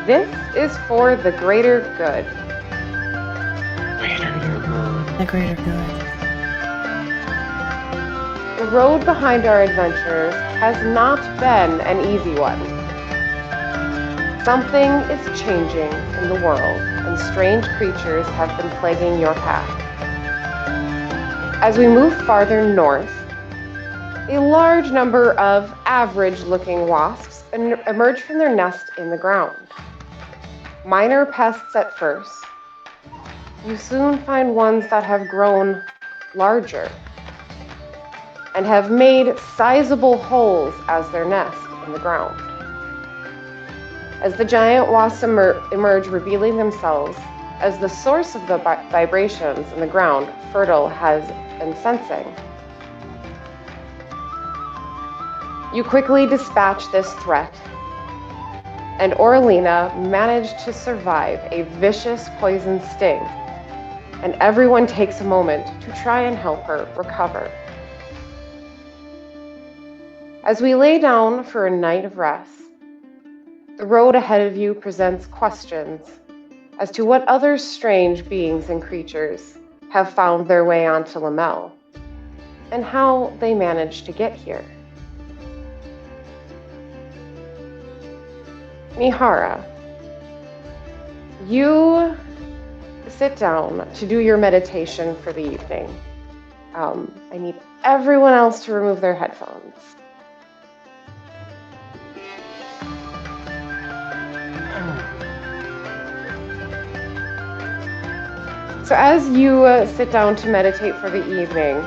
This is for the greater good. The greater good. The road behind our adventures has not been an easy one. Something is changing in the world, and strange creatures have been plaguing your path. As we move farther north, a large number of average-looking wasps emerge from their nest in the ground. Minor pests at first, you soon find ones that have grown larger and have made sizable holes as their nest in the ground. As the giant wasps emerge, revealing themselves as the source of the vibrations in the ground Fertile has been sensing. You quickly dispatch this threat, and Orlina managed to survive a vicious poison sting, and everyone takes a moment to try and help her recover. As we lay down for a night of rest, the road ahead of you presents questions as to what other strange beings and creatures have found their way onto Lamel, and how they managed to get here. Mihara, you sit down to do your meditation for the evening. I need everyone else to remove their headphones. So as you sit down to meditate for the evening,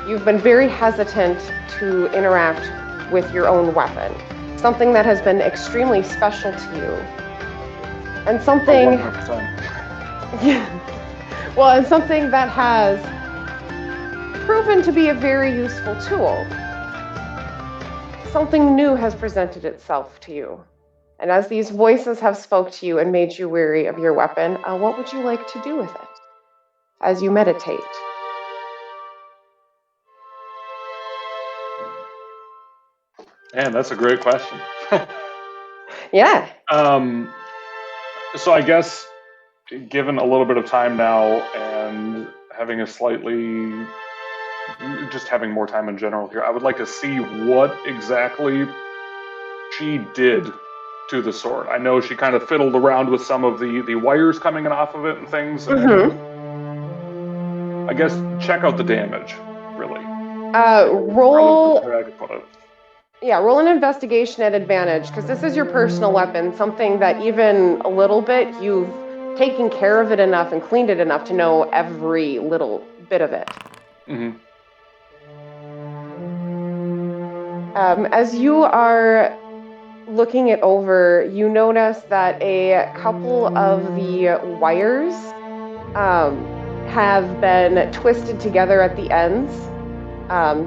you've been very hesitant to interact with your own weapon, something that has been extremely special to you, and something, and something that has proven to be a very useful tool. Something new has presented itself to you. And as these voices have spoke to you and made you weary of your weapon, what would you like to do with it as you meditate? Man, that's a great question. Yeah. So I guess, given a little bit of time now and having just having more time in general here, I would like to see what exactly she did to the sword. I know she kind of fiddled around with some of the wires coming in off of it and things. And I guess check out the damage, really. Roll an investigation at advantage, because this is your personal weapon, something that even a little bit, you've taken care of it enough and cleaned it enough to know every little bit of it. Mm-hmm. As you are looking it over, you notice that a couple of the wires have been twisted together at the ends.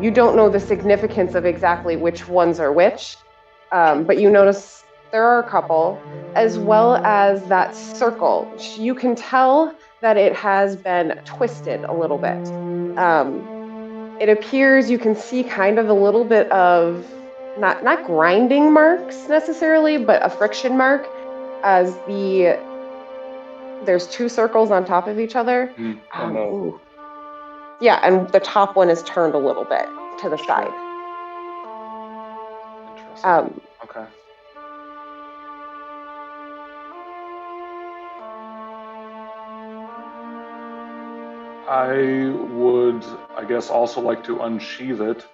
You don't know the significance of exactly which ones are which, but you notice there are a couple, as well as that circle. You can tell that it has been twisted a little bit. It appears you can see kind of a little bit of, not grinding marks necessarily, but a friction mark as there's two circles on top of each other. Yeah, and the top one is turned a little bit to the side. Interesting. Okay. I would, I guess, also like to unsheath it.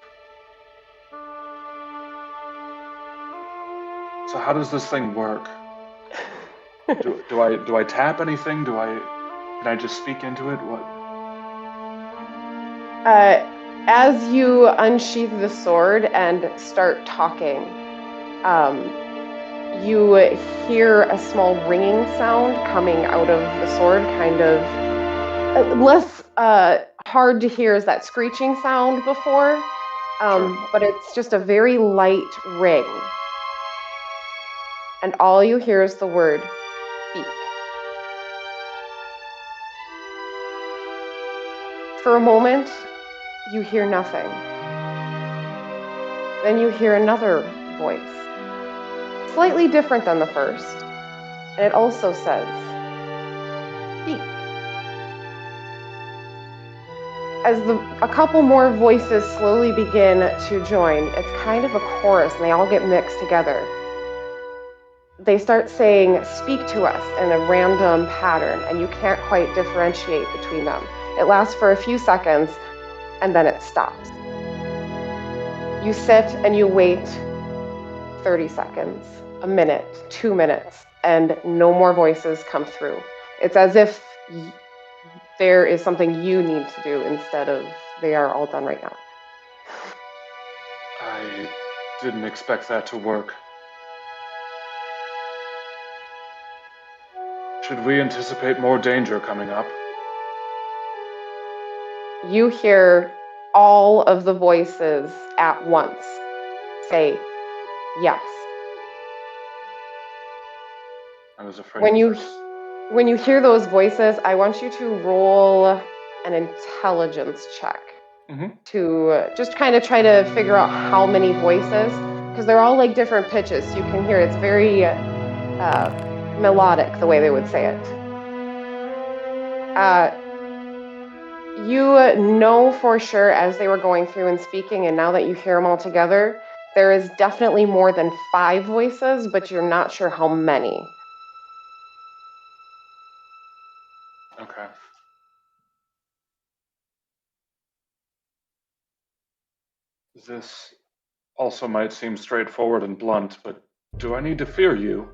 So how does this thing work? Do I tap anything? Can I just speak into it? What? As you unsheath the sword and start talking, you hear a small ringing sound coming out of the sword, kind of less hard to hear as that screeching sound before, but it's just a very light ring. And all you hear is the word, speak. For a moment, you hear nothing. Then you hear another voice, slightly different than the first, And it also says, speak. As a couple more voices slowly begin to join, it's kind of a chorus and they all get mixed together. They start saying, speak to us in a random pattern, and you can't quite differentiate between them. It lasts for a few seconds and then it stops. You sit and you wait 30 seconds, a minute, 2 minutes, and no more voices come through. It's as if there is something you need to do instead of they are all done right now. I didn't expect that to work. Should we anticipate more danger coming up? You hear all of the voices at once say yes. I was afraid. When you hear those voices, I want you to roll an intelligence check to just kind of try to figure out how many voices, because they're all like different pitches. You can hear it's very melodic, the way they would say it. You know for sure as they were going through and speaking, and now that you hear them all together, there is definitely more than 5 voices, but you're not sure how many. Okay. This also might seem straightforward and blunt, but do I need to fear you?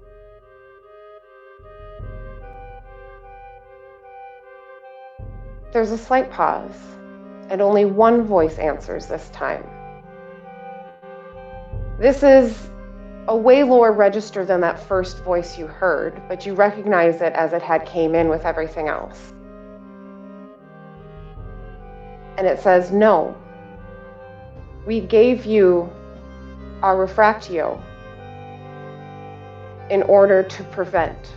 There's a slight pause, and only one voice answers this time. This is a way lower register than that first voice you heard, but you recognize it as it had came in with everything else. And it says, no, we gave you our refractio in order to prevent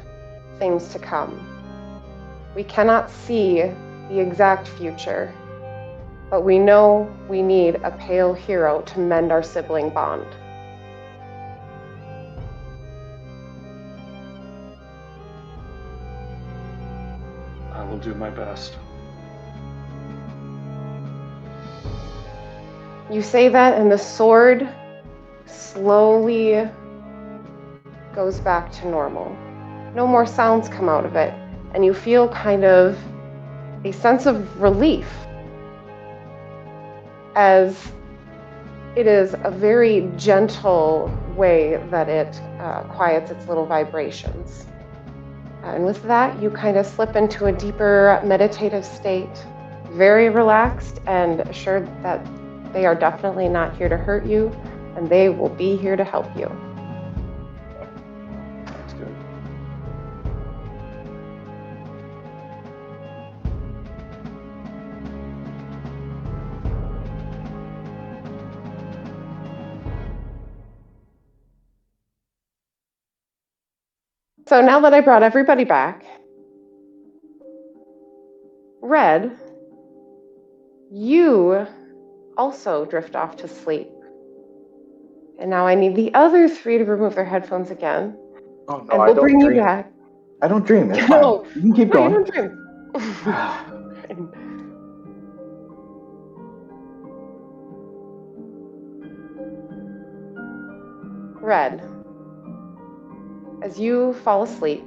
things to come. We cannot see the exact future, but we know we need a pale hero to mend our sibling bond. I will do my best. You say that, and the sword slowly goes back to normal. No more sounds come out of it, and you feel kind of a sense of relief, as it is a very gentle way that it quiets its little vibrations. And with that, you kind of slip into a deeper meditative state, very relaxed and assured that they are definitely not here to hurt you, and they will be here to help you. That's good. So now that I brought everybody back, Red, you also drift off to sleep. And now I need the other 3 to remove their headphones again. Oh no, and I we'll don't bring dream. you back. I don't dream. It's No, fine. You can keep no, going. you don't dream. Red, as you fall asleep,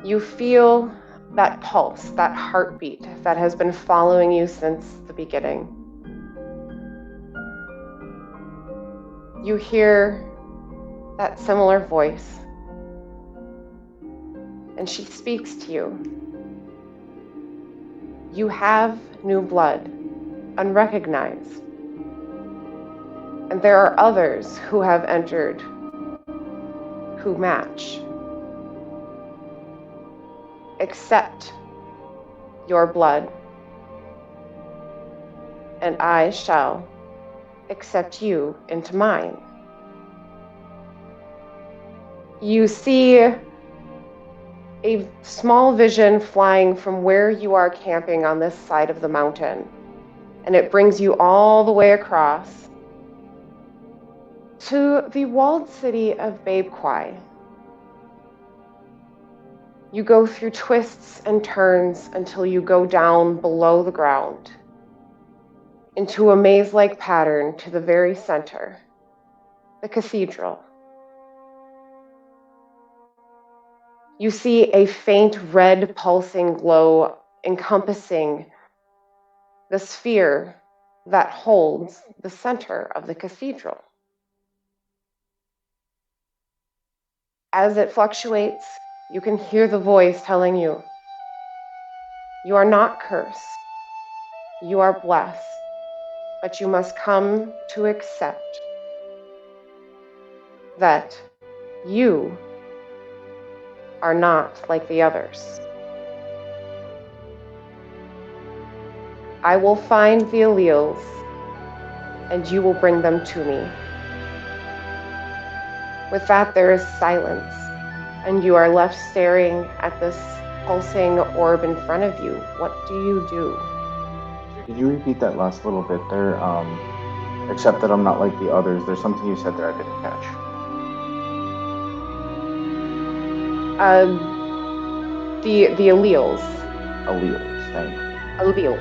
you feel that pulse, that heartbeat that has been following you since the beginning. You hear that similar voice, and she speaks to you. You have new blood, unrecognized. And there are others who have entered who match. Accept your blood, and I shall accept you into mine. You see a small vision flying from where you are camping on this side of the mountain, and it brings you all the way across to the walled city of Babequai. You go through twists and turns until you go down below the ground into a maze-like pattern to the very center, the cathedral. You see a faint red pulsing glow encompassing the sphere that holds the center of the cathedral. As it fluctuates, you can hear the voice telling you, you are not cursed, you are blessed, but you must come to accept that you are not like the others. I will find the alleles, and you will bring them to me. With that, there is silence, and you are left staring at this pulsing orb in front of you. What do you do? Could you repeat that last little bit there? Except that I'm not like the others. There's something you said there I didn't catch. The alleles. Alleles, thank you. Allele.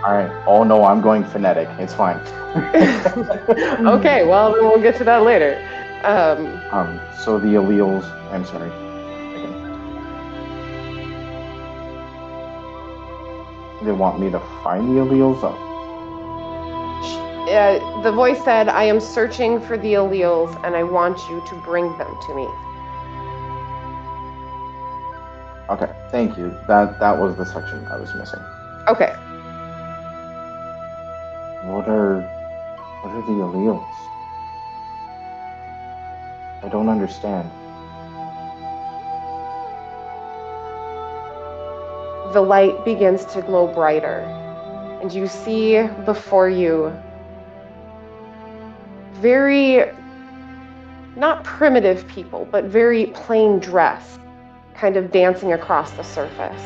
Alright. Oh no, I'm going phonetic. It's fine. Okay, well, then we'll get to that later. So the alleles, I'm sorry. Again. They want me to find the alleles? The voice said, I am searching for the alleles, and I want you to bring them to me. Okay, thank you. That was the section I was missing. Okay. What are the alleles? I don't understand. The light begins to glow brighter, and you see before you very, not primitive people, but very plain dress, kind of dancing across the surface.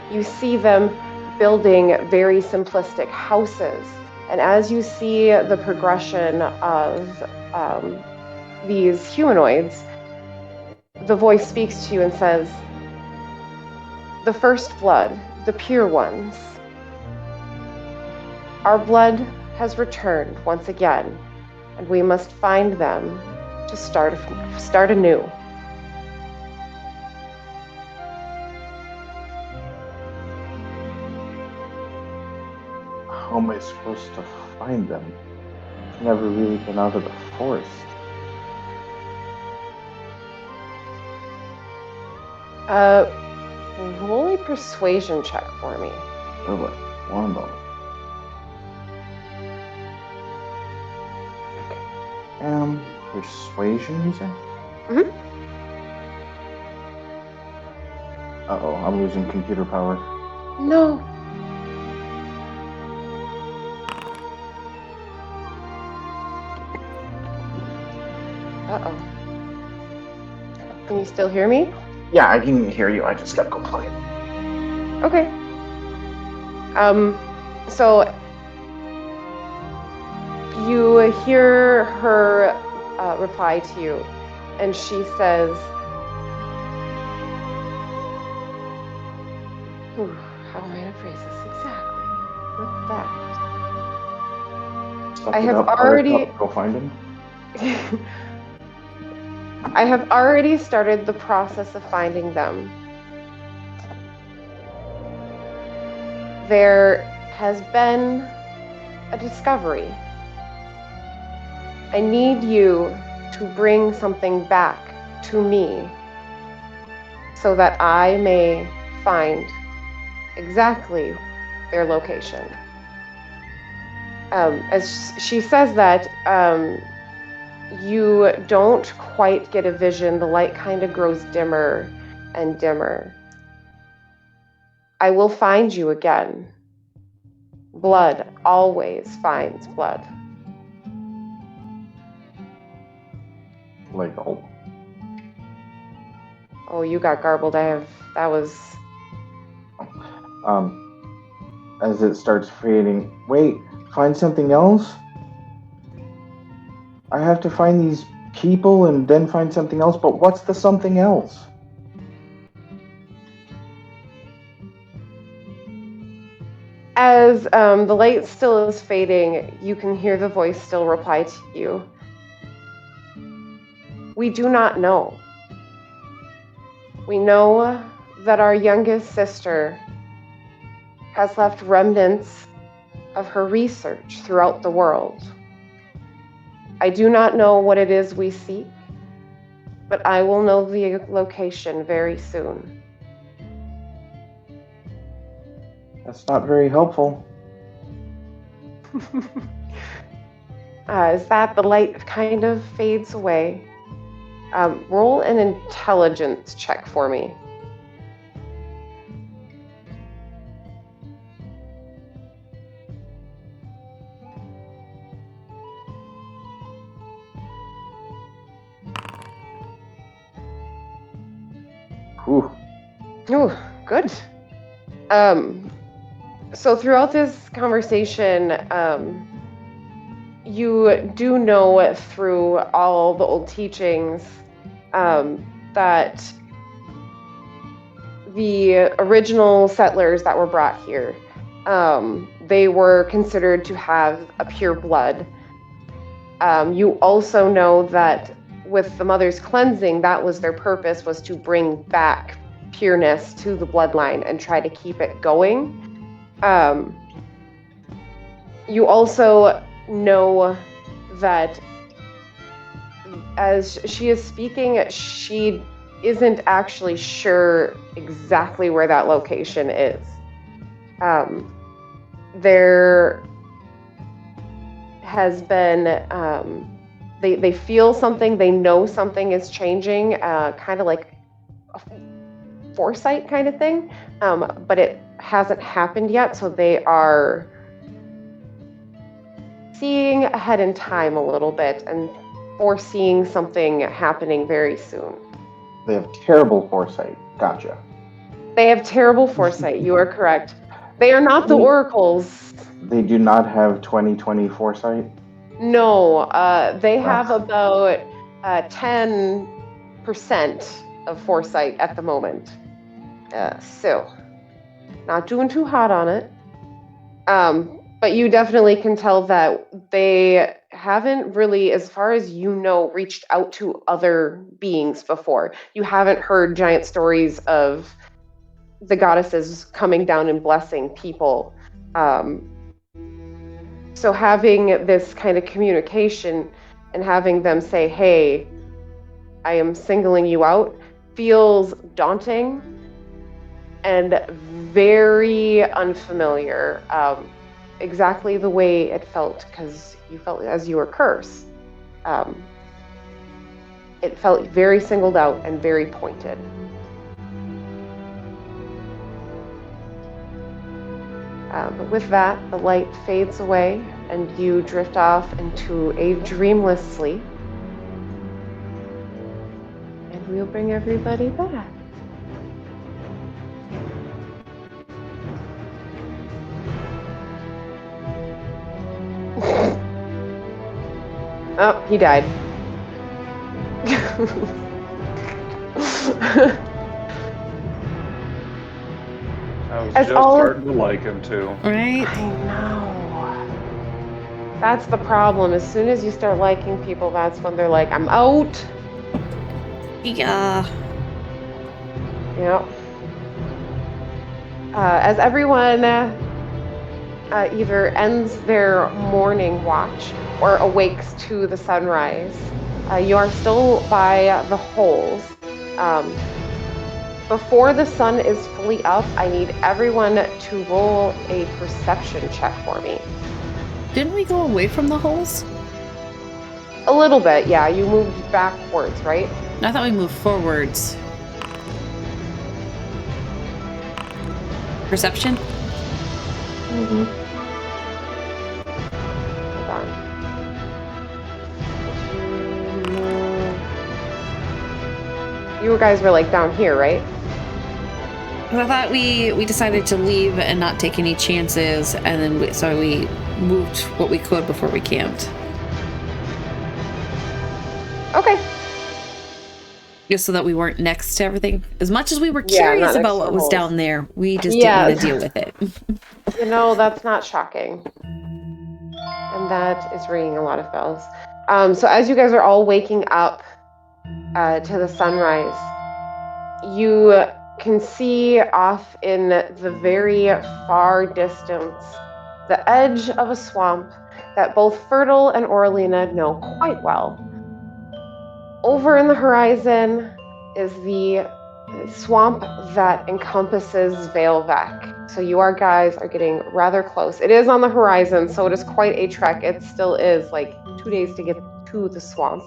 You see them building very simplistic houses, and as you see the progression of these humanoids, the voice speaks to you and says, the first blood, the pure ones. Our blood has returned once again, and we must find them to start anew. How am I supposed to find them? I've never really been out of the forest. Roll a persuasion check for me. Oh boy, one moment. Okay. Persuasion, you said? Mm-hmm. Uh-oh, I'm losing computer power. No. Uh-oh. Can you still hear me? Yeah, I can hear you. I just gotta go play. Okay. So you hear her reply to you, and she says, how am I going to phrase this exactly with that? I have already... Go find him? I have already started the process of finding them. There has been a discovery. I need you to bring something back to me so that I may find exactly their location. As she says that, you don't quite get a vision. The light kind of grows dimmer and dimmer. I will find you again. Blood always finds blood. Like, oh. Oh, you got garbled. That was... As it starts fading, wait, find something else? I have to find these people and then find something else, but what's the something else? As the light still is fading, you can hear the voice still reply to you. We do not know. We know that our youngest sister has left remnants of her research throughout the world. I do not know what it is we seek, but I will know the location very soon. That's not very helpful. As that the light kind of fades away, roll an intelligence check for me. Ooh. Ooh, good. So throughout this conversation, you do know through all the old teachings that the original settlers that were brought here, they were considered to have a pure blood. You also know that with the mother's cleansing, that was their purpose, was to bring back pureness to the bloodline and try to keep it going. You also know that as she is speaking, she isn't actually sure exactly where that location is. There has been, they feel something, they know something is changing, kind of like a foresight kind of thing, but it hasn't happened yet, so they are seeing ahead in time a little bit and foreseeing something happening very soon. They have terrible foresight. Gotcha. They have terrible foresight, you are correct. They are not the oracles. They do not have 20/20 foresight? No, they have about 10% of foresight at the moment. So, not doing too hot on it. But you definitely can tell that they haven't really, as far as you know, reached out to other beings before. You haven't heard giant stories of the goddesses coming down and blessing people. So having this kind of communication and having them say, hey, I am singling you out, feels daunting and very unfamiliar. Exactly the way it felt, because you felt as you were cursed. It felt very singled out and very pointed. But with that, the light fades away and you drift off into a dreamless sleep. And we'll bring everybody back. Oh, he died. I was just starting to like him too. Right? I know. That's the problem. As soon as you start liking people, that's when they're like, I'm out. Yeah. Yep. As everyone either ends their morning watch or awakes to the sunrise, you are still by the holes. Before the sun is fully up, I need everyone to roll a perception check for me. Didn't we go away from the holes? A little bit, yeah. You moved backwards, right? I thought we moved forwards. Perception? Mm-hmm. Hold on. You guys were like down here, right? I thought we decided to leave and not take any chances, and then so we moved what we could before we camped. Okay. Just so that we weren't next to everything. As much as we were Yeah, curious not about next to what the was holes. down there, we just Yeah. didn't want to deal with it. You know, that's not shocking. And that is ringing a lot of bells. So as you guys are all waking up to the sunrise, you can see off in the very far distance the edge of a swamp that both Fertile and Orlina know quite well. Over in the horizon is the swamp that encompasses Veilvac. So you guys are getting rather close. It is on the horizon, so it is quite a trek. It still is like 2 days to get to the swamp.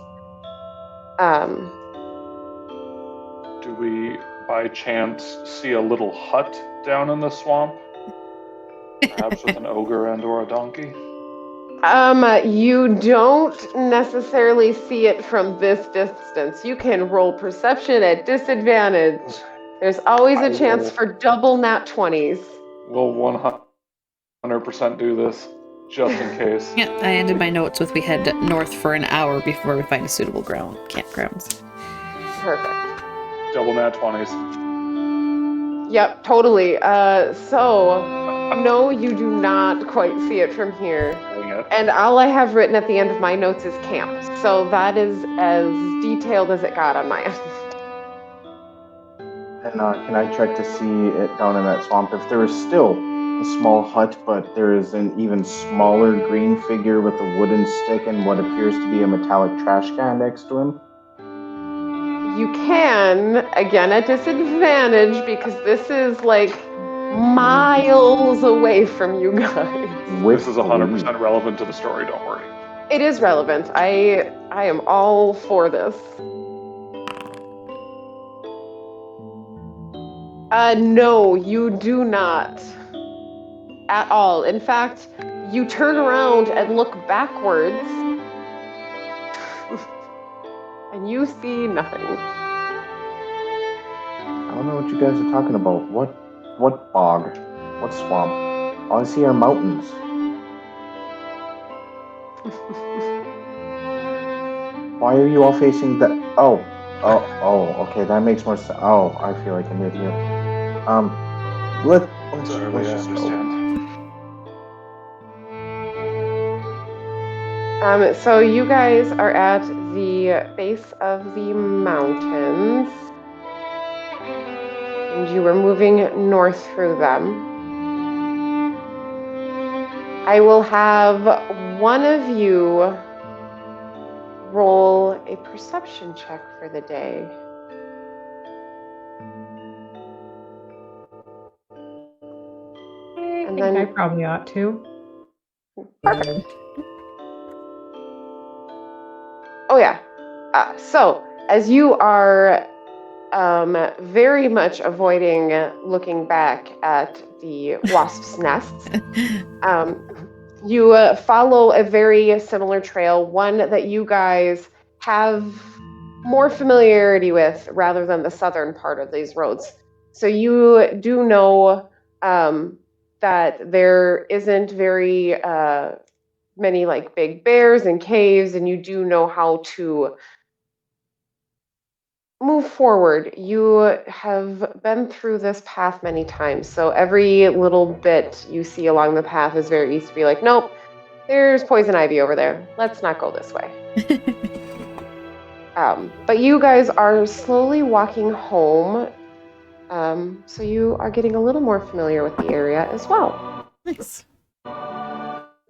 Do we, by chance, see a little hut down in the swamp? Perhaps with an ogre and or a donkey? You don't necessarily see it from this distance. You can roll perception at disadvantage. There's always a chance for double nat 20s. We'll 100% do this, just in case. Yeah, I ended my notes with we head north for an hour before we find a suitable campgrounds. Perfect. Double nat 20s. Yep, totally. So, no, you do not quite see it from here. And all I have written at the end of my notes is camp. So that is as detailed as it got on my end. And can I check to see it down in that swamp if there is still a small hut, but there is an even smaller green figure with a wooden stick and what appears to be a metallic trash can next to him? You can, again at disadvantage, because this is like miles away from you guys. This is 100% relevant to the story, don't worry. It is relevant. I am all for this. No, you do not. At all. In fact, you turn around and look backwards, and you see nothing. I don't know what you guys are talking about. What bog? What swamp? All I see are mountains. Why are you all facing the... Oh, okay, that makes more sense. Oh, I feel like I'm with you. Let's just understand. So you guys are at the base of the mountains, and you were moving north through them. I will have one of you roll a perception check for the day. I think I probably ought to. Perfect. Oh yeah. So as you are very much avoiding looking back at the wasps' nests, you follow a very similar trail, one that you guys have more familiarity with rather than the southern part of these roads. So you do know that there isn't very many like big bears and caves, and you do know how to move forward. You have been through this path many times, so every little bit you see along the path is very easy to be like, nope, there's poison ivy over there. Let's not go this way. But you guys are slowly walking home, so you are getting a little more familiar with the area as well. Nice.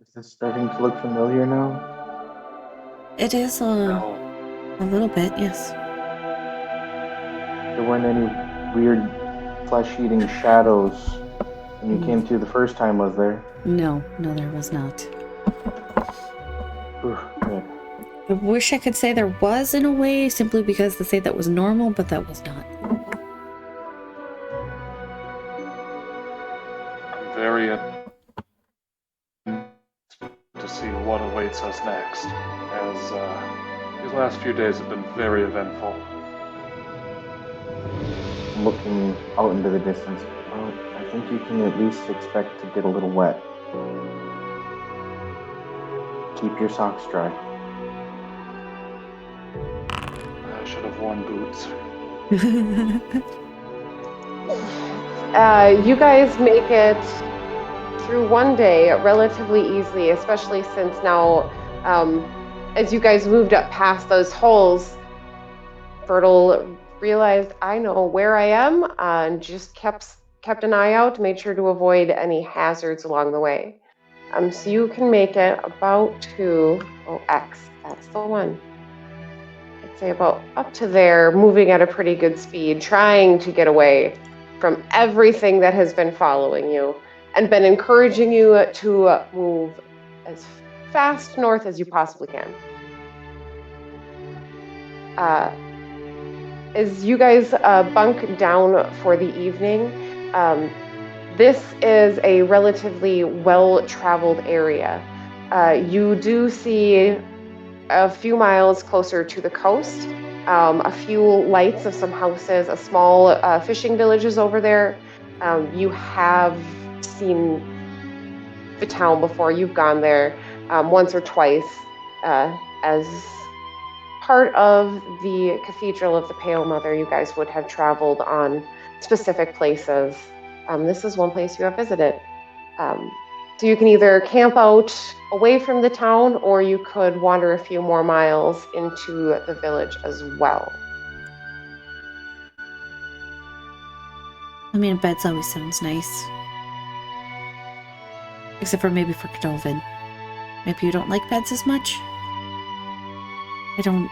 Is this starting to look familiar now? It is a little bit, yes. There weren't any weird flesh-eating shadows when you came through the first time, was there? No, there was not. Ooh, good. I wish I could say there was in a way, simply because to say that was normal, but that was not. I'm very to see what awaits us next, as these last few days have been very eventful. Looking out into the distance, well, I think you can at least expect to get a little wet. Keep your socks dry. on boots. You guys make it through one day relatively easily, especially since now, as you guys moved up past those holes, Fertile realized, I know where I am, and just kept an eye out, made sure to avoid any hazards along the way. So you can make it about to X. That's the one. I'd say about up to there, moving at a pretty good speed, trying to get away from everything that has been following you and been encouraging you to move as fast north as you possibly can. As you guys bunk down for the evening, this is a relatively well-traveled area. You do see a few miles closer to the coast, a few lights of some houses, a small fishing village is over there. You have seen the town before. You've gone there once or twice as part of the Cathedral of the Pale Mother. You guys would have traveled on specific places. This is one place you have visited. So you can either camp out away from the town, or you could wander a few more miles into the village as well. I mean, beds always sounds nice. Except for maybe for Godolphin. Maybe you don't like beds as much? I don't...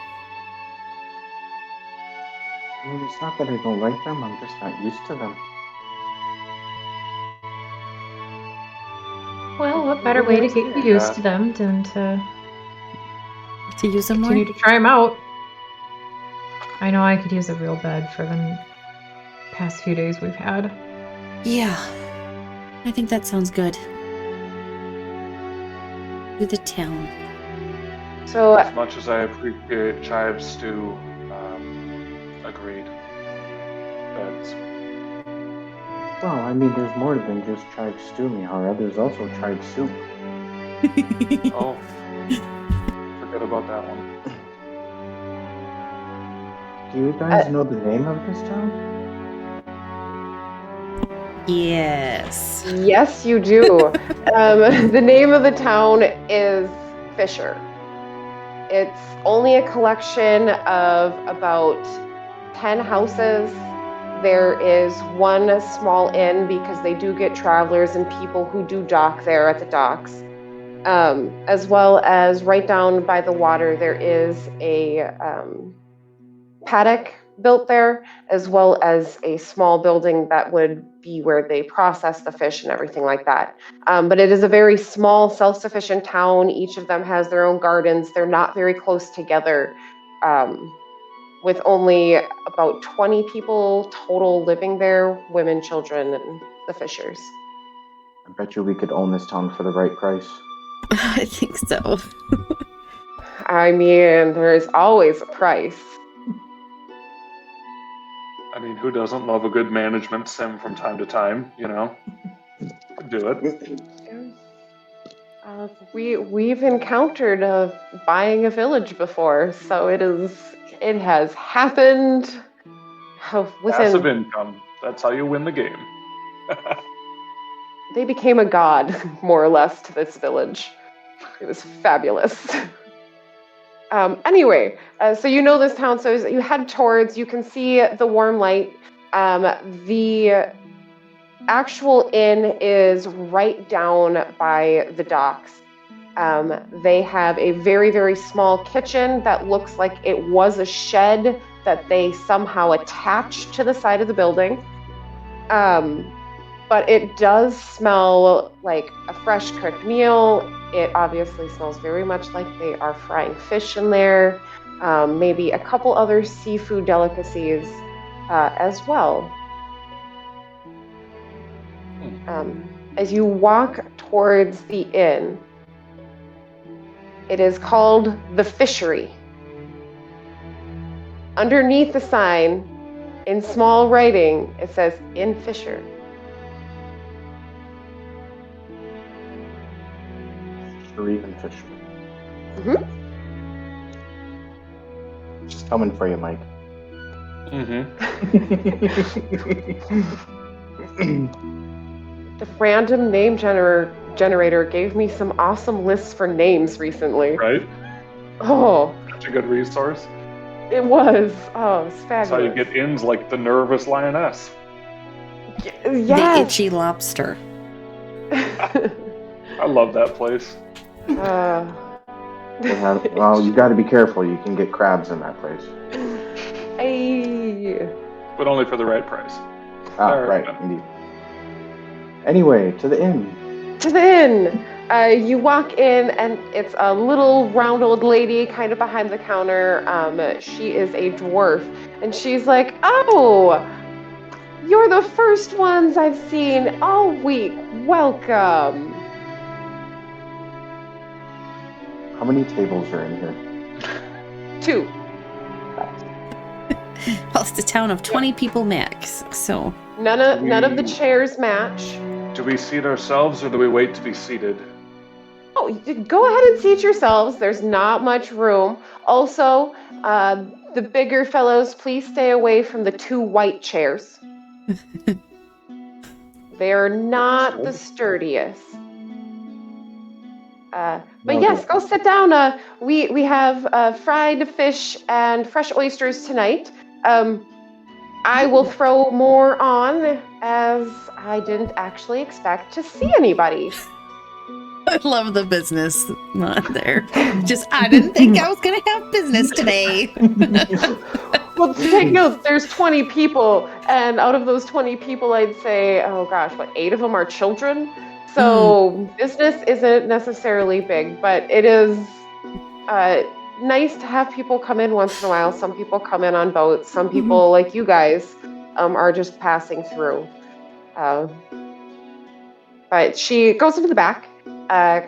I mean, it's not that I don't like them, I'm just not used to them. Well, what better way to get you used to them than to use them more? continue to try them out? I know I could use a real bed for the past few days we've had. Yeah. I think that sounds good. To the town. So, As much as I appreciate chive stew, agreed. Beds. Well, I mean, there's more than just chive stew, Mihara. There's also chive soup. Oh, forget about that one. Do you guys know the name of this town? Yes. yes, you do. The name of the town is Phisher. It's only a collection of about 10 houses. There is one small inn because they do get travelers and people who do dock there at the docks. As well as right down by the water, there is a paddock built there, as well as a small building that would be where they process the fish and everything like that. But it is a very small, self-sufficient town. Each of them has their own gardens. They're not very close together, with only about 20 people total living there, women, children, and the Phishers. I bet you we could own this town for the right price. I think so. I mean, there's always a price. I mean, who doesn't love a good management sim from time to time, you know? Do it. We've encountered buying a village before, so it has happened Passive within. income. That's how you win the game. They became a god, more or less, to this village. It was fabulous. Anyway, so you know this town, so as you head towards, you can see the warm light. The actual inn is right down by the docks. They have a very, very small kitchen that looks like it was a shed that they somehow attached to the side of the building. But it does smell like a fresh cooked meal. It obviously smells very much like they are frying fish in there. Maybe a couple other seafood delicacies as well. As you walk towards the inn, it is called the Fishery. Underneath the sign, in small writing, it says "In Phisher." Even Fisher. Mm-hmm. Just coming for you, Mike. The random name generator gave me some awesome lists for names recently. Right? Oh, Such a good resource. it was. Oh, it was That's how you fabulous. get inns like the Nervous Lioness. The Yes. itchy lobster. I love that place. Well, you got to be careful. You can get crabs in that place. Hey. But only for the right price. Ah, There, right, yeah. indeed. Anyway, to the inn. To the inn. You walk in, and it's a little round old lady kind of behind the counter. She is a dwarf, and she's like, "Oh, you're the first ones I've seen all week. Welcome." How many tables are in here? 2. Well, it's a town of 20 people max, so None of the chairs match. Do we seat ourselves or do we wait to be seated? Oh, go ahead and seat yourselves. There's not much room. Also, the bigger fellows, please stay away from the 2 white chairs. They're not the sturdiest. But yes, go sit down. We have fried fish and fresh oysters tonight. I will throw more on, as I didn't actually expect to see anybody. I love the business on there. Just, I didn't think I was going to have business today. Well, take note, there's 20 people, and out of those 20 people, I'd say, oh gosh, 8 of them are children? So business isn't necessarily big, but it is nice to have people come in once in a while. Some people come in on boats. Some people, like you guys, are just passing through. But she goes into the back,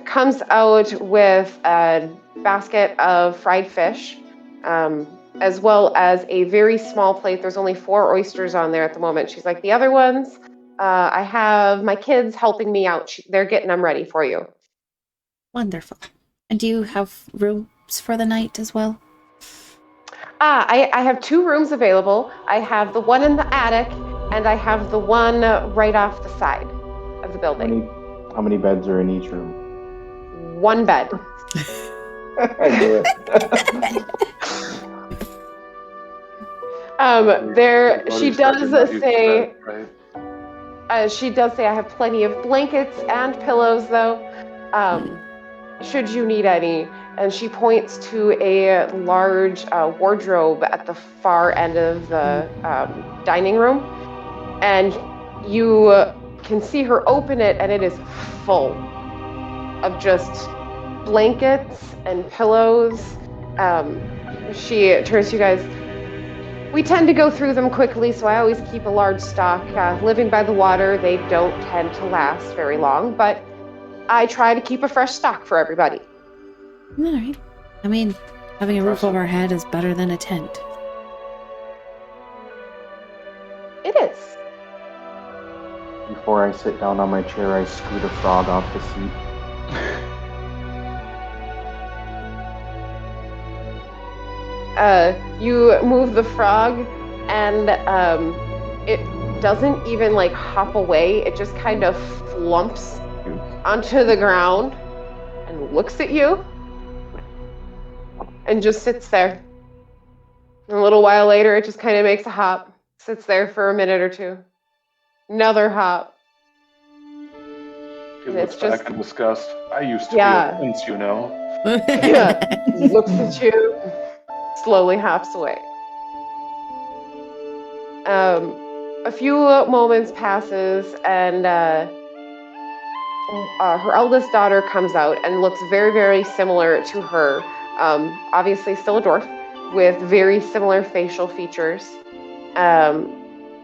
comes out with a basket of fried fish, as well as a very small plate. There's only 4 oysters on there at the moment. She's like, the other ones, I have my kids helping me out. They're getting them ready for you. Wonderful. And do you have rooms for the night as well? I have 2 rooms available. I have the one in the attic, and I have the one right off the side of the building. How many beds are in each room? 1 bed. I knew it. She does say, Right? she does say I have plenty of blankets and pillows, though, should you need any. And she points to a large wardrobe at the far end of the dining room. And you can see her open it, and it is full of just blankets and pillows. She turns to you guys. We tend to go through them quickly, so I always keep a large stock. Living by the water, they don't tend to last very long, but I try to keep a fresh stock for everybody. All right. I mean, having a roof over our head is better than a tent. It is. Before I sit down on my chair, I scoot a frog off the seat. You move the frog, and it doesn't even hop away. It just kind of flumps onto the ground and looks at you and just sits there. And a little while later, it just kind of makes a hop, sits there for a minute or 2. Another hop. He And looks it's just- back in disgust. I used to Yeah. be a prince, you know. Yeah. Looks at you, slowly hops away. A few moments passes, and her eldest daughter comes out and looks very, very similar to her. Obviously still a dwarf, with very similar facial features.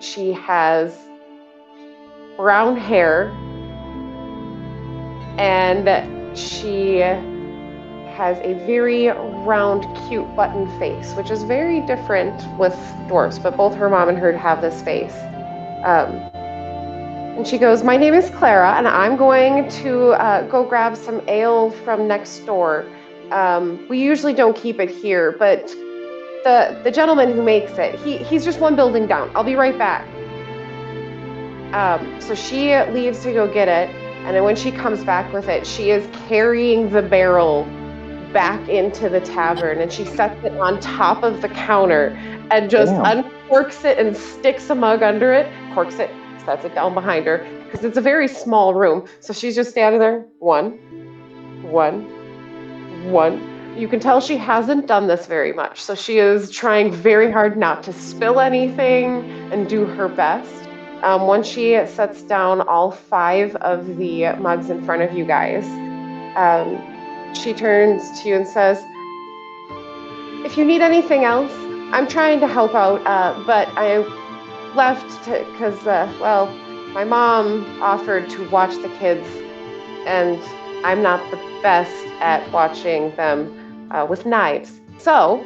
She has brown hair, and she has a very round, cute button face, which is very different with dwarves, but both her mom and her have this face. And she goes, my name is Clara, and I'm going to go grab some ale from next door. We usually don't keep it here, but the gentleman who makes it, he's just one building down. I'll be right back. So she leaves to go get it, and then when she comes back with it, she is carrying the barrel back into the tavern, and she sets it on top of the counter and just uncorks it and sticks a mug under it, corks it, sets it down behind her, because it's a very small room. So she's just standing there, one. You can tell she hasn't done this very much, so she is trying very hard not to spill anything and do her best. Once she sets down all 5 of the mugs in front of you guys, she turns to you and says, if you need anything else, I'm trying to help out, but I left because, my mom offered to watch the kids, and I'm not the best at watching them with knives. So,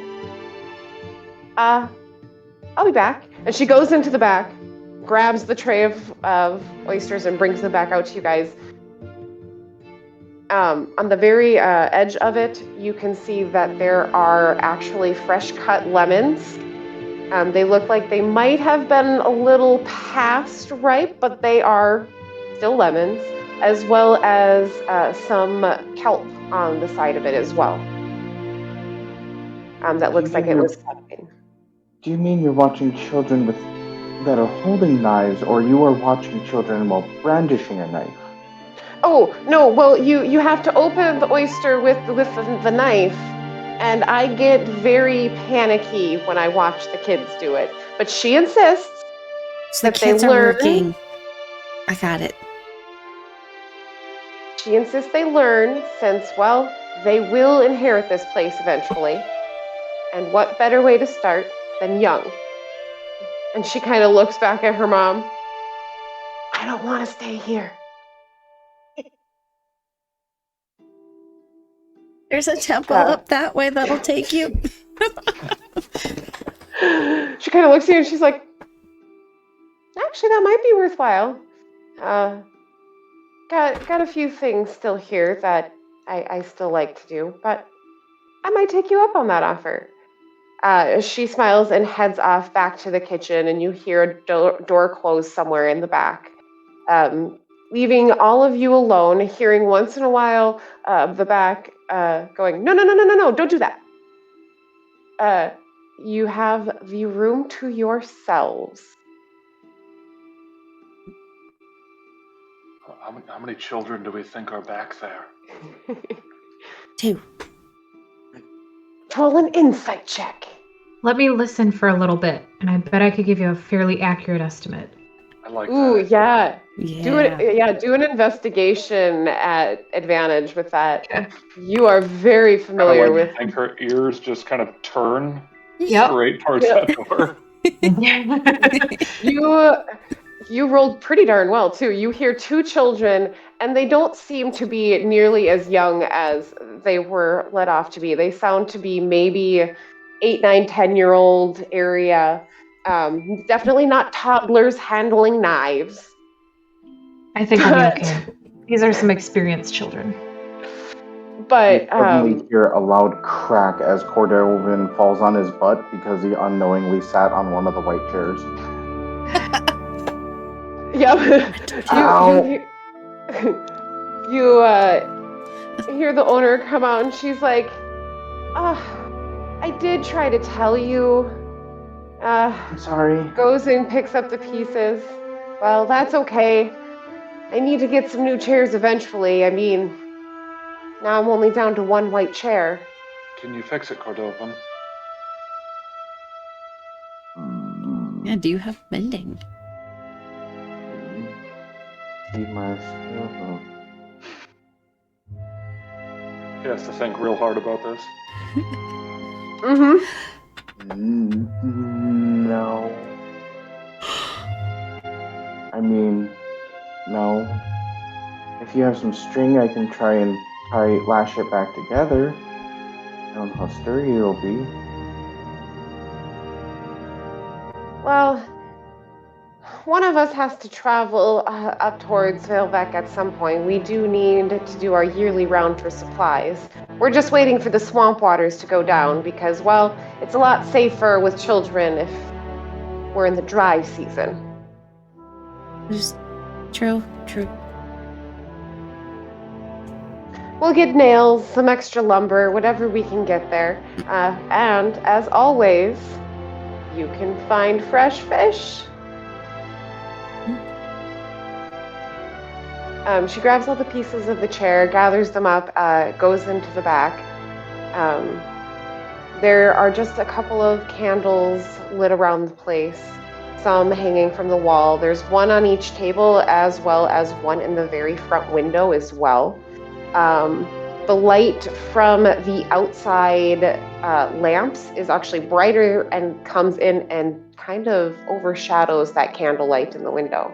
I'll be back. And she goes into the back, grabs the tray of oysters and brings them back out to you guys. On the very edge of it, you can see that there are actually fresh cut lemons. They look like they might have been a little past ripe, but they are still lemons, as well as some kelp on the side of it as well. That looks like it was something. Do you mean you're watching children that are holding knives, or you are watching children while brandishing a knife? Oh, no, well, you have to open the oyster with the knife, and I get very panicky when I watch the kids do it. But she insists So the that kids they are learn. working. I got it. She insists they learn since, well, they will inherit this place eventually. And what better way to start than young? And she kind of looks back at her mom. I don't want to stay here. There's a temple up that way that'll take you. She kind of looks at you and she's like, actually, that might be worthwhile. Got a few things still here that I still like to do, but I might take you up on that offer. She smiles and heads off back to the kitchen, and you hear a door close somewhere in the back, leaving all of you alone, hearing once in a while the back going, no, don't do that. You have the room to yourselves. How many children do we think are back there? 2. Roll an insight check. Let me listen for a little bit, and I bet I could give you a fairly accurate estimate. I like Ooh, that. Yeah. Do an investigation at advantage with that. Okay. You are very familiar with. I think her ears just kind of turn Yep. straight towards that door. You rolled pretty darn well too. You hear 2 children, and they don't seem to be nearly as young as they were let off to be. They sound to be maybe 8, 9, 10-year-old area. Definitely not toddlers handling knives. I think we'll be okay. These are some experienced children. But you suddenly hear a loud crack as Cordovin falls on his butt because he unknowingly sat on one of the white chairs. Yep. You hear the owner come out, and she's like, I did try to tell you. I'm sorry. Goes and picks up the pieces. Well, that's okay. I need to get some new chairs eventually. I mean, now I'm only down to 1 white chair. Can you fix it, Cordovin? Yeah, do you have mending? He must. He has to think real hard about this. No. I mean, no. If you have some string, I can try and lash it back together. I don't know how sturdy it'll be. Well, one of us has to travel up towards Valebec at some point. We do need to do our yearly round for supplies. We're just waiting for the swamp waters to go down because, well, it's a lot safer with children if we're in the dry season. Just true. We'll get nails, some extra lumber, whatever we can get there. And as always, you can find fresh fish. She grabs all the pieces of the chair, gathers them up, goes into the back. There are just a couple of candles lit around the place, some hanging from the wall. There's one on each table as well as one in the very front window as well. The light from the outside lamps is actually brighter and comes in and kind of overshadows that candlelight in the window.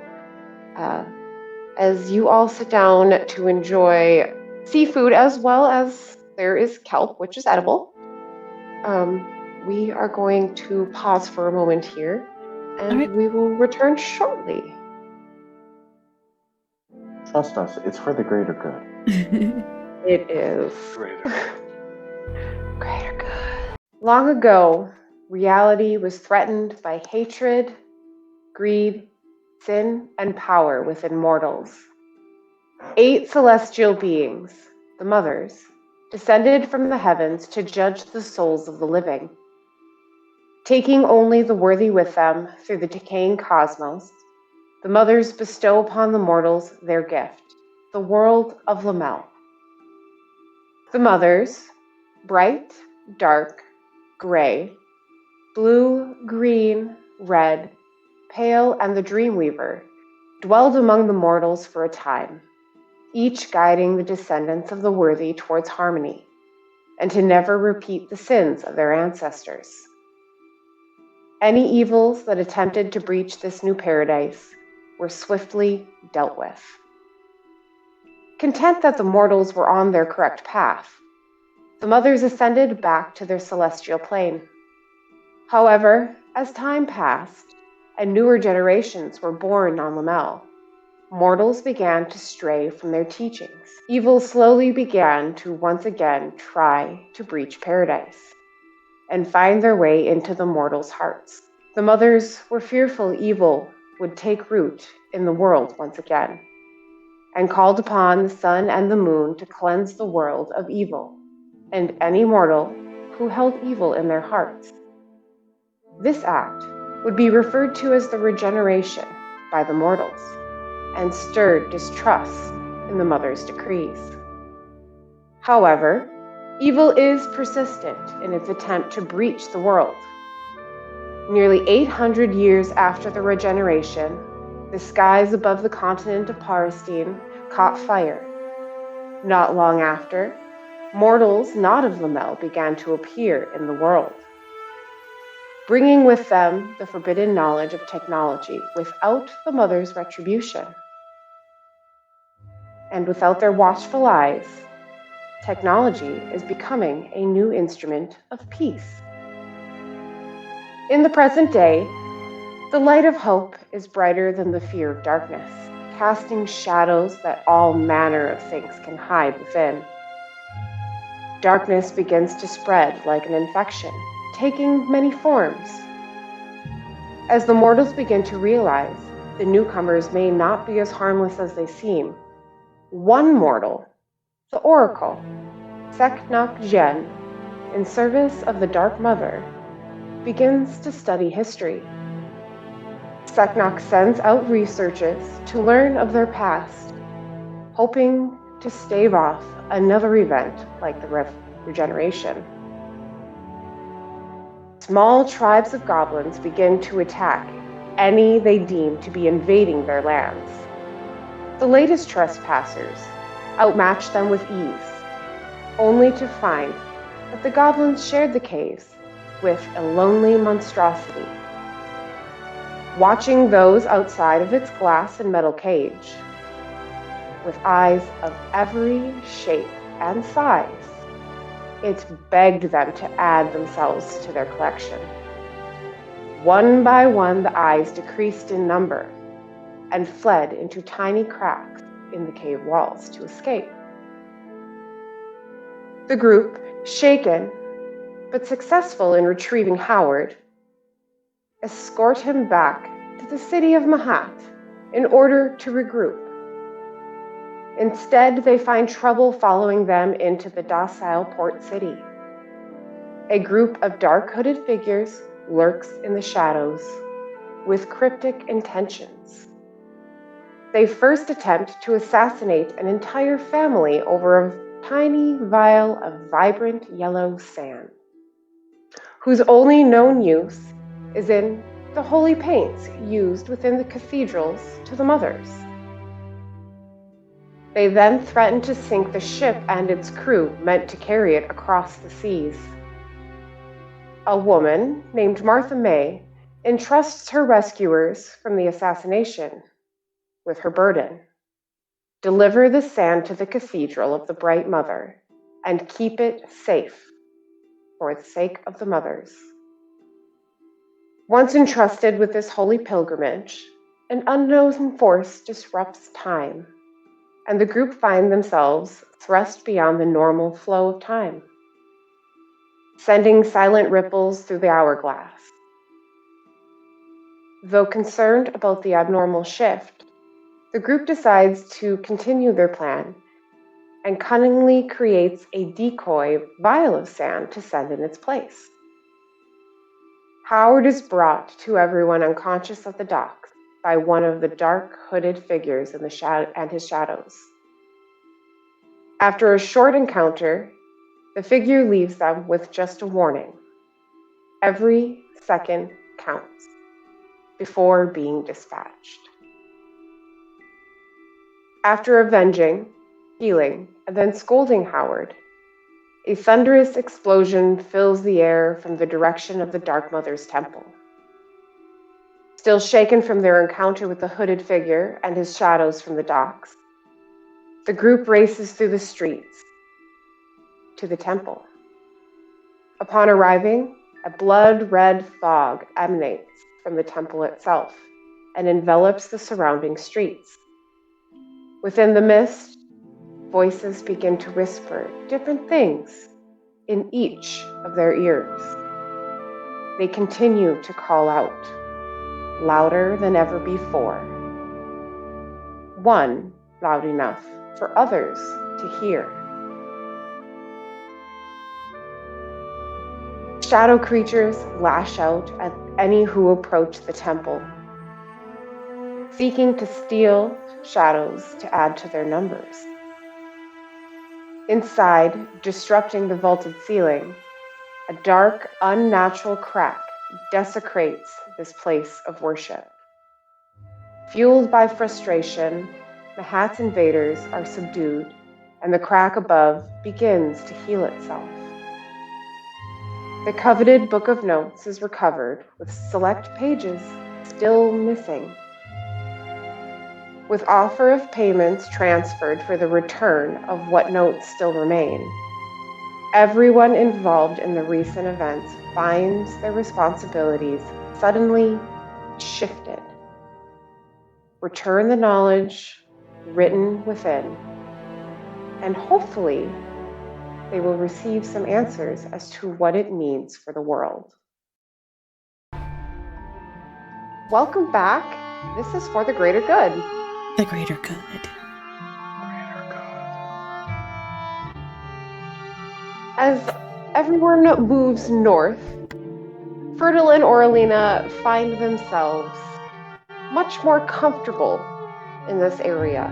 As you all sit down to enjoy seafood as well as there is kelp, which is edible, we are going to pause for a moment here and we will return shortly. Trust us, it's for the greater good. It is. Greater. Greater good. Long ago, reality was threatened by hatred, greed, sin, and power within mortals. 8 celestial beings, the mothers, descended from the heavens to judge the souls of the living. Taking only the worthy with them through the decaying cosmos, the mothers bestow upon the mortals their gift, the world of Lamel. The mothers, bright, dark, gray, blue, green, red, pale, and the Dreamweaver, dwelled among the mortals for a time, each guiding the descendants of the worthy towards harmony, and to never repeat the sins of their ancestors. Any evils that attempted to breach this new paradise were swiftly dealt with. Content that the mortals were on their correct path, the mothers ascended back to their celestial plane. However, as time passed and newer generations were born on Lamel, mortals began to stray from their teachings. Evil slowly began to once again try to breach paradise and find their way into the mortals' hearts. The mothers were fearful evil would take root in the world once again, and called upon the sun and the moon to cleanse the world of evil and any mortal who held evil in their hearts. This act would be referred to as the regeneration by the mortals, and stirred distrust in the mother's decrees. However, evil is persistent in its attempt to breach the world. Nearly 800 years after the regeneration, the skies above the continent of Parastine caught fire. Not long after, mortals not of Lamel began to appear in the world, bringing with them the forbidden knowledge of technology without the mother's retribution. And without their watchful eyes, technology is becoming a new instrument of peace. In the present day, the light of hope is brighter than the fear of darkness, casting shadows that all manner of things can hide within. Darkness begins to spread like an infection, taking many forms. As the mortals begin to realize the newcomers may not be as harmless as they seem, one mortal, the Oracle, Seknok Jen, in service of the Dark Mother, begins to study history. Seknok sends out researchers to learn of their past, hoping to stave off another event like the regeneration. Small tribes of goblins begin to attack any they deem to be invading their lands. The latest trespassers outmatch them with ease, only to find that the goblins shared the caves with a lonely monstrosity, watching those outside of its glass and metal cage. With eyes of every shape and size, it begged them to add themselves to their collection. One by one, the eyes decreased in number and fled into tiny cracks in the cave walls to escape. The group, shaken but successful in retrieving Howard, escort him back to the city of Mahat in order to regroup. Instead, they find trouble following them into the docile port city. A group of dark hooded figures lurks in the shadows with cryptic intentions. They first attempt to assassinate an entire family over a tiny vial of vibrant yellow sand, whose only known use is in the holy paints used within the cathedrals to the mothers. They then threaten to sink the ship and its crew meant to carry it across the seas. A woman named Martha May entrusts her rescuers from the assassination with her burden: deliver the sand to the Cathedral of the Bright Mother and keep it safe for the sake of the mothers. Once entrusted with this holy pilgrimage, an unknown force disrupts time, and the group find themselves thrust beyond the normal flow of time, sending silent ripples through the hourglass. Though concerned about the abnormal shift, the group decides to continue their plan and cunningly creates a decoy vial of sand to send in its place. Howard is brought to everyone unconscious at the docks by one of the dark hooded figures in the and his shadows. After a short encounter, the figure leaves them with just a warning: every second counts before being dispatched. After avenging, healing, and then scolding Howard, a thunderous explosion fills the air from the direction of the Dark Mother's temple. Still shaken from their encounter with the hooded figure and his shadows from the docks, the group races through the streets to the temple. Upon arriving, a blood-red fog emanates from the temple itself and envelops the surrounding streets. Within the mist, voices begin to whisper different things in each of their ears. They continue to call out, louder than ever before. One loud enough for others to hear. Shadow creatures lash out at any who approach the temple, seeking to steal shadows to add to their numbers. Inside, disrupting the vaulted ceiling, a dark, unnatural crack desecrates this place of worship. Fueled by frustration, Mahat's invaders are subdued, and the crack above begins to heal itself. The coveted Book of Notes is recovered, with select pages still missing. With offer of payments transferred for the return of what notes still remain, everyone involved in the recent events finds their responsibilities suddenly shifted. Return the knowledge written within, and hopefully they will receive some answers as to what it means for the world. Welcome back. This is For the Greater Good. The greater good. As everyone moves north, Fertile and Oralina find themselves much more comfortable in this area.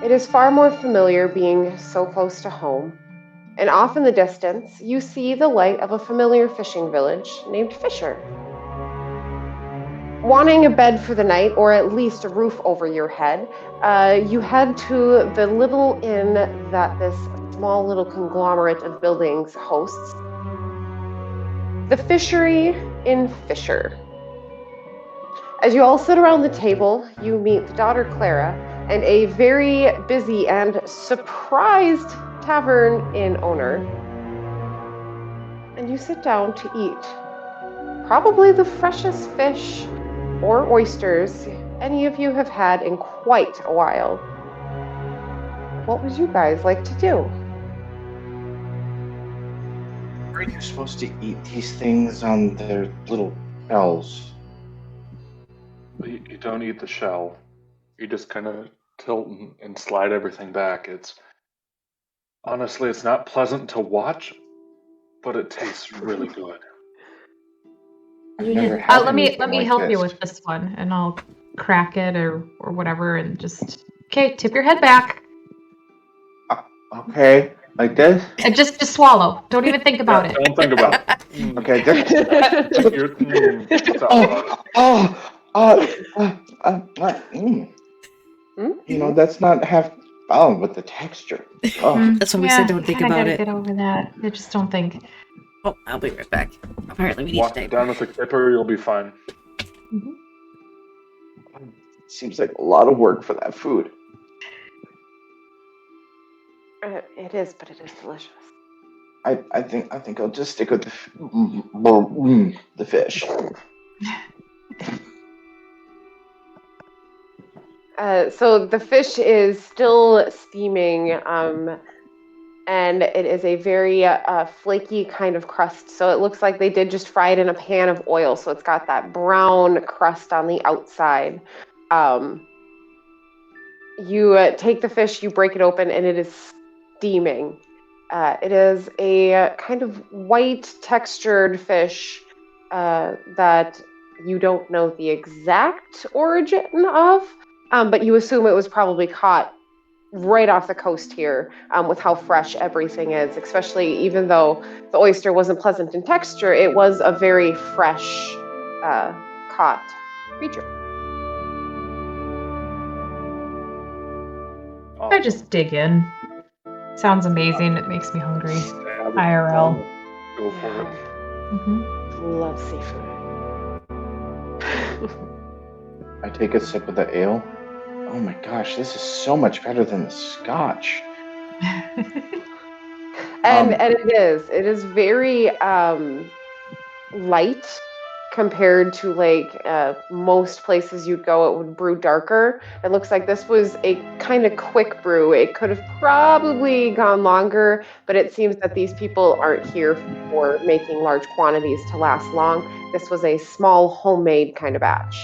It is far more familiar being so close to home, and off in the distance, you see the light of a familiar fishing village named Phisher. Wanting a bed for the night, or at least a roof over your head, you head to the little inn that this small little conglomerate of buildings hosts. The Fishery in Phisher. As you all sit around the table, you meet the daughter Clara and a very busy and surprised tavern inn owner. And you sit down to eat probably the freshest fish or oysters any of you have had in quite a while. What would you guys like to do? Are you supposed to eat these things on their little shells? You don't eat the shell. You just kind of tilt and slide everything back. Honestly, it's not pleasant to watch, but it tastes really good. I've never had let me anything like help you this. with this one, and I'll crack it or whatever, and just tip your head back Okay, like this? and just swallow. Don't even think about it. Don't think about it. Okay, just... What's up about it? You know, that's not half balanced with the texture. Oh, That's what we said, don't think kinda about gotta it. Get over that. I just don't think. Oh, I'll be right back. Apparently we need Walk to down with a kipper, you'll be fine. seems like a lot of work for that food. It is, but it is delicious. I think I'll just stick with the fish. So the fish is still steaming, and it is a very flaky kind of crust. So it looks like they did just fry it in a pan of oil. So it's got that brown crust on the outside. You take the fish, you break it open, and it is steaming. It is a kind of white textured fish that you don't know the exact origin of, but you assume it was probably caught right off the coast here with how fresh everything is, especially even though the oyster wasn't pleasant in texture, it was a very fresh caught creature. I just dig in. Sounds amazing. It makes me hungry. IRL. Go for it. Love seafood. I take a sip of the ale. Oh my gosh, this is so much better than the scotch. And it is very light compared to like most places you go. It would brew darker. It looks like this was a kind of quick brew. It could have probably gone longer, but it seems that these people aren't here for making large quantities to last long. This was a small homemade kind of batch.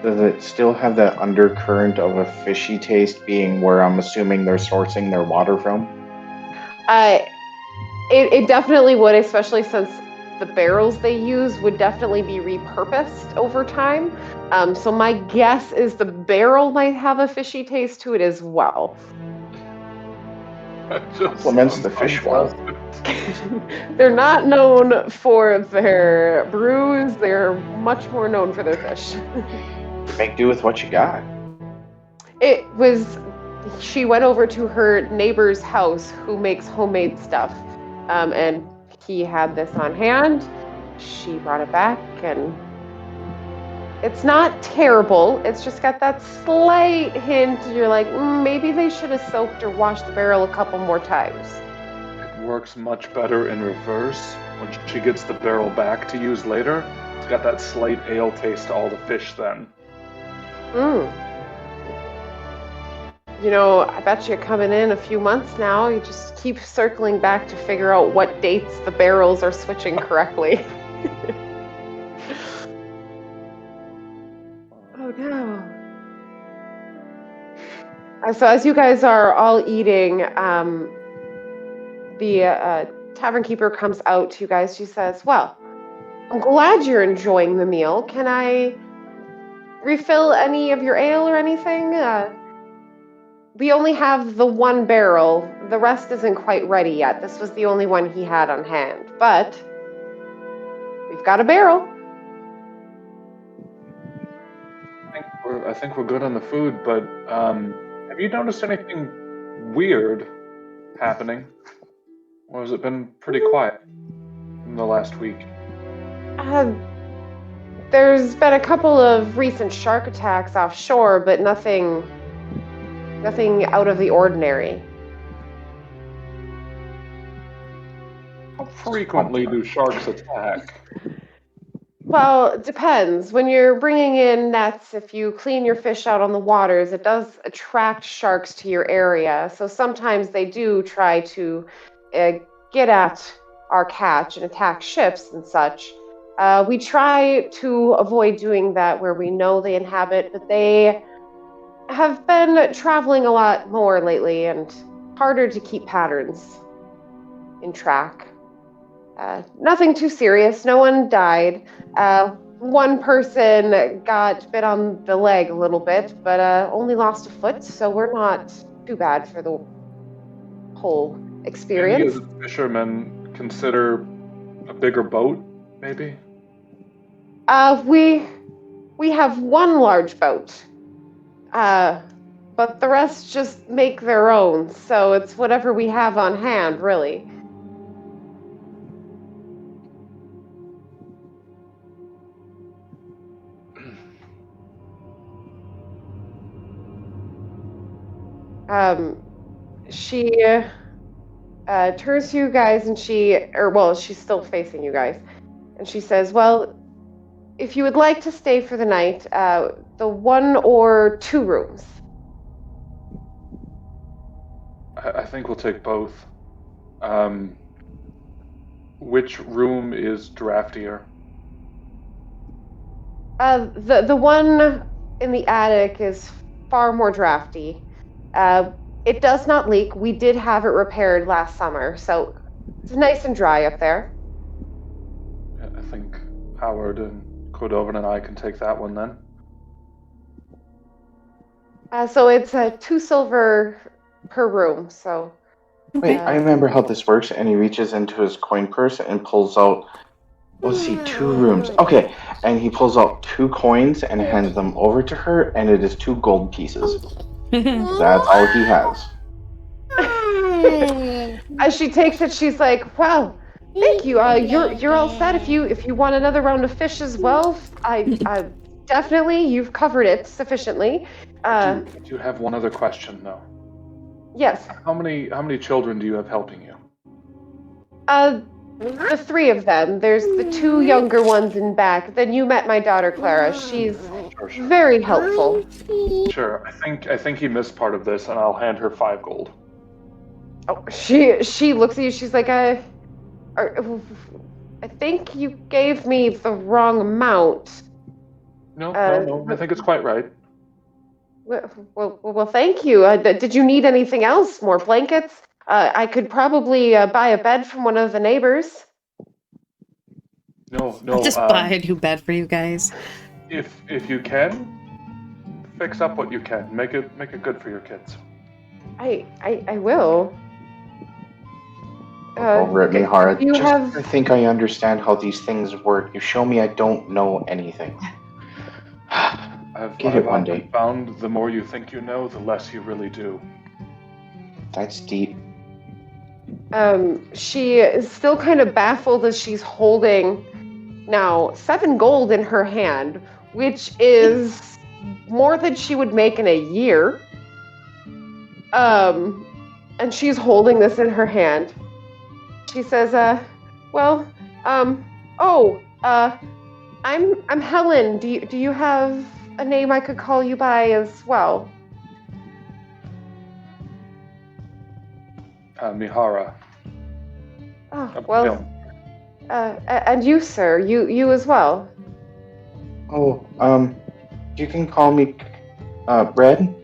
Does it still have that undercurrent of a fishy taste, being where I'm assuming they're sourcing their water from? It definitely would, especially since the barrels they use would definitely be repurposed over time. So my guess is the barrel might have a fishy taste to it as well. Complements the fish well. They're not known for their brews. They're much more known for their fish. Make do with what you got. She went over to her neighbor's house who makes homemade stuff. And he had this on hand. She brought it back, and it's not terrible. It's just got that slight hint. You're like, maybe they should have soaked or washed the barrel a couple more times. It works much better in reverse. When she gets the barrel back to use later, it's got that slight ale taste to all the fish then. You know, I bet you're coming in a few months now. You just keep circling back to figure out what dates the barrels are switching correctly. Oh no. So as you guys are all eating, the tavern keeper comes out to you guys. She says, well, I'm glad you're enjoying the meal. Can I refill any of your ale or anything? We only have the one barrel. The rest isn't quite ready yet. This was the only one he had on hand. But we've got a barrel. I think we're good on the food, but have you noticed anything weird happening? Or has it been pretty quiet in the last week? There's been a couple of recent shark attacks offshore, but nothing out of the ordinary. How frequently do sharks attack? Well, it depends. When you're bringing in nets, if you clean your fish out on the waters, it does attract sharks to your area. So sometimes they do try to uh, get at our catch and attack ships and such. We try to avoid doing that where we know they inhabit, but they have been traveling a lot more lately and harder to keep patterns in track. Nothing too serious. No one died. One person got bit on the leg a little bit, but only lost a foot, so we're not too bad for the whole Any experience. of the fishermen consider a bigger boat, maybe? We have one large boat, but the rest just make their own, so it's whatever we have on hand, really. She turns to you guys and she's still facing you guys. And she says, well, if you would like to stay for the night, the 1 or 2 rooms. I think we'll take both. Which room is draftier? The one in the attic is far more drafty. It does not leak. We did have it repaired last summer, so it's nice and dry up there. I think Howard and Cordovan and I can take that one then. So it's 2 silver per room, so... Wait, I remember how this works, and he reaches into his coin purse and pulls out, let's see, 2 rooms. Okay, and he pulls out 2 coins and hands them over to her, and it is 2 gold pieces. That's all he has. As she takes it, she's like, "Well, thank you. You're all set. If you want another round of fish as well, I definitely you've covered it sufficiently." I do have one other question though. Yes. How many children do you have helping you? The 3 of them. There's the 2 younger ones in back. Then you met my daughter Clara. She's Sure. very helpful. Sure. I think he missed part of this, and I'll hand her 5 gold. Oh, she looks at you. She's like, I think you gave me the wrong amount. No. I think it's quite right. Well, thank you. Did you need anything else? More blankets? I could probably buy a bed from one of the neighbors. No. I'll just buy a new bed for you guys. If you can, fix up what you can. Make it good for your kids. I will. Over at Mihara, have... I think I understand how these things work. You show me I don't know anything. I've one day. found the more you think you know, the less you really do. That's deep. She is still kind of baffled as she's holding now 7 gold in her hand, which is more than she would make in a year. And she's holding this in her hand. She says, I'm Helen. Do you have a name I could call you by as well? Mihara. Oh, well, and you, sir, you as well. Oh, you can call me, Red.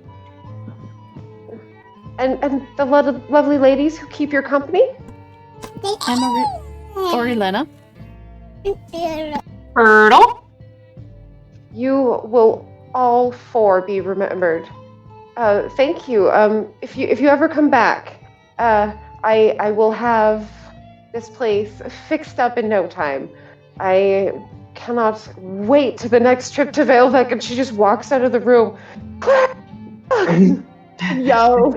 And the lovely ladies who keep your company? I'm Orilena. Myrtle. You will all 4 be remembered. Thank you. If you ever come back, I will have this place fixed up in no time. I cannot wait to the next trip to Veilvik, and she just walks out of the room. Yells.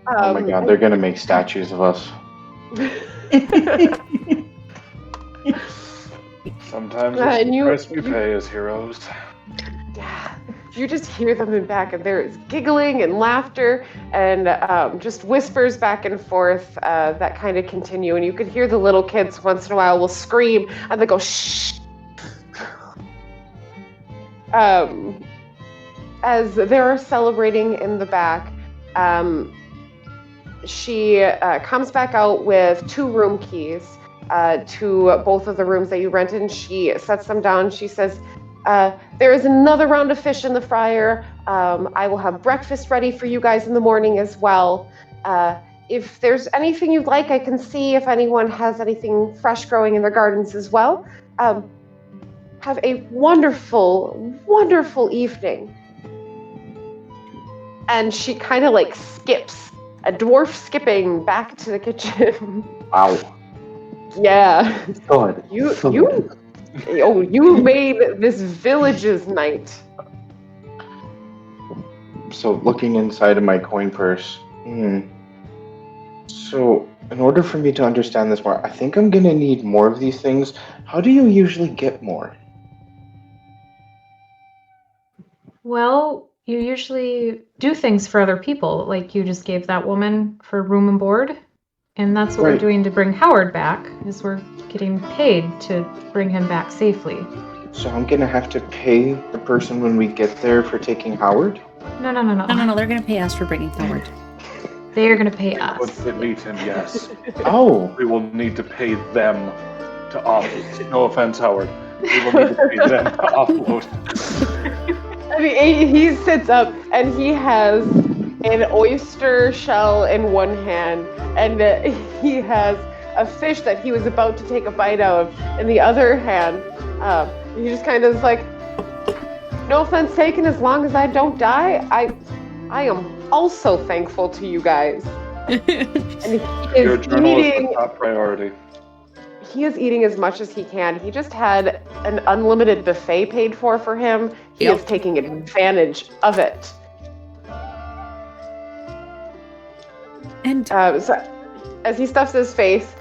Oh my god, they're gonna make statues of us. Sometimes it's the price we pay as heroes. You just hear them in back, and there is giggling and laughter and just whispers back and forth that kind of continue. And you can hear the little kids once in a while will scream, and they go, shh. as they're celebrating in the back, she comes back out with 2 room keys to both of the rooms that you rented, and she sets them down. She says, there is another round of fish in the fryer. I will have breakfast ready for you guys in the morning as well. If there's anything you'd like, I can see if anyone has anything fresh growing in their gardens as well. Have a wonderful, wonderful evening. And she kind of like skips, a dwarf skipping back to the kitchen. Wow. Yeah. Good. You made this village's night. So looking inside of my coin purse. So in order for me to understand this more, I think I'm gonna need more of these things. How do you usually get more? Well, you usually do things for other people, like you just gave that woman for room and board. And that's what we're Right. doing to bring Howard back, is we're getting paid to bring him back safely. So I'm gonna have to pay the person when we get there for taking Howard? No. No, they're going to pay us for bringing Howard. They are going to pay Once us. they meet him, yes. Oh, We will need to pay them to offload. No offense, Howard. We will need to pay them to offload. I mean, he sits up and he has an oyster shell in one hand, and he has a fish that he was about to take a bite out of in the other hand. He just kind of is like, no offense taken, as long as I don't die, I am also thankful to you guys. And he Your is journal is eating. the top priority. He is eating as much as he can. He just had an unlimited buffet paid for him. He Yep. is taking advantage of it. And So as he stuffs his face,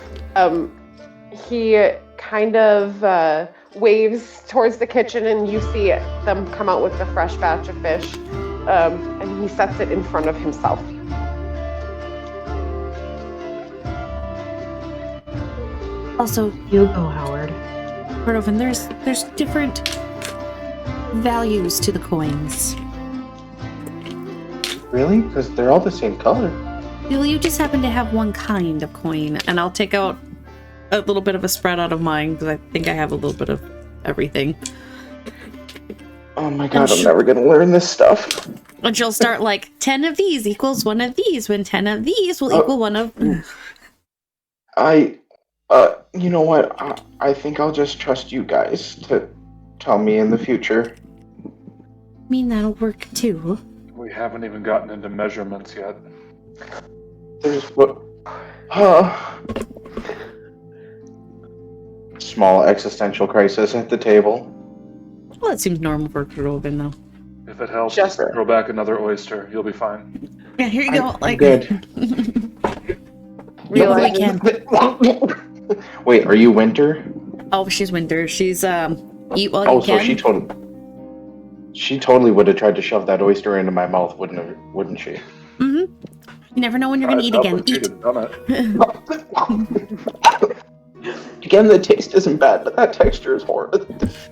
he kind of waves towards the kitchen, and you see them come out with the fresh batch of fish, and he sets it in front of himself. also, You go, Howard. Cordovan, there's different values to the coins. really? Because they're all the same color. Well, you just happen to have one kind of coin, and I'll take out a little bit of a spread out of mine, because I think I have a little bit of everything. Oh my god, I'm never gonna learn this stuff. And she'll start like, 10 of these equals 1 of these, when 10 of these will equal 1 of... You know what? I think I'll just trust you guys to tell me in the future. I mean, that'll work too. We haven't even gotten into measurements yet. There's what? Small existential crisis at the table. Well, that seems normal for Cordovan, though. If it helps, Just- throw back another oyster. You'll be fine. Yeah, here you go. I'm good. Realize- Wait, are you Winter? Oh, she's Winter. She's, eat while Oh, you so can. she totally would have tried to shove that oyster into my mouth, wouldn't she? You never know when you're going to eat again. She'd Eat. have done it. Again, the taste isn't bad, but that texture is horrible.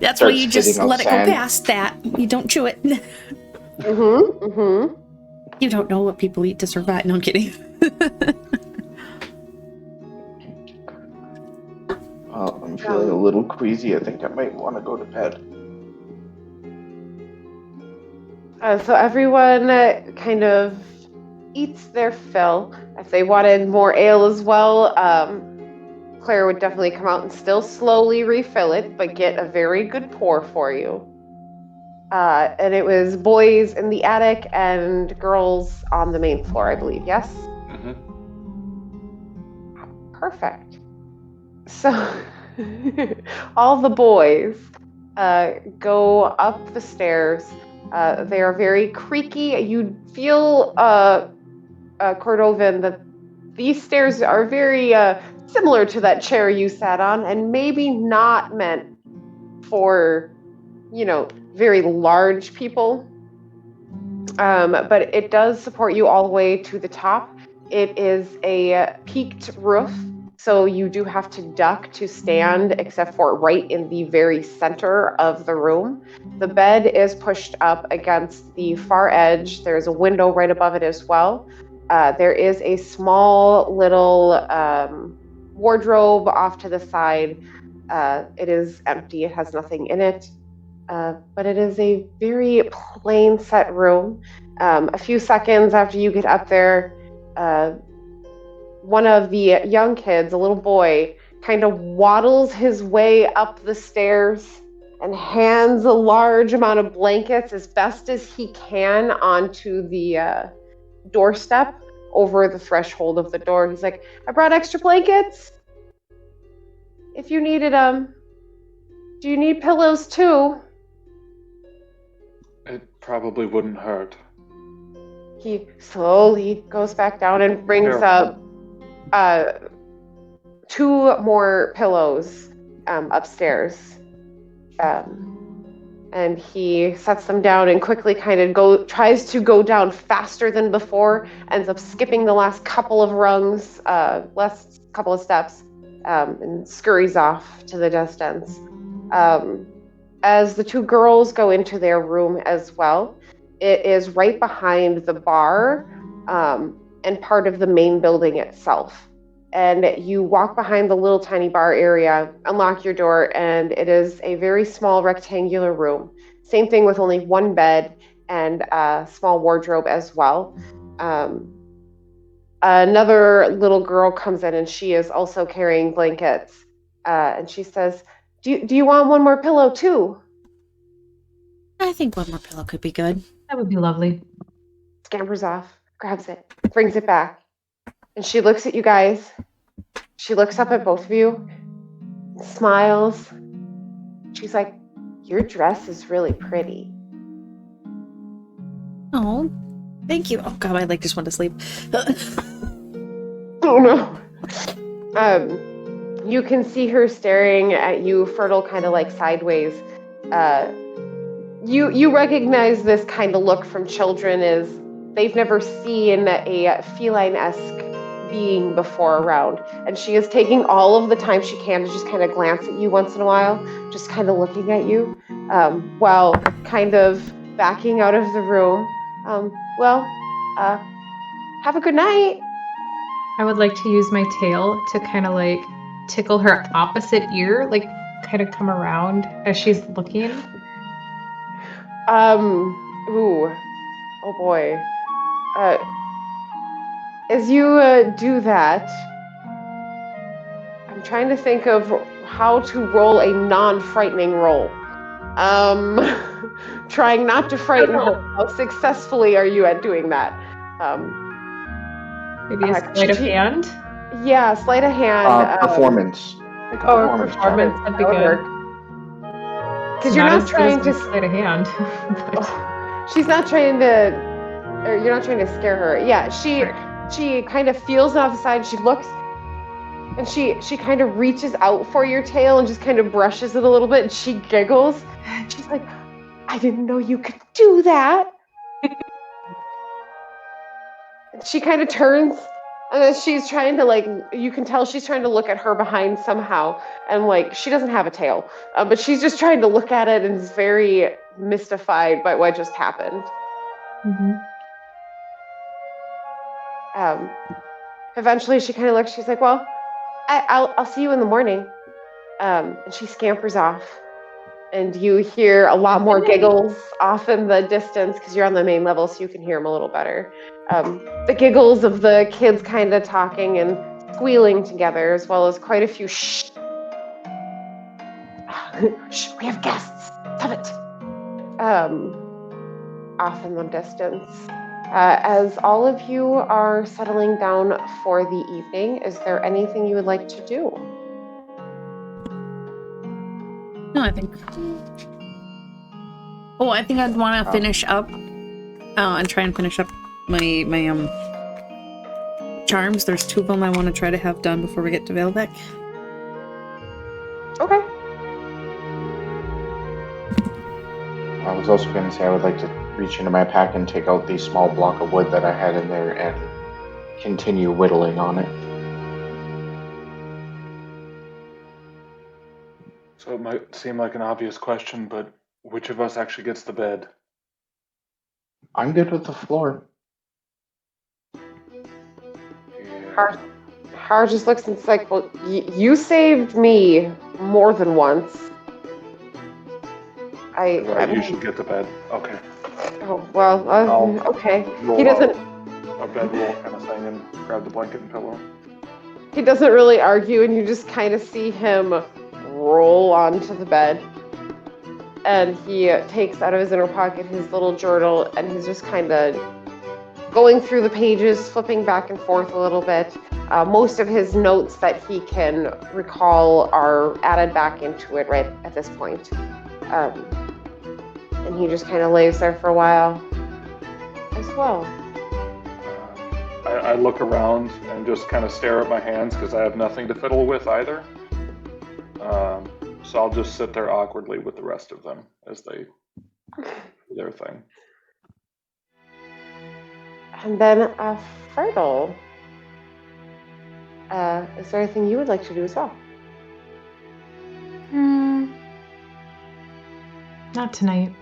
That's why Starts you just spitting out let it go sand. past that. You don't chew it. Mm-hmm. You don't know what people eat to survive. No, I'm kidding. I'm feeling a little queasy. I think I might want to go to bed. So everyone kind of eats their fill. If they wanted more ale as well, Claire would definitely come out and still slowly refill it, but get a very good pour for you. And it was boys in the attic and girls on the main floor, I believe, yes? Mhm. Perfect. So all the boys go up the stairs. They are very creaky. You feel, Cordovan, that these stairs are very similar to that chair you sat on, and maybe not meant for, very large people. But it does support you all the way to the top. It is a peaked roof, so you do have to duck to stand, except for right in the very center of the room. The bed is pushed up against the far edge. There's a window right above it as well. There is a small little wardrobe off to the side. It is empty. It has nothing in it. But it is a very plain set room. A few seconds after you get up there, one of the young kids, a little boy, kind of waddles his way up the stairs and hands a large amount of blankets as best as he can onto the doorstep over the threshold of the door. He's like, I brought extra blankets if you needed them. Do you need pillows too? It probably wouldn't hurt. He slowly goes back down and brings up 2 more pillows upstairs. And he sets them down and quickly kind of tries to go down faster than before, ends up skipping the last couple of rungs, last couple of steps, and scurries off to the distance. As the 2 girls go into their room as well, it is right behind the bar and part of the main building itself. And you walk behind the little tiny bar area, unlock your door, and it is a very small rectangular room. Same thing with only 1 bed and a small wardrobe as well. Another little girl comes in and she is also carrying blankets. And she says, Do you want 1 more pillow too? I think 1 more pillow could be good. That would be lovely. Scampers off, grabs it, brings it back. And she looks at you guys. She looks up at both of you, smiles. She's like, your dress is really pretty. Oh, thank you. Oh god, my leg just went to sleep. Oh no. You can see her staring at you, Fertile, kind of like sideways. You recognize this kind of look from children as they've never seen a feline-esque being before around. And she is taking all of the time she can to just kind of glance at you once in a while, just kind of looking at you, while kind of backing out of the room. Have a good night. I would like to use my tail to kind of like tickle her opposite ear, like kind of come around as she's looking. Ooh. Oh boy. As you do that, I'm trying to think of how to roll a non-frightening roll. Trying not to frighten her. How successfully are you at doing that? Maybe a sleight of hand? Yeah, sleight of hand. Performance. Performance. That'd be good. Because you're not trying to sleight of hand. She's not trying to, or you're not trying to scare her. Yeah, she kind of feels off the side. She looks, and she kind of reaches out for your tail and just kind of brushes it a little bit. And she giggles. She's like, "I didn't know you could do that." She kind of turns, and then she's trying to you can tell she's trying to look at her behind somehow, and she doesn't have a tail, but she's just trying to look at it and is very mystified by what just happened. Mm-hmm. Eventually she kind of looks, she's like, well, I'll see you in the morning. And she scampers off, and you hear a lot more giggles off in the distance because you're on the main level, so you can hear them a little better. The giggles of the kids kind of talking and squealing together, as well as quite a few shh. Shh, we have guests. Stop it. Off in the distance. As all of you are settling down for the evening, is there anything you would like to do? No, I think I'd want to finish up and try and finish up my charms. There's 2 of them I want to try to have done before we get to Veilbeck. Okay. I was also going to say I would like to reach into my pack and take out the small block of wood that I had in there and continue whittling on it. So it might seem like an obvious question, but which of us actually gets the bed? I'm good with the floor. Har, Har just looks and it's like, well, you saved me more than once. Right, you should get the bed. Okay. Oh, well, okay. Roll He doesn't. a bedroll kind of thing and grab the blanket and pillow. He doesn't really argue, and you just kind of see him roll onto the bed. And he takes out of his inner pocket his little journal, and he's just kind of going through the pages, flipping back and forth a little bit. Most of his notes that he can recall are added back into it right at this point. And he just kind of lays there for a while as well. I look around and just kind of stare at my hands because I have nothing to fiddle with either. So I'll just sit there awkwardly with the rest of them as they do their thing. And then, Fertile, is there anything you would like to do as well? Not tonight.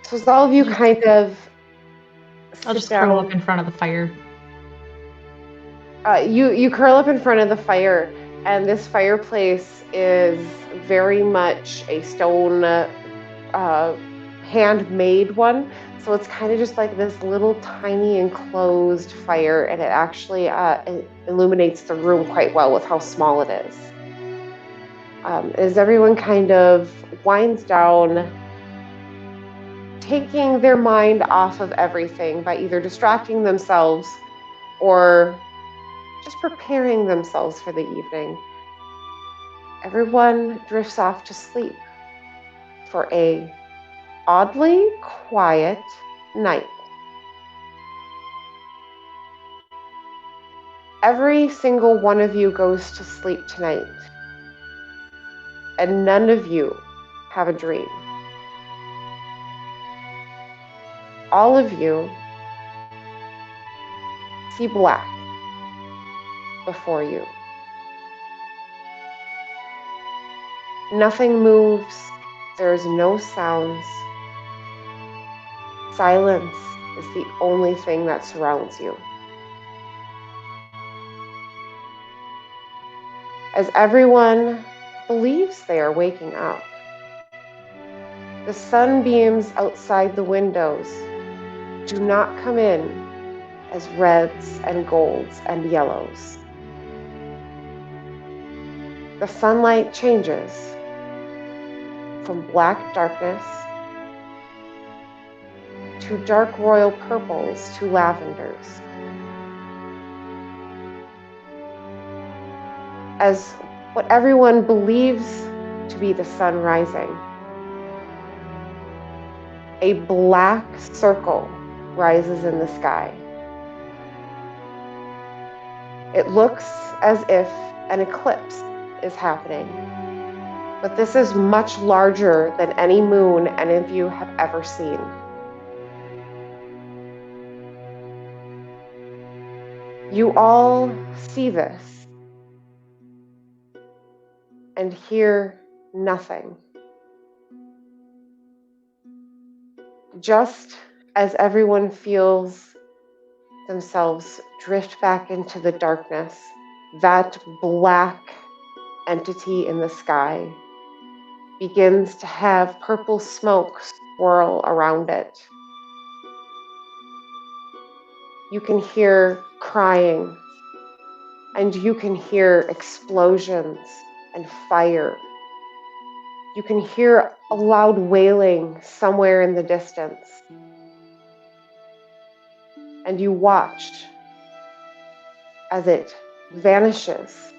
So as all of you kind of I'll just sit curl down, up in front of the fire. you curl up in front of the fire, and this fireplace is very much a stone handmade one. So it's kind of just like this little tiny enclosed fire, and it actually it illuminates the room quite well with how small it is. As everyone kind of winds down, taking their mind off of everything by either distracting themselves or just preparing themselves for the evening, everyone drifts off to sleep for a oddly quiet night. Every single one of you goes to sleep tonight, and none of you have a dream. All of you see black before you. Nothing moves. There's no sounds. Silence is the only thing that surrounds you. As everyone believes they are waking up, the sunbeams outside the windows do not come in as reds and golds and yellows. The sunlight changes from black darkness to dark royal purples to lavenders. As what everyone believes to be the sun rising, a black circle rises in the sky. It looks as if an eclipse is happening, but this is much larger than any moon any of you have ever seen. You all see this and hear nothing. Just as everyone feels themselves drift back into the darkness, that black entity in the sky begins to have purple smoke swirl around it. You can hear crying, and you can hear explosions and fire. You can hear a loud wailing somewhere in the distance. And you watch as it vanishes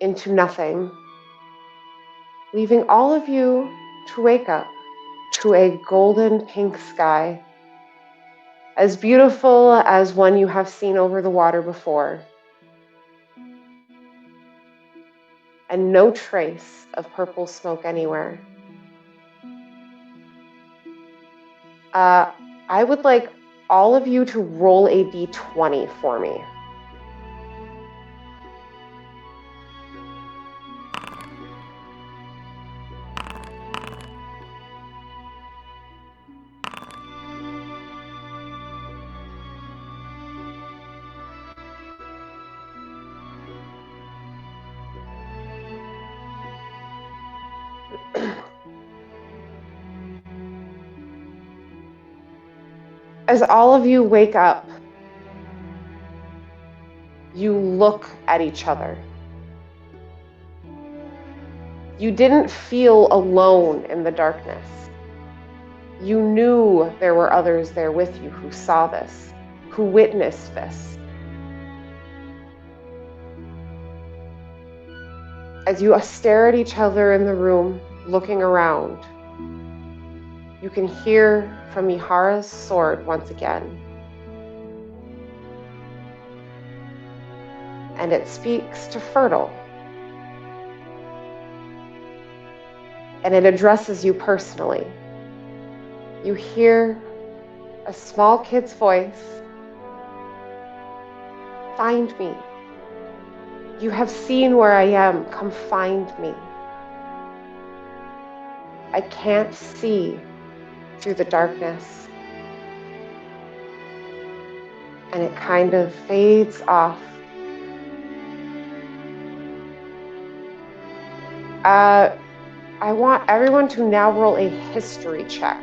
into nothing, leaving all of you to wake up to a golden pink sky, as beautiful as one you have seen over the water before, and no trace of purple smoke anywhere. I would like all of you to roll a d20 for me. As all of you wake up, you look at each other. You didn't feel alone in the darkness. You knew there were others there with you who saw this, who witnessed this. As you stare at each other in the room, looking around, you can hear from Ihara's sword once again. And it speaks to Fertile. And it addresses you personally. You hear a small kid's voice. Find me. You have seen where I am. Come find me. I can't see through the darkness. And it kind of fades off. I want everyone to now roll a history check.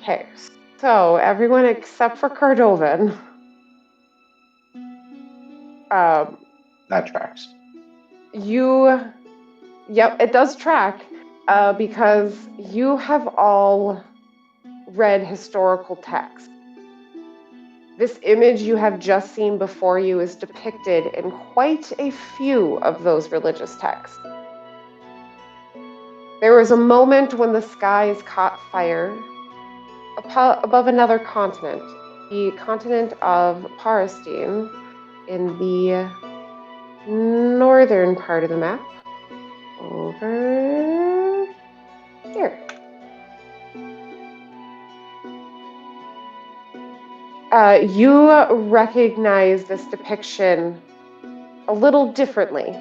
Okay, so everyone except for Cardovan. That tracks. Yep, it does track because you have all read historical text. This image you have just seen before you is depicted in quite a few of those religious texts. There was a moment when the skies caught fire above another continent, the continent of Parastine, in the northern part of the map. Over here. You recognize this depiction a little differently.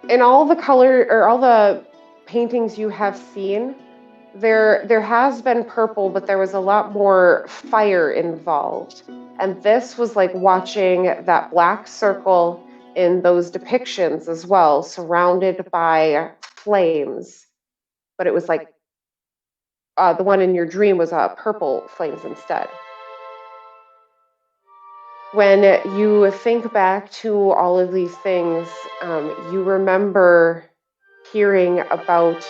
In all the color or all the paintings you have seen, there has been purple, but there was a lot more fire involved. And this was like watching that black circle in those depictions as well, surrounded by flames. But it was like the one in your dream was purple flames instead. When you think back to all of these things, you remember hearing about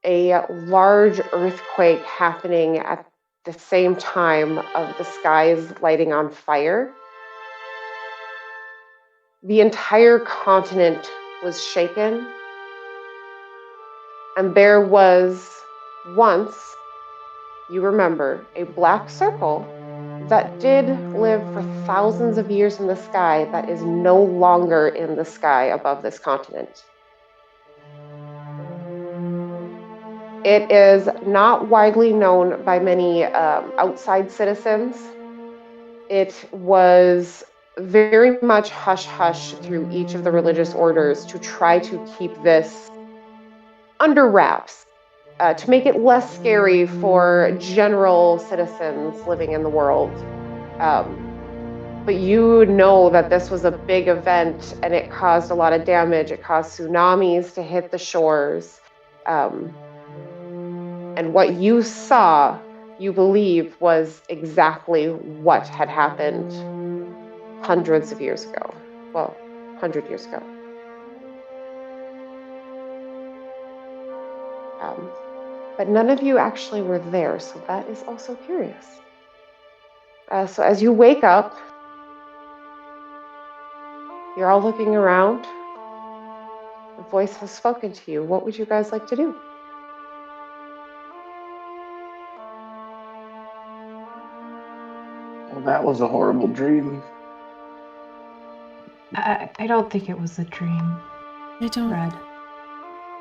a large earthquake happening at the same time of the skies lighting on fire. The entire continent was shaken, and there was once, you remember, a black circle that did live for thousands of years in the sky that is no longer in the sky above this continent. It is not widely known by many outside citizens. It was very much hush-hush through each of the religious orders to try to keep this under wraps, to make it less scary for general citizens living in the world. But you know that this was a big event and it caused a lot of damage. It caused tsunamis to hit the shores. And what you saw, you believe, was exactly what had happened hundreds of years ago. Well, 100 years ago. But none of you actually were there, so that is also curious. So as you wake up, you're all looking around. The voice has spoken to you. What would you guys like to do? Well, that was a horrible dream. I don't think it was a dream. I don't Red.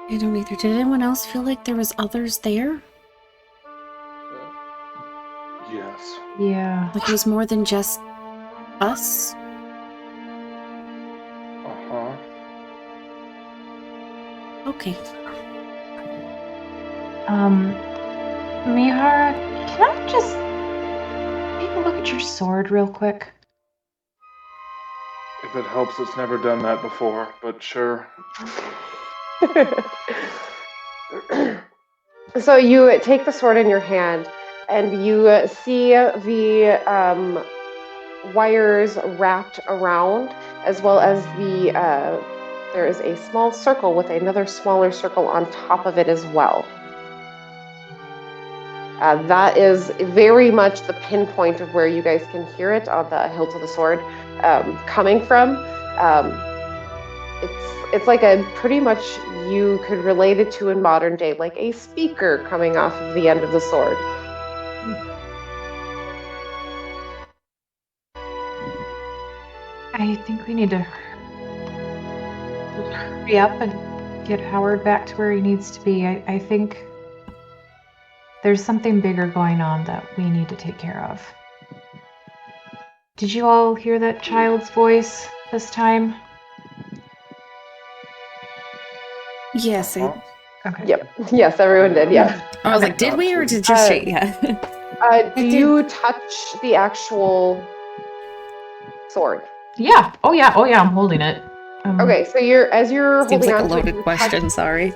either. Did anyone else feel like there was others there? Yes. Yeah. Like it was more than just us? Uh-huh. Okay. Mihara, can I just take a look at your sword real quick? If it helps, it's never done that before, but sure. So you take the sword in your hand, and you see the wires wrapped around, as well as there is a small circle with another smaller circle on top of it as well. That is very much the pinpoint of where you guys can hear it on the hilt of the sword coming from. It's like a pretty much you could relate it to in modern day, like a speaker coming off of the end of the sword. I think we need to hurry up and get Howard back to where he needs to be. I think there's something bigger going on that we need to take care of. Did you all hear that child's voice this time? Yes. Okay. Yep. Yes, everyone did. Yeah. I was like, did we or did just straight? Yeah. Do you touch the actual sword? Yeah. Oh yeah. I'm holding it. Okay, so as you're Seems holding like on a loaded question. Sorry.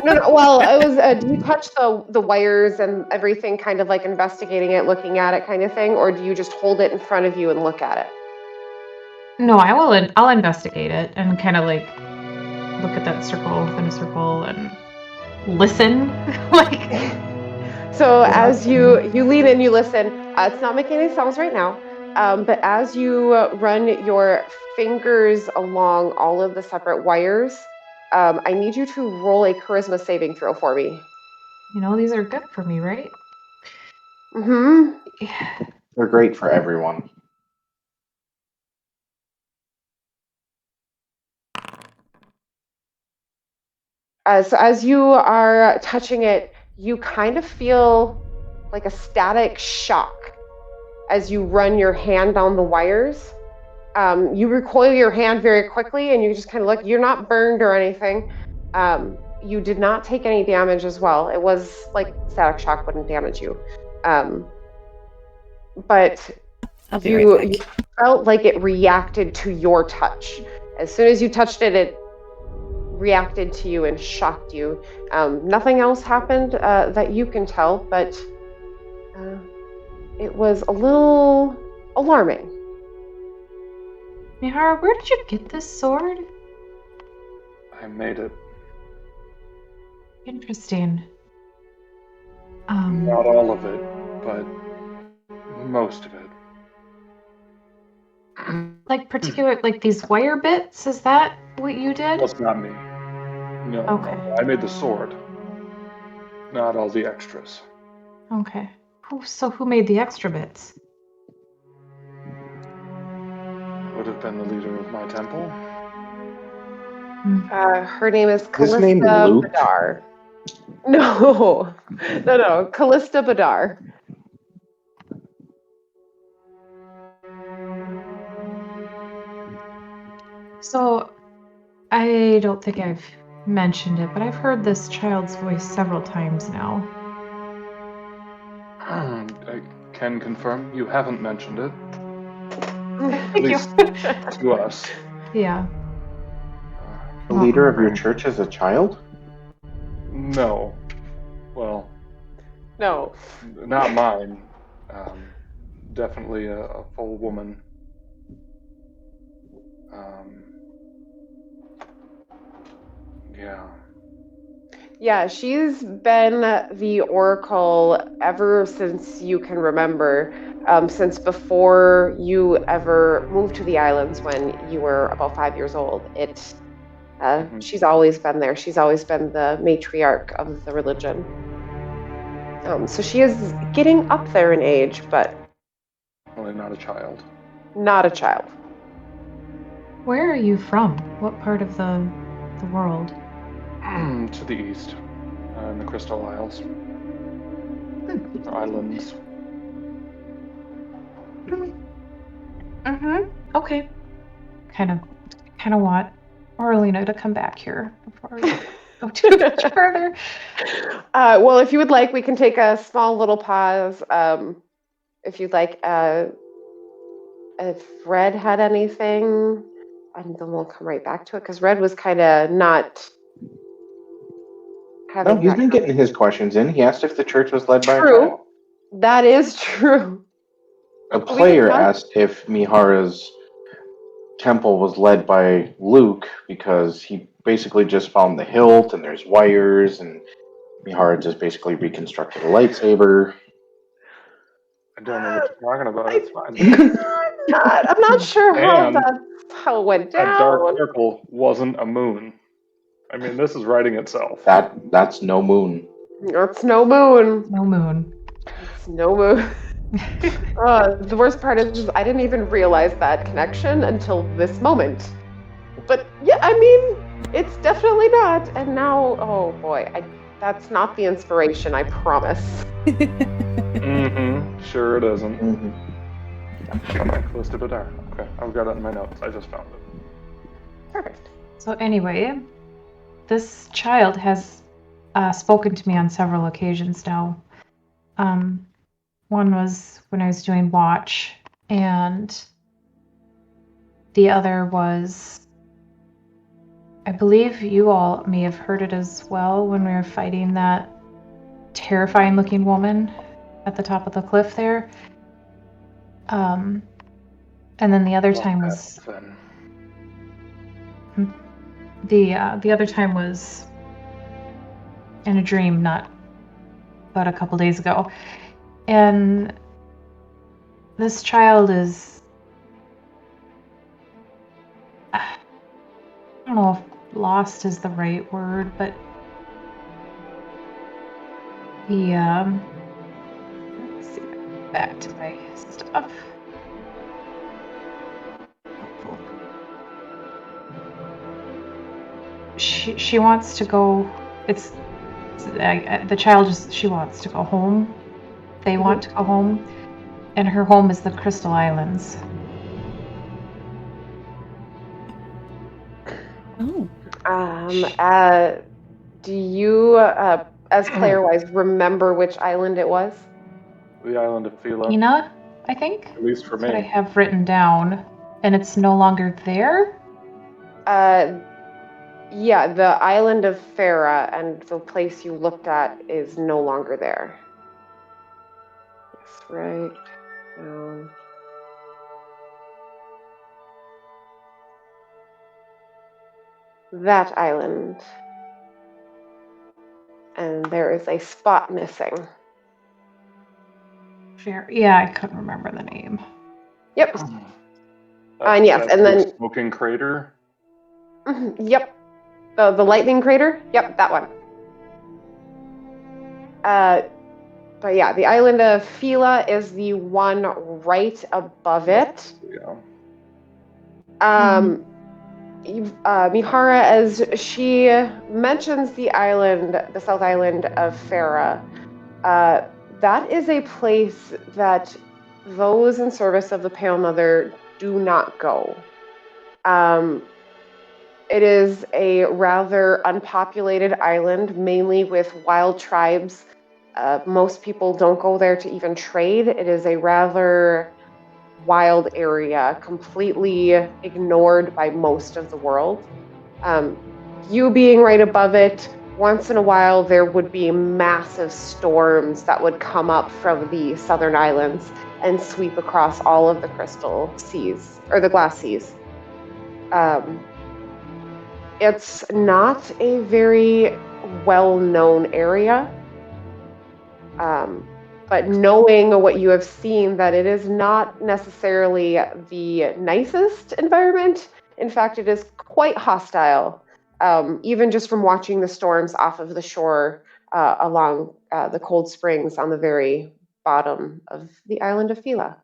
No. Well, it was. Do you touch the wires and everything, kind of like investigating it, looking at it, kind of thing, or do you just hold it in front of you and look at it? No, I will. I'll investigate it and kind of like look at that circle within a circle and listen. Like. So as you lean in, you listen. It's not making any sounds right now, but as you run your fingers along all of the separate wires, I need you to roll a charisma saving throw for me. You know, these are good for me, right? Mm-hmm. Yeah. They're great for everyone. So as you are touching it, you kind of feel like a static shock as you run your hand down the wires. You recoil your hand very quickly, and you just kind of look. You're not burned or anything. You did not take any damage as well. It was like static shock wouldn't damage you. But I'll be right back. you felt like it reacted to your touch. As soon as you touched it, it reacted to you and shocked you. Nothing else happened that you can tell, but it was a little alarming. Mihara, where did you get this sword? I made it. Interesting. Not all of it, but most of it. Like like these wire bits? Is that what you did? That's not me. No. Okay. I made the sword. Not all the extras. Okay. So who made the extra bits? Would have been the leader of my temple. Her name is His Callista name Luke? Badar. No, Callista Badar. So, I don't think I've mentioned it, but I've heard this child's voice several times now. I can confirm you haven't mentioned it. At Thank least you. to us. Yeah. The leader of your church is a child? No. Well, No. not mine. Definitely a full woman. Yeah. Yeah, she's been the Oracle ever since you can remember, since before you ever moved to the islands when you were about 5 years old. She's always been there. She's always been the matriarch of the religion. So she is getting up there in age, but Only not a child. not a child. Where are you from? What part of the world? To the east, in the Crystal Isles. Islands. Okay. Kind of want Orlina to come back here before go too much further. Well, if you would like, we can take a small little pause. If you'd like, if Red had anything, and then we'll come right back to it because Red was kind of not having. No, he's been getting his questions in. He asked if the church was led by a True. child. That is true. A player asked if Mihara's temple was led by Luke because he basically just found the hilt and there's wires and Mihara just basically reconstructed a lightsaber. I don't know what you're talking about. It's fine. I'm not sure how And that's how it went down. That dark circle wasn't a moon. I mean, this is writing itself. That's no moon. It's no moon. No moon. It's no moon. The worst part is I didn't even realize that connection until this moment. But yeah, I mean, it's definitely not. And now, oh boy, that's not the inspiration, I promise. Mm-hmm. Sure it isn't. Mm-hmm. Close to Badar. Okay, I've got it in my notes. I just found it. Perfect. So anyway, this child has spoken to me on several occasions now. One was when I was doing watch, and the other was, I believe you all may have heard it as well when we were fighting that terrifying looking woman at the top of the cliff there. And then the other time was the other time was in a dream, not but a couple days ago. And this child is, I don't know if lost is the right word, but he, let's see, back to my stuff. She wants to go, the child just, she wants to go home. They want to go home, and her home is the Crystal Islands. Oh. Do you, as player-wise, remember which island it was? The island of Phila. Ina, I think? At least for That's me. what I have written down. And it's no longer there? Yeah, the island of Farah and the place you looked at is no longer there. That's right. That island. And there is a spot missing. Fair. Yeah, I couldn't remember the name. Yep. And yes, and then smoking crater. Yep. The lightning crater. Yep, that one. But yeah, the island of Phila is the one right above it. Yeah. Mihara, as she mentions the island, the South Island of Farah, that is a place that those in service of the Pale Mother do not go. It is a rather unpopulated island, mainly with wild tribes. Most people don't go there to even trade. It is a rather wild area, completely ignored by most of the world. You being right above it, once in a while there would be massive storms that would come up from the southern islands and sweep across all of the crystal seas, or the glass seas. It's not a very well-known area, but knowing what you have seen, that it is not necessarily the nicest environment. In fact, it is quite hostile, even just from watching the storms off of the shore along the cold springs on the very bottom of the island of Phila.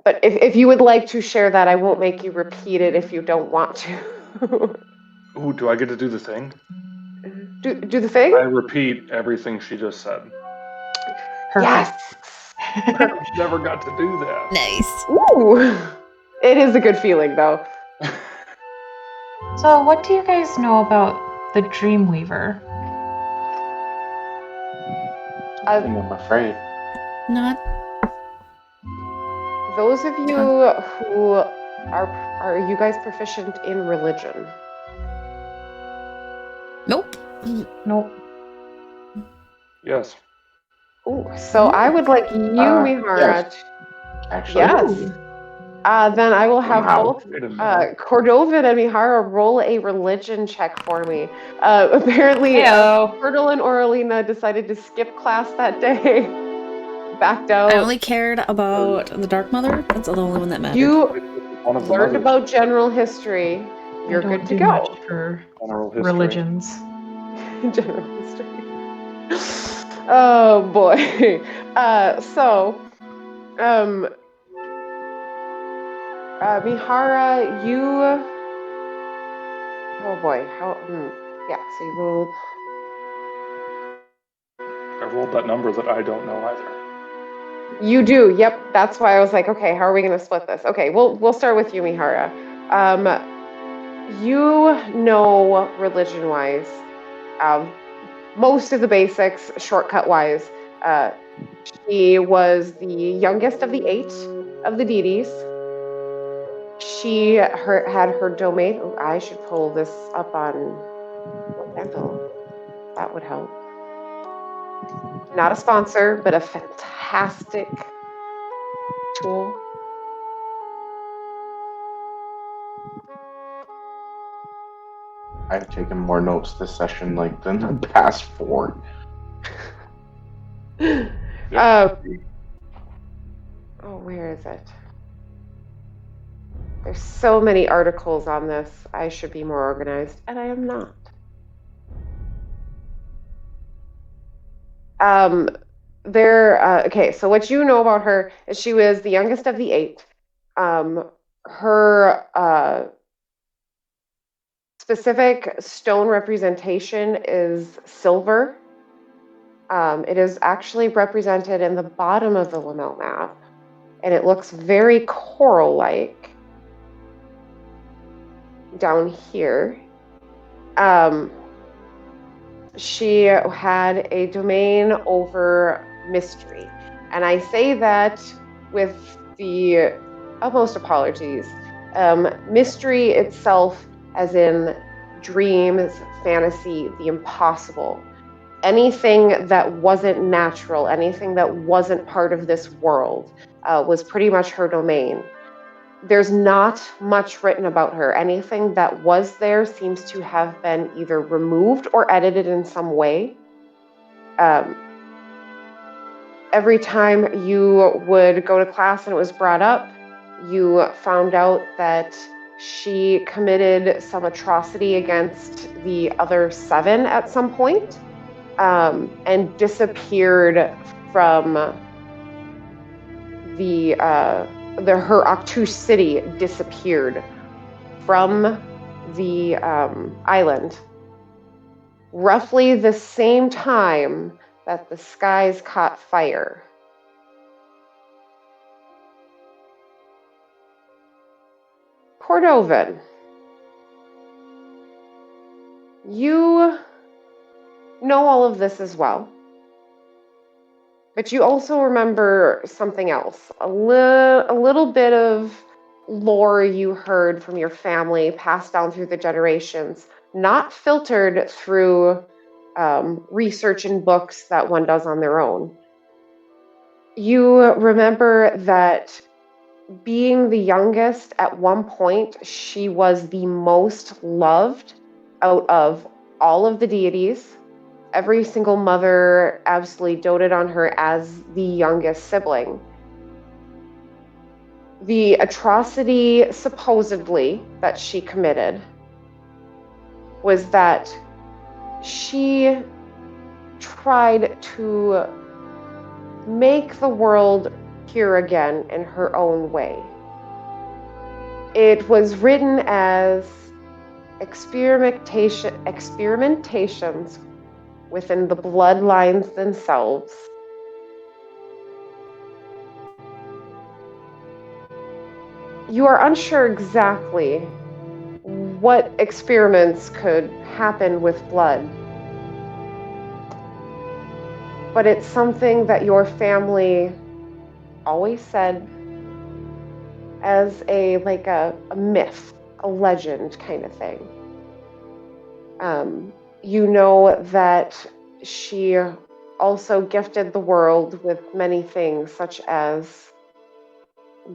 But if you would like to share that, I won't make you repeat it if you don't want to. Ooh, do I get to do the thing? Do the thing? I repeat everything she just said. Perfect. Yes. I've never got to do that. Nice. Ooh. It is a good feeling, though. So, what do you guys know about the Dreamweaver? I'm afraid. Not. Those of you who are you guys proficient in religion? Nope. Nope. Yes. Ooh, so I would like you, Mihara. Yes. Actually, Yes. Then I will have Somehow. both Wait a minute. Cordovan and Mihara roll a religion check for me. Apparently, Heyo. Turtle and Oralina decided to skip class that day. Backed out. I only cared about the Dark Mother. That's the only one that mattered. You One of the learned mothers. about general history. You're I don't good to do go. much for General history. religions. General history. Oh boy. Mihara, you. Oh boy. Yeah. So you rolled. I rolled that number that I don't know either. You do. Yep. That's why I was like, okay, how are we going to split this? Okay, we'll start with you, Mihara. You know religion-wise, most of the basics, shortcut-wise. She was the youngest of the 8 of the deities. She had her domain. Oh, I should pull this up on Dental. That would help. Not a sponsor, but a fantastic tool. I've taken more notes this session than the past 4. Where is it? There's so many articles on this. I should be more organized, and I am not. Okay, so what you know about her is she was the youngest of the 8. Her specific stone representation is silver. It is actually represented in the bottom of the Lamel map, and it looks very coral-like down here. She had a domain over mystery, and I say that with the utmost apologies. Mystery itself, as in dreams, fantasy, the impossible. Anything that wasn't natural, anything that wasn't part of this world, was pretty much her domain. There's not much written about her. Anything that was there seems to have been either removed or edited in some way. Every time you would go to class and it was brought up, you found out that she committed some atrocity against the other 7 at some point, and disappeared from her Octu city disappeared from the island roughly the same time that the skies caught fire. Cordovan, you know all of this as well. But you also remember something else, a little bit of lore you heard from your family, passed down through the generations, not filtered through research in books that one does on their own. You remember that being the youngest, at one point, she was the most loved out of all of the deities. Every single mother absolutely doted on her as the youngest sibling. The atrocity, supposedly, that she committed was that she tried to make the world pure again in her own way. It was written as experimentations within the bloodlines themselves. You are unsure exactly what experiments could happen with blood. But it's something that your family always said as a myth, a legend kind of thing. You know that she also gifted the world with many things, such as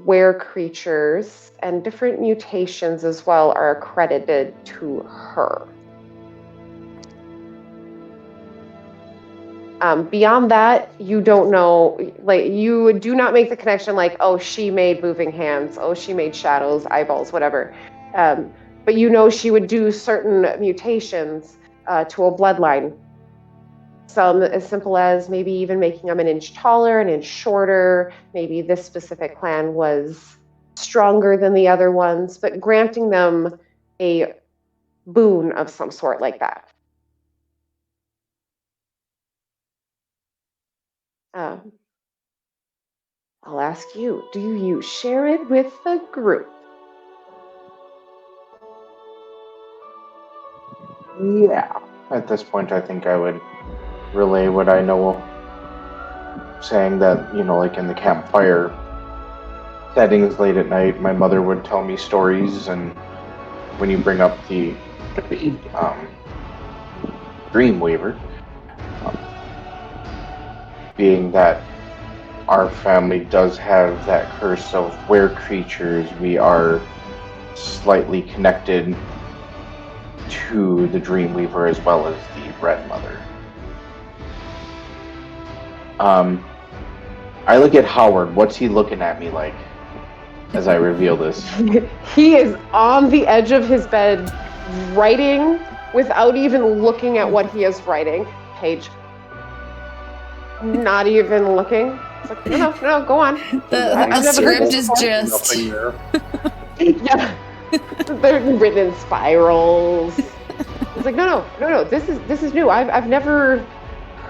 were creatures, and different mutations as well are accredited to her. Beyond that, you don't know, you do not make the connection oh, she made moving hands, oh, she made shadows, eyeballs, whatever. But you know she would do certain mutations to a bloodline. Some as simple as maybe even making them an inch taller, an inch shorter. Maybe this specific clan was stronger than the other ones, but granting them a boon of some sort like that. I'll ask you, do you share it with the group? Yeah. At this point, I think I would relay what I know, saying that, like in the campfire settings late at night, my mother would tell me stories, and when you bring up the Dreamweaver, being that our family does have that curse of were creatures, we are slightly connected to the Dreamweaver as well as the Red Mother. I look at Howard. What's he looking at me like as I reveal this? He is on the edge of his bed, writing without even looking at what he is writing. Page. Not even looking. It's like, no, go on. The script is just... Yeah. They're written in spirals. It's like, no. This is new. I've never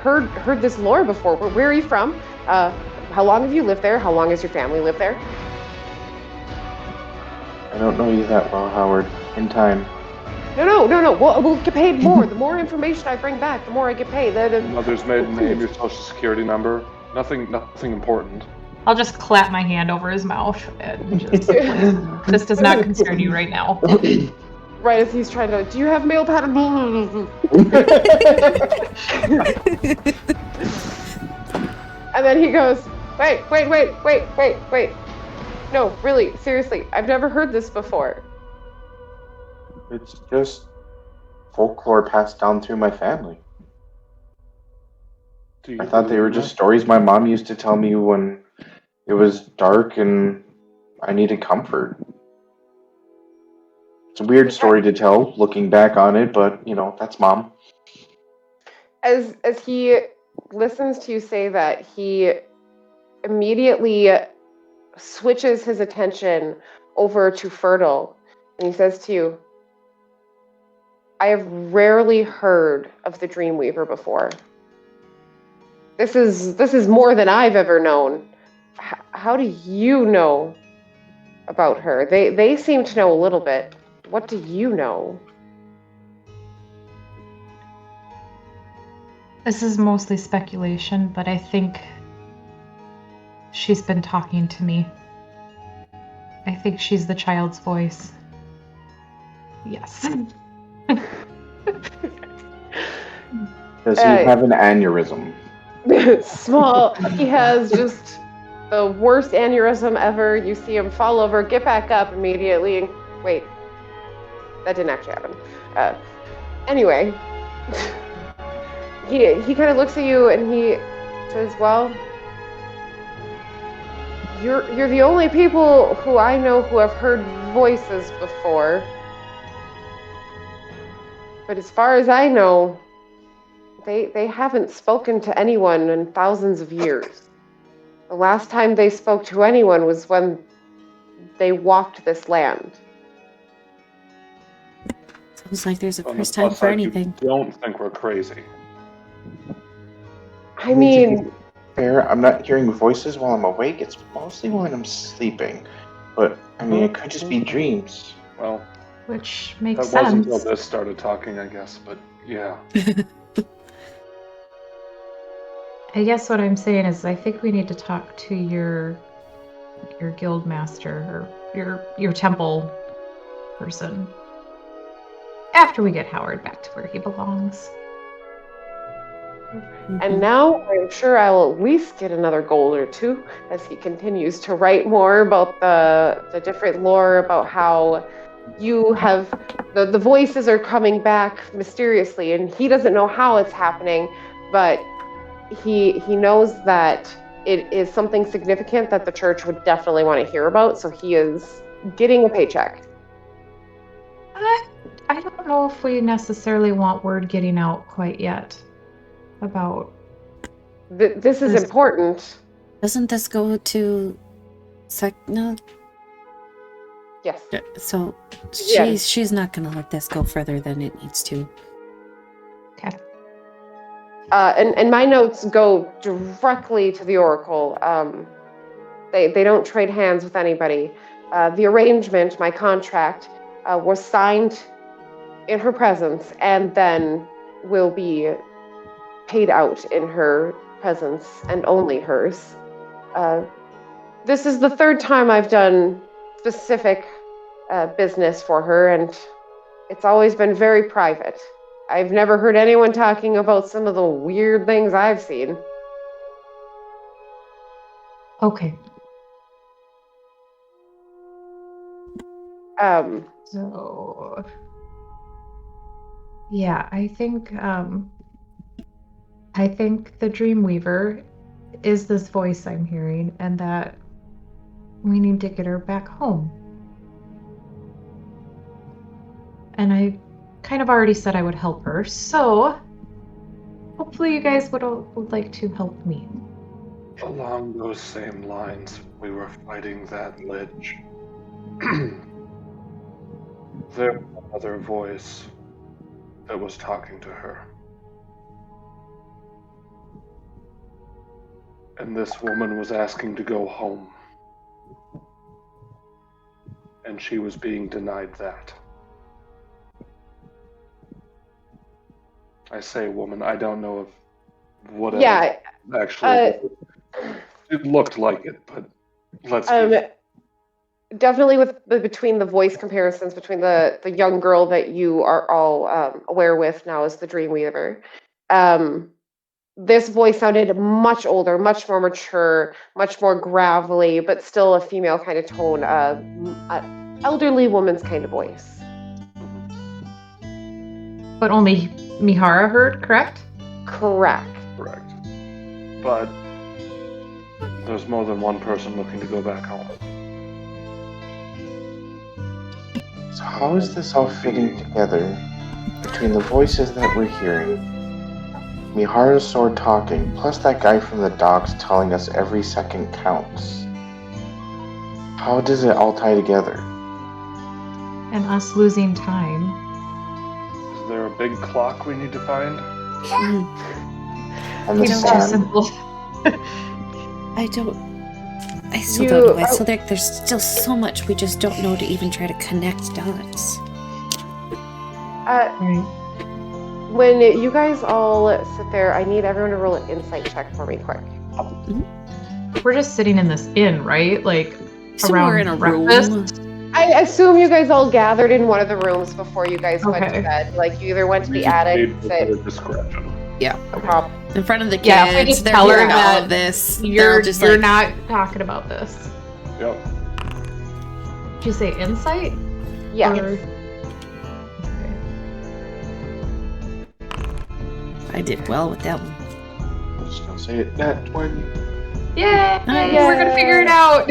heard this lore before. Where are you from? How long have you lived there? How long has your family lived there? I don't know you that well, Howard. In time. No. We'll get paid more. The more information I bring back, the more I get paid. Mother's maiden name, your social security number. Nothing important. I'll just clap my hand over his mouth and just this does not concern you right now. Right as he's trying to, do you have male pattern? And then he goes, wait. No, really, seriously, I've never heard this before. It's just folklore passed down through my family. I thought they were just stories my mom used to tell me when it was dark and I needed comfort. It's a weird story to tell, looking back on it, but, that's Mom. As he listens to you say that, he immediately switches his attention over to Fertile, and he says to you, I have rarely heard of the Dreamweaver before. This is more than I've ever known. How do you know about her? They seem to know a little bit. What do you know? This is mostly speculation, but I think she's been talking to me. I think she's the child's voice. Yes. Does he have an aneurysm? Small. He has just the worst aneurysm ever. You see him fall over, get back up immediately, and wait. That didn't actually happen. Anyway. He kind of looks at you and he says, well, you're the only people who I know who have heard voices before. But as far as I know, they haven't spoken to anyone in thousands of years. The last time they spoke to anyone was when they walked this land. Sounds like there's a first time for anything. Don't think we're crazy. I mean, fair, I'm not hearing voices while I'm awake. It's mostly when I'm sleeping. But, I mean, it could just be dreams. Well, Which makes that wasn't sense. until this started talking, I guess. But yeah. I guess what I'm saying is I think we need to talk to your guild master or your temple person after we get Howard back to where he belongs. And now I'm sure I'll at least get another gold or two as he continues to write more about the different lore about how you have the voices are coming back mysteriously, and he doesn't know how it's happening, but he knows that it is something significant that the church would definitely want to hear about, so he is getting a paycheck. I don't know if we necessarily want word getting out quite yet about This is important. Doesn't this go to no? Yes. So Yeah. she's not gonna let this go further than it needs to. Okay. And my notes go directly to the Oracle. They don't trade hands with anybody. The arrangement, my contract, was signed in her presence and then will be paid out in her presence and only hers. This is the third time I've done specific business for her, and it's always been very private. I've never heard anyone talking about some of the weird things I've seen. Okay. So yeah, I think the Dreamweaver is this voice I'm hearing, and that we need to get her back home. And I kind of already said I would help her, so hopefully you guys would like to help me. Along those same lines, we were fighting that lich. There was another voice that was talking to her. And this woman was asking to go home. And she was being denied that. I say woman, I don't know if what actually it looked like it, but let's definitely between the voice comparisons between the young girl that you are all aware with now as the Dreamweaver. This voice sounded much older, much more mature, much more gravelly, but still a female kind of tone, an elderly woman's kind of voice. But only Mihara heard, correct? Correct. Correct. But there's more than one person looking to go back home. So how is this all fitting together between the voices that we're hearing, Mihara's sword talking, plus that guy from the docks telling us every second counts? How does it all tie together? And us losing time. Is there a big clock we need to find? And the It's too sand. simple. I still don't know why. So there's still so much we just don't know to even try to connect dots. Right. When you guys all sit there, I need everyone to roll an insight check for me quick. We're just sitting in this inn, right? Like Somewhere around in a breakfast. room. I assume you guys all gathered in one of the rooms before you guys went to Okay. bed. Like you either went to We the just attic, need said, better discretion. Yeah. "Prop." In front of the kids. Yeah, if we just they're tell her hearing all that of this. You're they'll just not talking about this. Yep. Did you say insight? Yeah. Or- I did well with that one. I'm just gonna say it, that 20. Yay! Nice. We're gonna figure it out.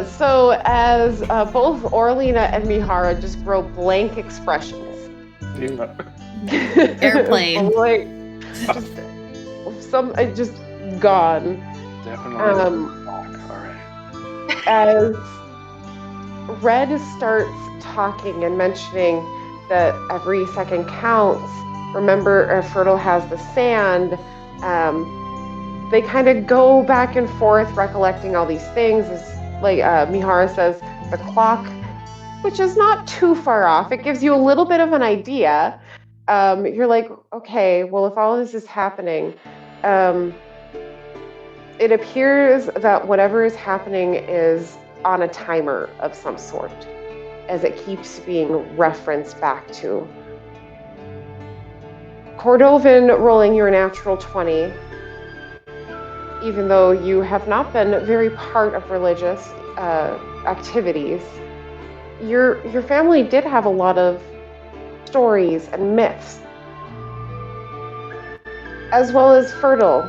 So as both Orlina and Mihara just grow blank expressions. Airplane. Like, just gone. Definitely. All right. As Red starts talking and mentioning that every second counts. Remember, Fertile has the sand. they kind of go back and forth recollecting all these things. As like Mihara says, the clock, which is not too far off. It gives you a little bit of an idea. You're like, okay, well, if all this is happening, it appears that whatever is happening is on a timer of some sort, as it keeps being referenced back to. Cordovan rolling your natural 20, even though you have not been very part of religious activities, your family did have a lot of stories and myths, as well as Fertile.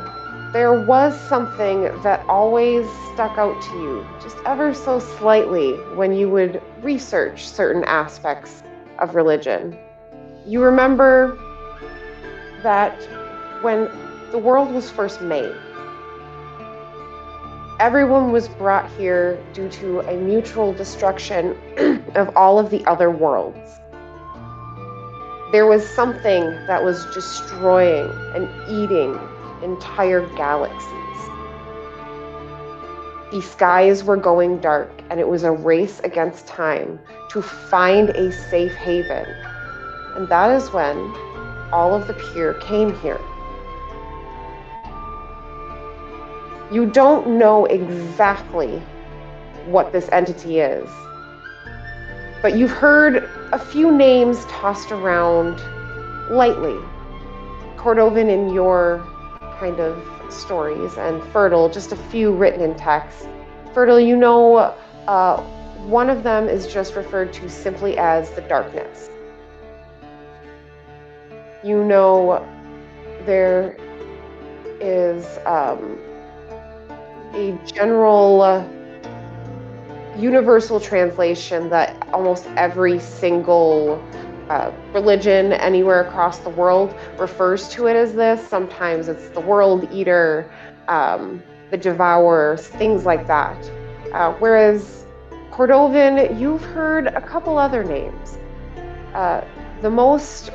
There was something that always stuck out to you, just ever so slightly, when you would research certain aspects of religion. You remember that when the world was first made, everyone was brought here due to a mutual destruction of all of the other worlds. There was something that was destroying and eating entire galaxies. The skies were going dark, and it was a race against time to find a safe haven. And that is when all of the Pure came here. You don't know exactly what this entity is, but you've heard a few names tossed around lightly. Cordovan in your kind of stories, and Fertile, just a few written in text. Fertile, you know, one of them is just referred to simply as the darkness. You know, there is a general universal translation that almost every single religion anywhere across the world refers to it as this. Sometimes it's the World Eater, the Devourer, things like that. Whereas Cordovan, you've heard a couple other names. The most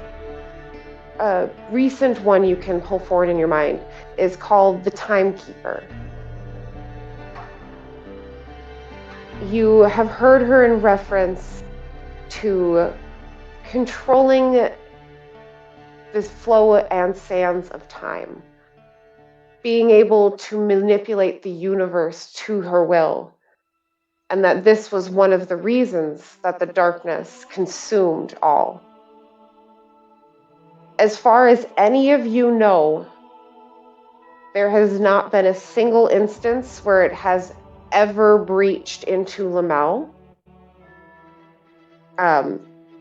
recent one you can pull forward in your mind is called the Timekeeper. You have heard her in reference to controlling this flow and sands of time, being able to manipulate the universe to her will, and that this was one of the reasons that the darkness consumed all. As far as any of you know, there has not been a single instance where it has ever breached into Lamel.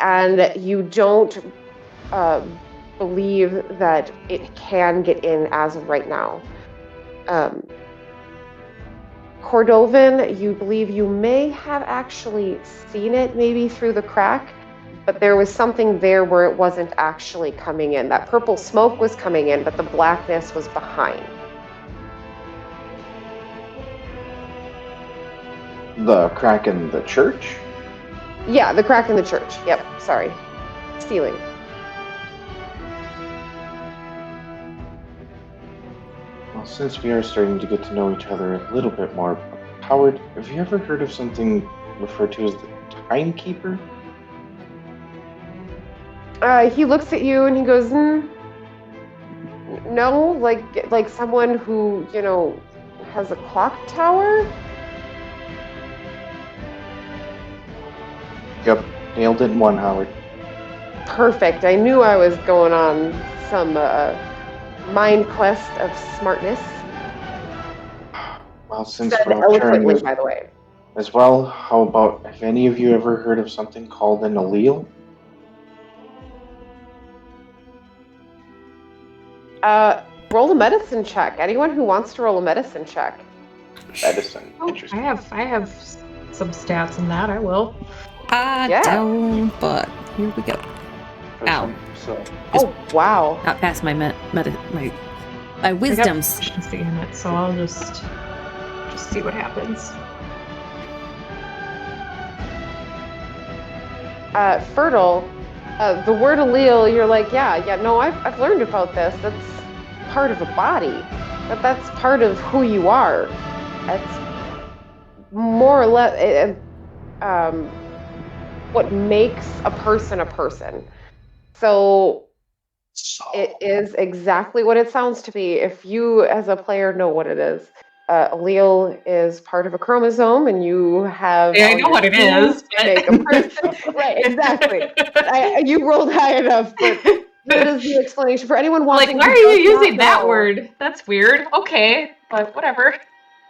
And you don't believe that it can get in as of right now. Cordovan, you believe you may have actually seen it maybe through the crack, but there was something there where it wasn't actually coming in. That purple smoke was coming in, but the blackness was behind. The crack in the church? Yeah, the crack in the church. Yep, sorry. Ceiling. Well, since we are starting to get to know each other a little bit more, Howard, have you ever heard of something referred to as the Timekeeper? He looks at you and he goes, no, like someone who, you know, has a clock tower? Yep, nailed it in one, Howard. Perfect. I knew I was going on some mind quest of smartness. Well, since Said we're eloquently, sharing by the way. as well, how about, have any of you ever heard of something called an allele? Roll a medicine check. Anyone who wants to roll a medicine check. Medicine. Oh, Interesting. I have some stats in that. I will. I Yeah. don't, but here we go. Ow. So Oh, wow. Not past my my I got wisdoms. proficiency in it, so I'll just see what happens. Fertile, the word allele, you're like, yeah, no, I've learned about this. That's part of a body. But that's part of who you are. That's more or less what makes a person. So it is exactly what it sounds to be. If you, as a player, know what it is, allele is part of a chromosome, and you have. Yeah, I know what it is. To make a person. Right, exactly. You rolled high enough, but that is the explanation for anyone watching. Like, why are you using that word? That's weird. Okay, but whatever.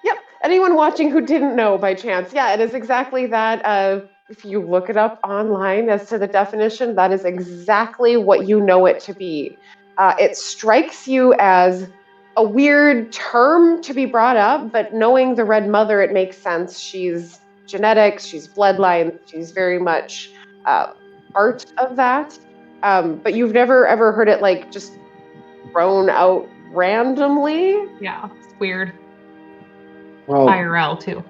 Yep. Anyone watching who didn't know by chance, yeah, it is exactly that. If you look it up online as to the definition, that is exactly what you know it to be. It strikes you as a weird term to be brought up, but knowing the Red Mother, it makes sense. She's genetics, she's bloodline, she's very much part of that. But you've never ever heard it like just thrown out randomly. Yeah, it's weird. Well, IRL too.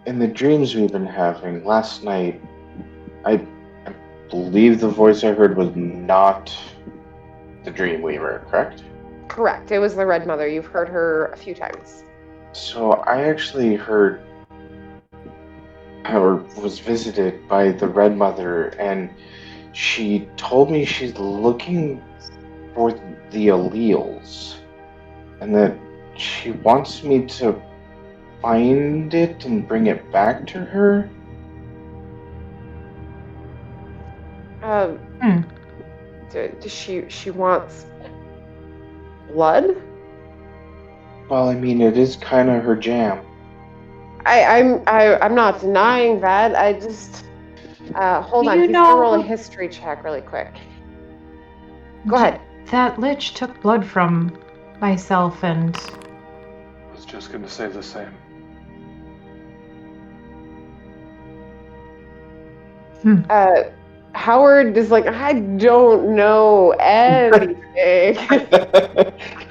In the dreams we've been having, last night, I believe the voice I heard was not the Dreamweaver, correct? Correct. It was the Red Mother. You've heard her a few times. So I actually heard, or was visited by the Red Mother, and she told me she's looking for the alleles, and that she wants me to find it and bring it back to her. Does she wants blood? Well, I mean, it is kind of her jam. I'm not denying that. I just hold on. He's gonna roll a history check really quick. Go ahead. That lich took blood from myself and. I was just going to say the same. Howard is like, I don't know anything.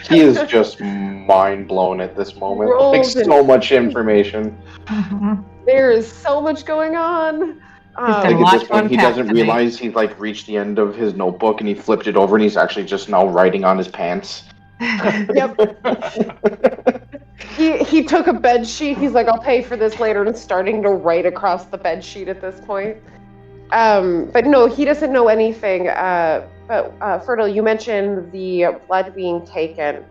He is just mind blown at this moment. Like, so much information. There is so much going on. Like at this point, he doesn't realize he's like reached the end of his notebook, and he flipped it over, and he's actually just now writing on his pants. Yep. He took a bed sheet. He's like, I'll pay for this later, and starting to write across the bed sheet at this point. But no, he doesn't know anything. But Fertile, you mentioned the blood being taken.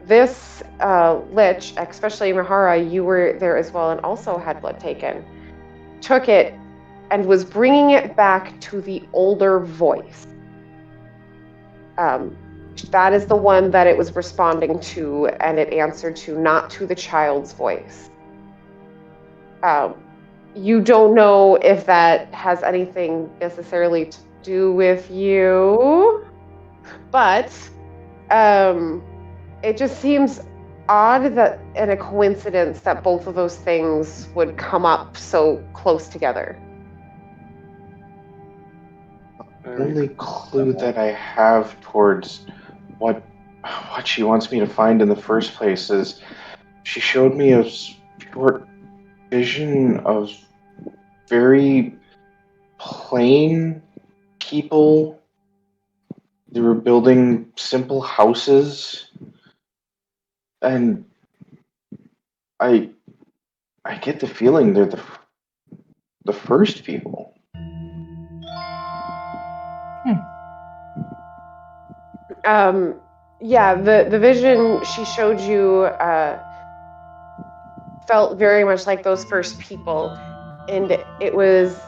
This lich, especially Mahara, you were there as well and also had blood taken. Took it and was bringing it back to the older voice. That is the one that it was responding to, and it answered to, not to the child's voice. You don't know if that has anything necessarily to do with you, but it just seems odd that, and a coincidence that both of those things would come up so close together. The only clue that I have towards what she wants me to find in the first place is she showed me a short vision of very plain people. They were building simple houses, and I get the feeling they're the first people. Yeah, the vision she showed you felt very much like those first people, and it was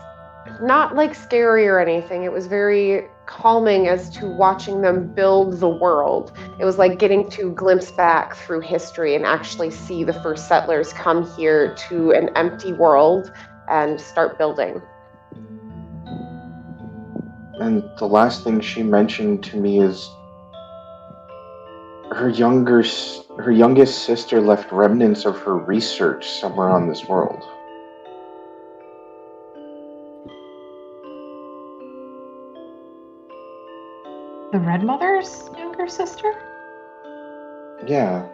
not like scary or anything. It was very calming as to watching them build the world. It was like getting to glimpse back through history and actually see the first settlers come here to an empty world and start building. And the last thing she mentioned to me is her youngest sister left remnants of her research somewhere on this world. The Red Mother's younger sister? Yeah.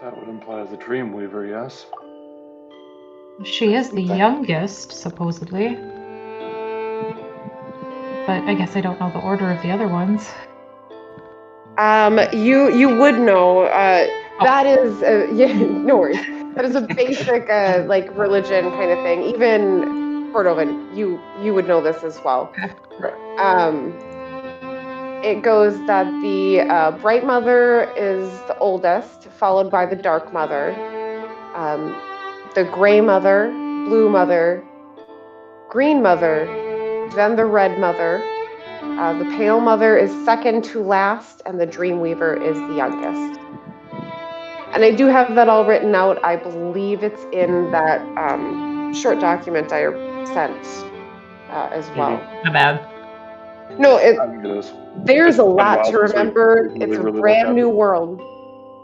That would imply the Dreamweaver, yes? She is the youngest, supposedly. But I guess I don't know the order of the other ones. You would know. That is yeah, no worries. That is a basic like religion kind of thing. Even Cordovan, you would know this as well. It goes that the Bright Mother is the oldest, followed by the Dark Mother, the Gray Mother, Blue Mother, Green Mother, then the Red Mother. The Pale Mother is second to last, and the Dreamweaver is the youngest. And I do have that all written out. I believe it's in that short document I sent as well. Not bad. No, I think it is. there's It's a been a lot while to since we remember. really, It's a really brand looked at new it. world.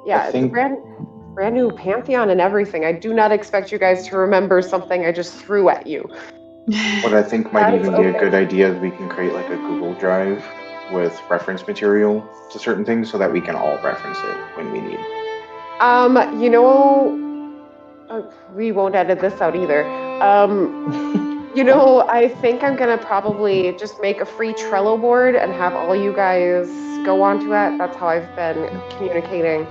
Yeah, it's a brand new pantheon and everything. I do not expect you guys to remember something I just threw at you. What I think might That's even be a okay. good idea is we can create like a Google Drive with reference material to certain things so that we can all reference it when we need. You know, we won't edit this out either. You know, I think I'm gonna probably just make a free Trello board and have all you guys go onto it. That's how I've been communicating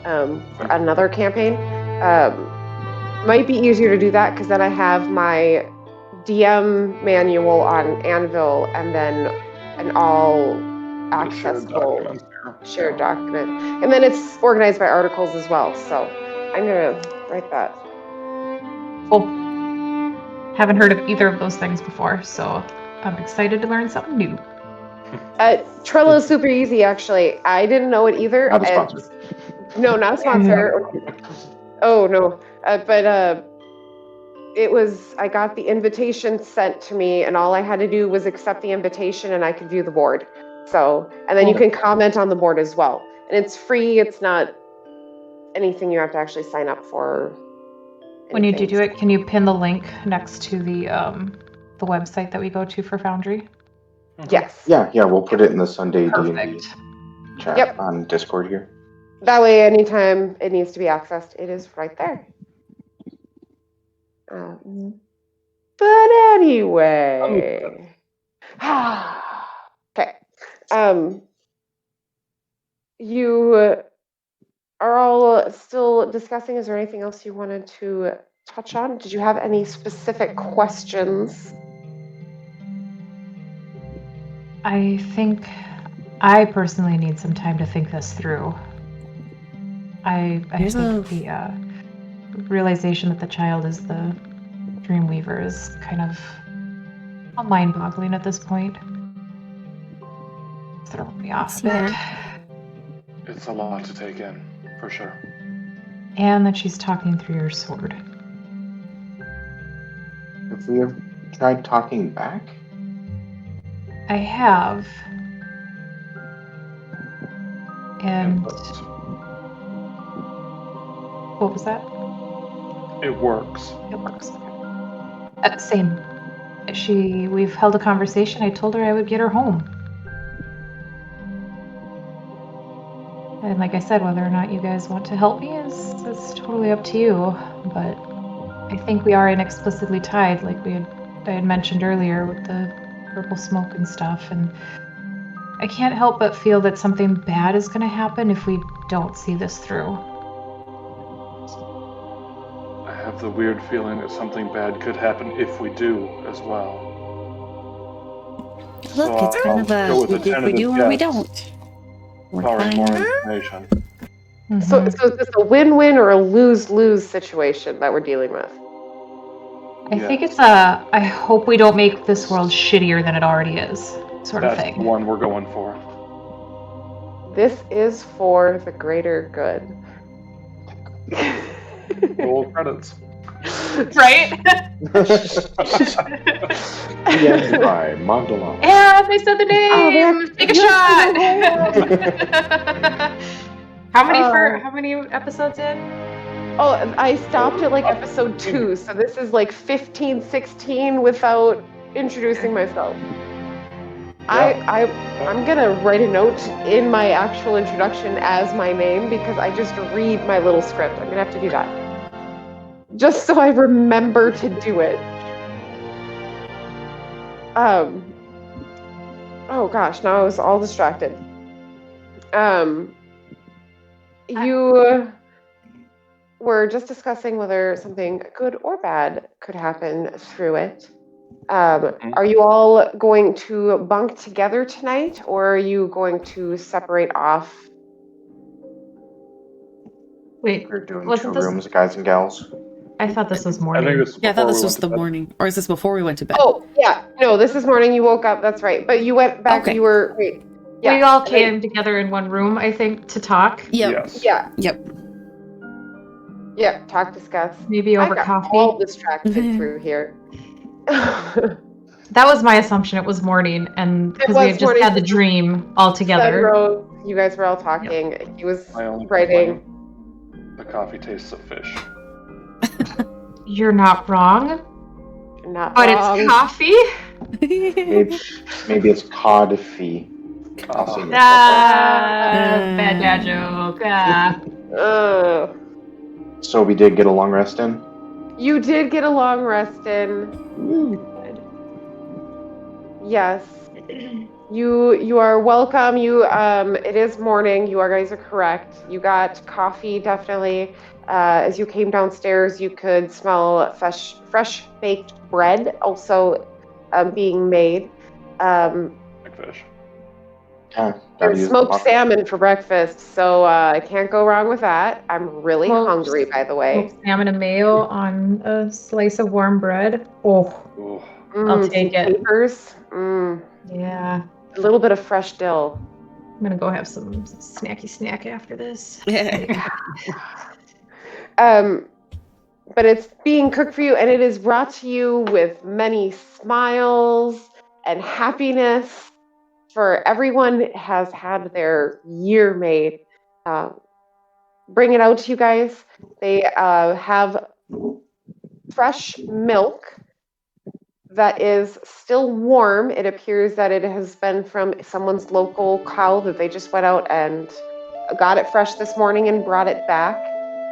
for another campaign. Might be easier to do that because then I have my DM manual on Anvil and then an all accessible shared document. And then it's organized by articles as well. So I'm gonna write that. Cool. Haven't heard of either of those things before, so I'm excited to learn something new. Trello is super easy, actually. I didn't know it either. Not a sponsor. No, not a sponsor. Oh no, but it was. I got the invitation sent to me, and all I had to do was accept the invitation, and I could view the board. So, and then you can comment on the board as well, and it's free. It's not anything you have to actually sign up for. When you do it, can you pin the link next to the website that we go to for Foundry? Yes. Yeah, we'll put it in the Sunday D&D Perfect. chat on Discord here. That way, anytime it needs to be accessed, it is right there. But anyway, okay. You are all still discussing. Is there anything else you wanted to touch on? Did you have any specific questions? I think I personally need some time to think this through. I think the realization that the child is the Dreamweaver is kind of mind-boggling at this point. Throw me off a bit. It's a lot to take in, for sure. And that she's talking through your sword. Have we ever tried talking back? I have. And what was that? It works. It works. Same. We've held a conversation. I told her I would get her home. And like I said, whether or not you guys want to help me is totally up to you. But I think we are inexplicably tied, like I had mentioned earlier with the purple smoke and stuff. And I can't help but feel that something bad is going to happen if we don't see this through. I have the weird feeling that something bad could happen if we do as well. Look, So it's kind of a if we do or we don't. Barring more information. Mm-hmm. So is this a win-win or a lose-lose situation that we're dealing with? I think it's I hope we don't make this world shittier than it already is, sort of thing. That's the one we're going for. This is for the greater good. Roll credits. Right? Yes, by Magdalene. And they said the name! Take a shot! How many episodes in? Oh, I stopped at like episode 2, so this is like 15, 16 without introducing myself. I'm gonna write a note in my actual introduction as my name because I just read my little script. I'm gonna have to do that. Just so I remember to do it. Oh gosh, now I was all distracted. You were just discussing whether something good or bad could happen through it. Are you all going to bunk together tonight, or are you going to separate off? Wait, We're doing wasn't two this? rooms, guys and gals. I thought this was I morning. think this is Yeah, I thought before this we was went to the bed. morning. Or is this before we went to bed? Oh, yeah. No, this is morning. You woke up. That's right. But you went back. Okay. You were. Wait. Yeah. We all and then- came together in one room, I think, to talk. Yep. Yes. Yeah. Yep. Yeah. Talk, discuss. Maybe over I got coffee. all distracted through here. That was my assumption. It was morning, and because we was had just morning. had the dream all together. Rose, you guys were all talking. He was My only writing. complaint, the coffee tastes of fish. You're not wrong, Not but wrong. it's coffee. Maybe it's cod fee. Awesome. Bad dad joke. Ugh. So we did get a long rest in. You did get a long rest in. Yes. You are welcome. It is morning. You guys are correct. You got coffee, definitely. As you came downstairs, you could smell fresh baked bread also being made. Like fish. There's smoked salmon for breakfast, so I can't go wrong with that. I'm really hungry, by the way. Smoked salmon and mayo on a slice of warm bread. Oh, Ooh. I'll take it. Capers. Yeah. A little bit of fresh dill. I'm gonna go have some snack after this. But it's being cooked for you, and it is brought to you with many smiles and happiness. For everyone has had their year made. Bring it out to you guys. They have fresh milk that is still warm. It appears that it has been from someone's local cow that they just went out and got it fresh this morning and brought it back.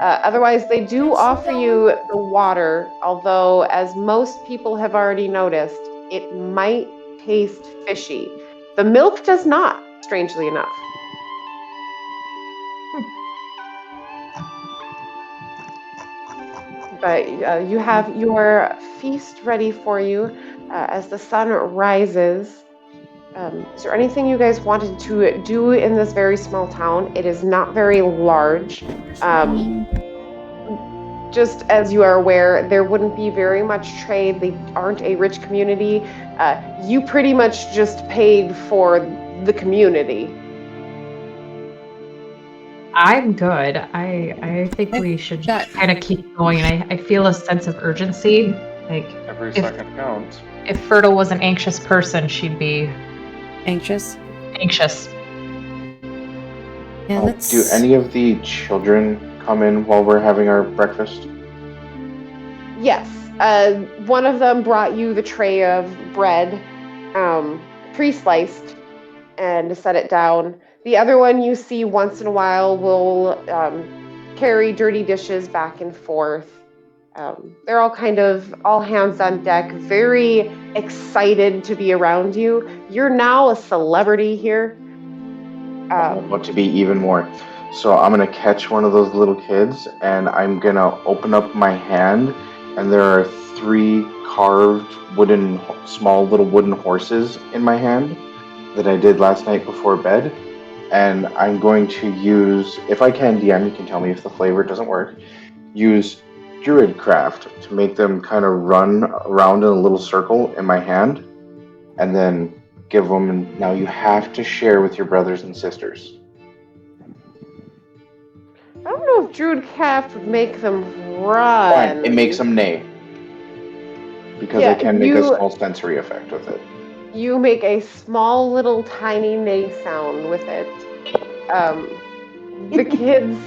Otherwise, they do offer you the water, although, as most people have already noticed, it might taste fishy. The milk does not, strangely enough. But you have your feast ready for you as the sun rises. Is there anything you guys wanted to do in this very small town? It is not very large. Just as you are aware, there wouldn't be very much trade. They aren't a rich community. You pretty much just paid for the community. I'm good. I think we should kind of keep going. I feel a sense of urgency. Like Every second counts. if Fertile was an anxious person, she'd be Anxious. Yeah, let's... Do any of the children come in while we're having our breakfast? Yes. One of them brought you the tray of bread, pre-sliced, and set it down. The other one you see once in a while will carry dirty dishes back and forth. They're all kind of all hands on deck, very excited to be around you. You're now a celebrity here. I'm about to be even more. So I'm going to catch one of those little kids, and I'm going to open up my hand, and there are 3 carved small little wooden horses in my hand that I did last night before bed. And I'm going to use, if I can DM, you can tell me if the flavor doesn't work, use Druidcraft to make them kind of run around in a little circle in my hand, and then give them, and now you have to share with your brothers and sisters. I don't know if Druidcraft would make them run. Fine, it makes them neigh. Because I can make a small sensory effect with it. You make a small little tiny neigh sound with it. The kids,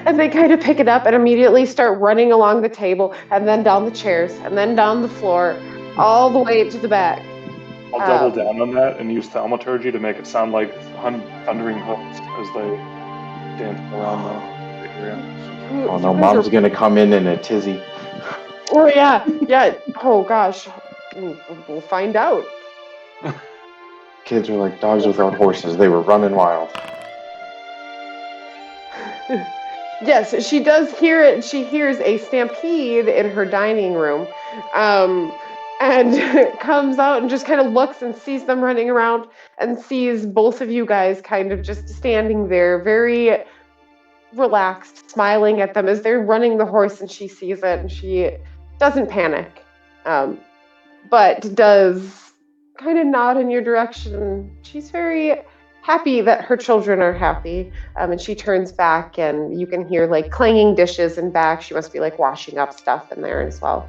and they kind of pick it up and immediately start running along the table, and then down the chairs, and then down the floor, all the way to the back. I'll double down on that and use thaumaturgy to make it sound like thundering hooves as they dance around the area. Oh no, Mom's gonna come in a tizzy. Oh yeah. Oh gosh, we'll find out. Kids are like dogs without horses. They were running wild. Yes, she does hear it. She hears a stampede in her dining room, and comes out and just kind of looks and sees them running around and sees both of you guys kind of just standing there, very relaxed, smiling at them as they're running the horse, and she sees it and she doesn't panic, but does kind of nod in your direction. She's very happy that her children are happy, and she turns back and you can hear like clanging dishes in back. She must be like washing up stuff in there as well.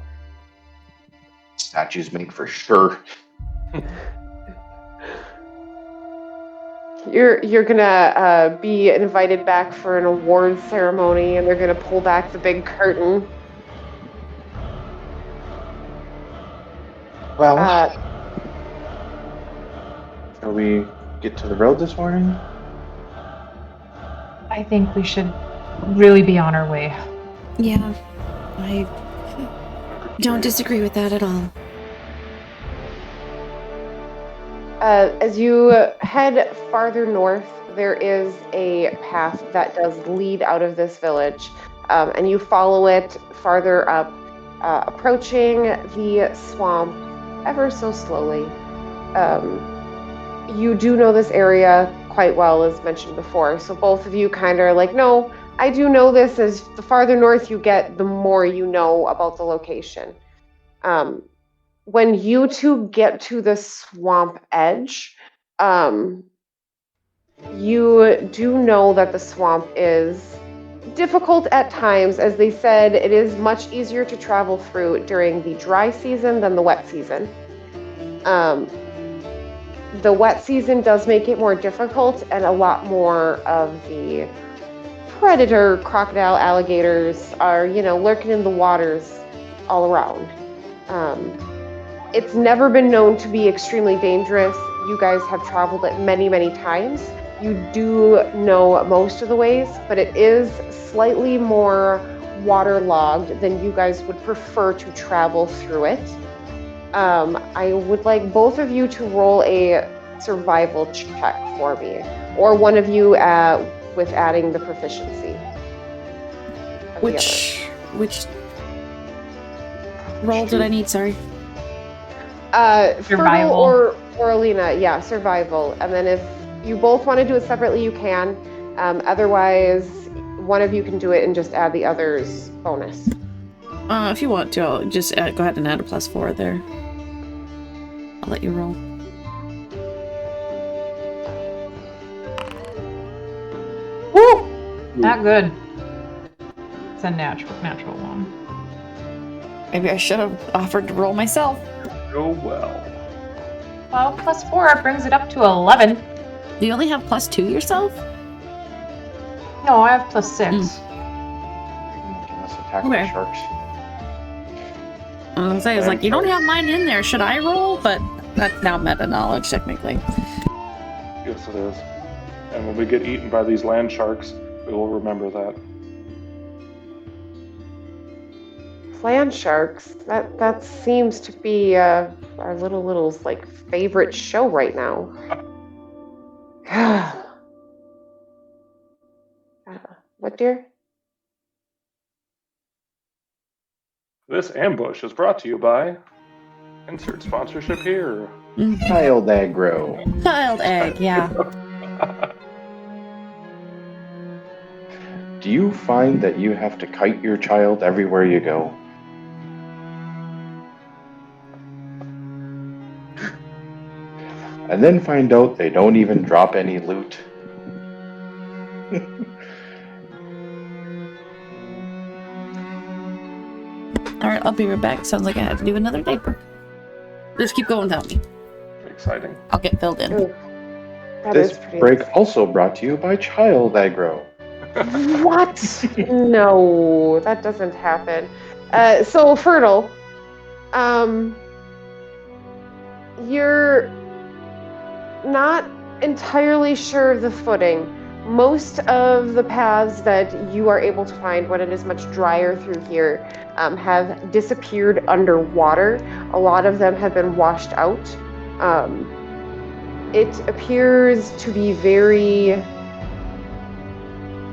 Statues make for sure. You're gonna be invited back for an awards ceremony, and they're gonna pull back the big curtain. Well, shall we get to the road this morning? I think we should really be on our way. Yeah, I don't disagree with that at all. As you head farther north, there is a path that does lead out of this village, and you follow it farther up, approaching the swamp ever so slowly. You do know this area quite well, as mentioned before, so both of you kind of are like, no, I do know this. As the farther north you get, the more you know about the location. When you two get to the swamp edge, you do know that the swamp is difficult at times. As they said, it is much easier to travel through during the dry season than the wet season. The wet season does make it more difficult, and a lot more of the predator, crocodile, alligators are, lurking in the waters all around. It's never been known to be extremely dangerous. You guys have traveled it many, many times. You do know most of the ways, but it is slightly more waterlogged than you guys would prefer to travel through it. I would like both of you to roll a survival check for me, or one of you with adding the proficiency. Which roll did I need? Sorry. Survival. Fertile or Alina, yeah, survival. And then if you both want to do it separately, you can. Otherwise, one of you can do it and just add the other's bonus. If you want to, I'll just go ahead and add a +4 there. I'll let you roll. Woo! Not good. It's a natural one. Maybe I should have offered to roll myself. Go well. Well, +4 brings it up to 11. Do you only have +2 yourself? No, I have +6. Let's attack Okay. the sharks. I was gonna say, it's like, you don't have mine in there. Should I roll? But that's now meta knowledge, technically. Yes, it is. And when we get eaten by these land sharks, we will remember that. Land sharks. That seems to be our little's like favorite show right now. What, dear? This ambush is brought to you by insert sponsorship here. Child aggro. Child egg, yeah. Do you find that you have to kite your child everywhere you go? And then find out they don't even drop any loot? Alright, I'll be right back. Sounds like I have to do another diaper. Just keep going without me. Exciting. I'll get filled in. Ooh, that This is pretty break also brought to you by Child Aggro. What? No, that doesn't happen. So Fertile, you're not entirely sure of the footing. Most of the paths that you are able to find when it is much drier through here have disappeared underwater. A lot of them have been washed out. It appears to be very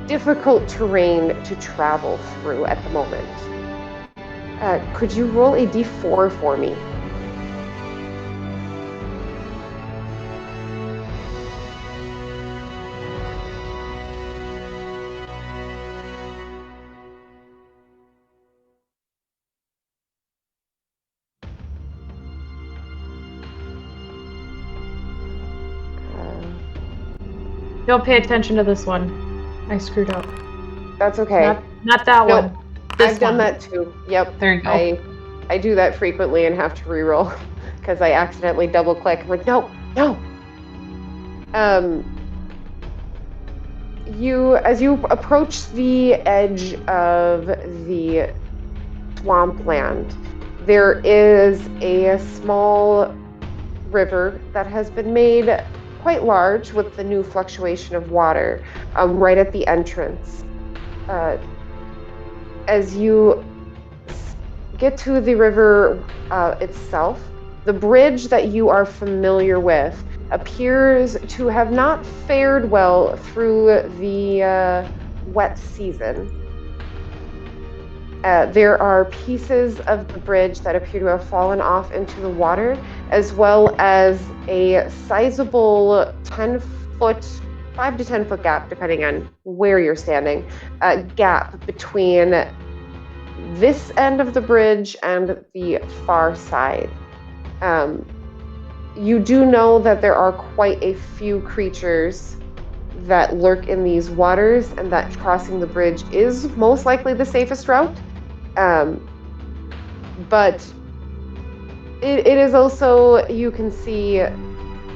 difficult terrain to travel through at the moment. Could you roll a d4 for me? Don't pay attention to this one. I screwed up. That's okay. Not that Nope. one. This I've done one. that too. Yep. There you go. I do that frequently and have to reroll because I accidentally double click. I'm like, no. As you approach the edge of the swampland, there is a small river that has been made quite large with the new fluctuation of water right at the entrance. As you get to the river itself, the bridge that you are familiar with appears to have not fared well through the wet season. There are pieces of the bridge that appear to have fallen off into the water, as well as a sizable 10-foot, 5 to 10 foot gap, depending on where you're standing, gap between this end of the bridge and the far side. You do know that there are quite a few creatures that lurk in these waters, and that crossing the bridge is most likely the safest route. But it is also, you can see,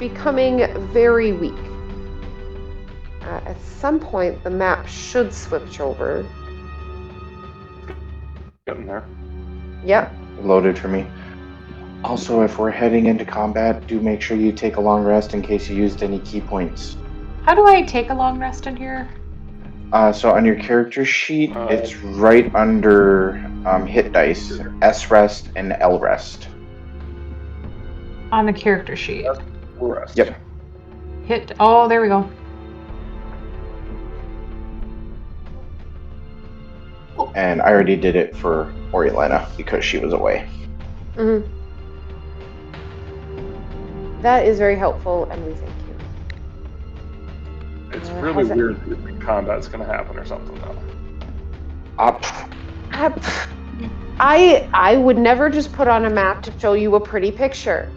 becoming very weak. At some point, the map should switch over. Getting there. Yep. Loaded for me. Also, if we're heading into combat, do make sure you take a long rest in case you used any key points. How do I take a long rest in here? So on your character sheet, it's right under hit dice, S rest and L rest. On the character sheet. Rest. Yep. Hit. Oh, there we go. And I already did it for Orielena because she was away. Mm-hmm. That is very helpful, and we thank you. It's really weird that you think combat's going to happen or something, though. I would never just put on a map to show you a pretty picture.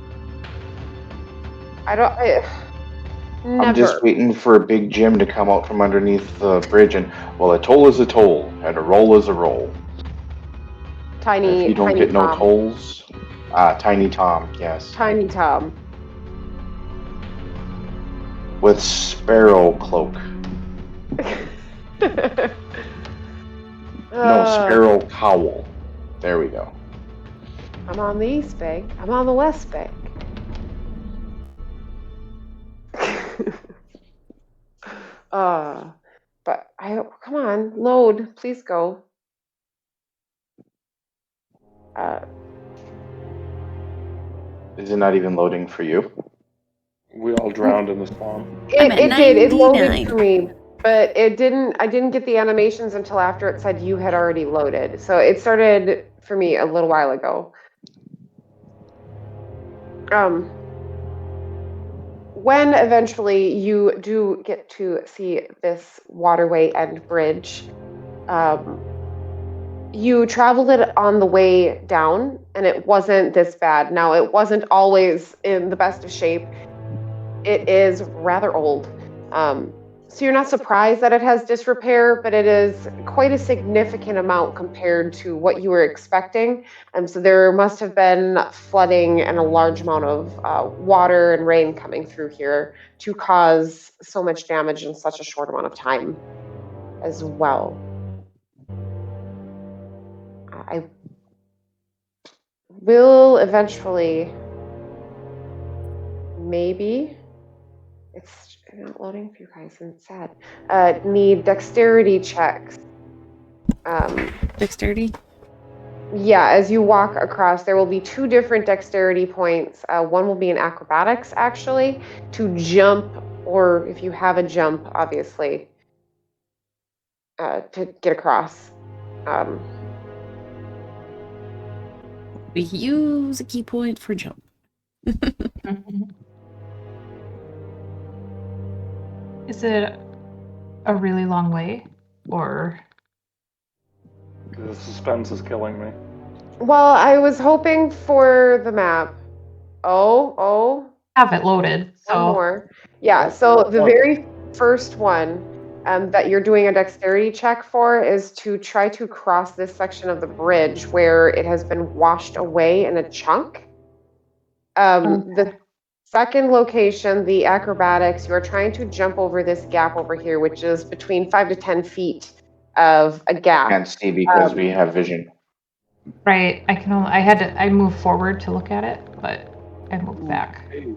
Never. I'm just waiting for a big Jim to come out from underneath the bridge and, well, a toll is a toll, and a roll is a roll. Tiny. If you don't Tiny get Tom. no tolls, Tiny Tom, yes. Tiny Tom. With Sparrow Cloak. No, Sparrow Cowl. There we go. I'm on the east bank. I'm on the west bank. But come on, load, please go. Is it not even loading for you? We all drowned in the swamp. It did. It loaded for me, but it didn't. I didn't get the animations until after it said you had already loaded. So it started for me a little while ago. When eventually you do get to see this waterway and bridge, you traveled it on the way down, and it wasn't this bad. Now, it wasn't always in the best of shape. It is rather old. So you're not surprised that it has disrepair, but it is quite a significant amount compared to what you were expecting. So there must have been flooding and a large amount of water and rain coming through here to cause so much damage in such a short amount of time as well. I will eventually, maybe, it's not loading for you guys, and it's sad, need dexterity checks. Dexterity? Yeah, as you walk across, there will be 2 different dexterity points. One will be in acrobatics, actually, to jump, or if you have a jump, obviously, to get across. We use a key point for jump. Is it a really long way, or? The suspense is killing me. Well, I was hoping for the map. Oh. Have it loaded, so. One more. Yeah, so the very first one that you're doing a dexterity check for is to try to cross this section of the bridge where it has been washed away in a chunk. The second location, the acrobatics, you are trying to jump over this gap over here, which is between 5 to 10 feet of a gap. Can't see because we have vision. Right, I moved forward to look at it, but I moved back. Hey,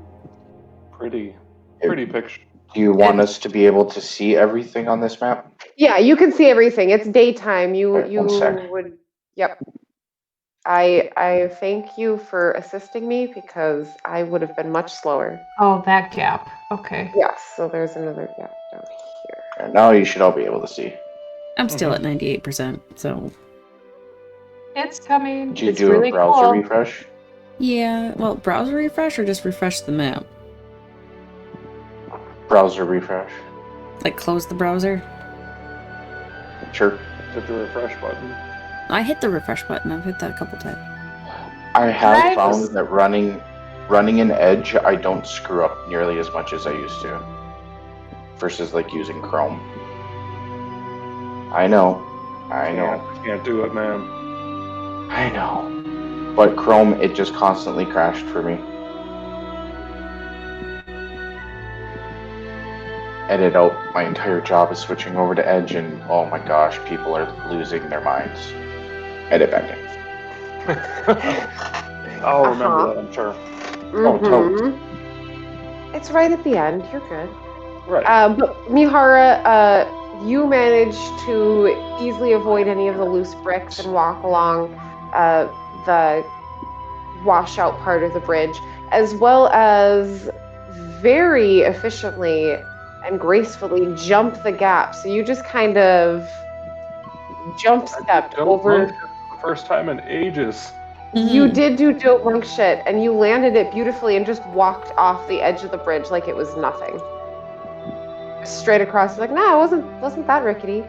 pretty picture. Do you want us to be able to see everything on this map? Yeah, you can see everything. It's daytime. Right, You 1 sec. would. Yep. I thank you for assisting me because I would have been much slower. Oh, that gap. Okay. Yes, so there's another gap down here. And now you should all be able to see. I'm still at 98%, so It's coming. Did you It's do really a browser cool. refresh? yeah. Well, browser refresh or just refresh the map? Browser refresh. Like close the browser? Sure. Hit the refresh button. I hit the refresh button. I've hit that a couple times. I have Right. found that running in Edge, I don't screw up nearly as much as I used to. Versus like using Chrome. I know. Can't do it, man. I know. But Chrome, it just constantly crashed for me. Edit out my entire job is switching over to Edge, and oh my gosh, people are losing their minds. Edit back in. I'll remember that, I'm sure. Oh, totally. It's right at the end. You're good. Right. But Mihara, you managed to easily avoid any of the loose bricks and walk along the washout part of the bridge, as well as very efficiently and gracefully jump the gap. So you just kind of jump stepped over. For the first time in ages. You did do dope monk shit, and you landed it beautifully and just walked off the edge of the bridge like it was nothing. Straight across, like, no, it wasn't that rickety.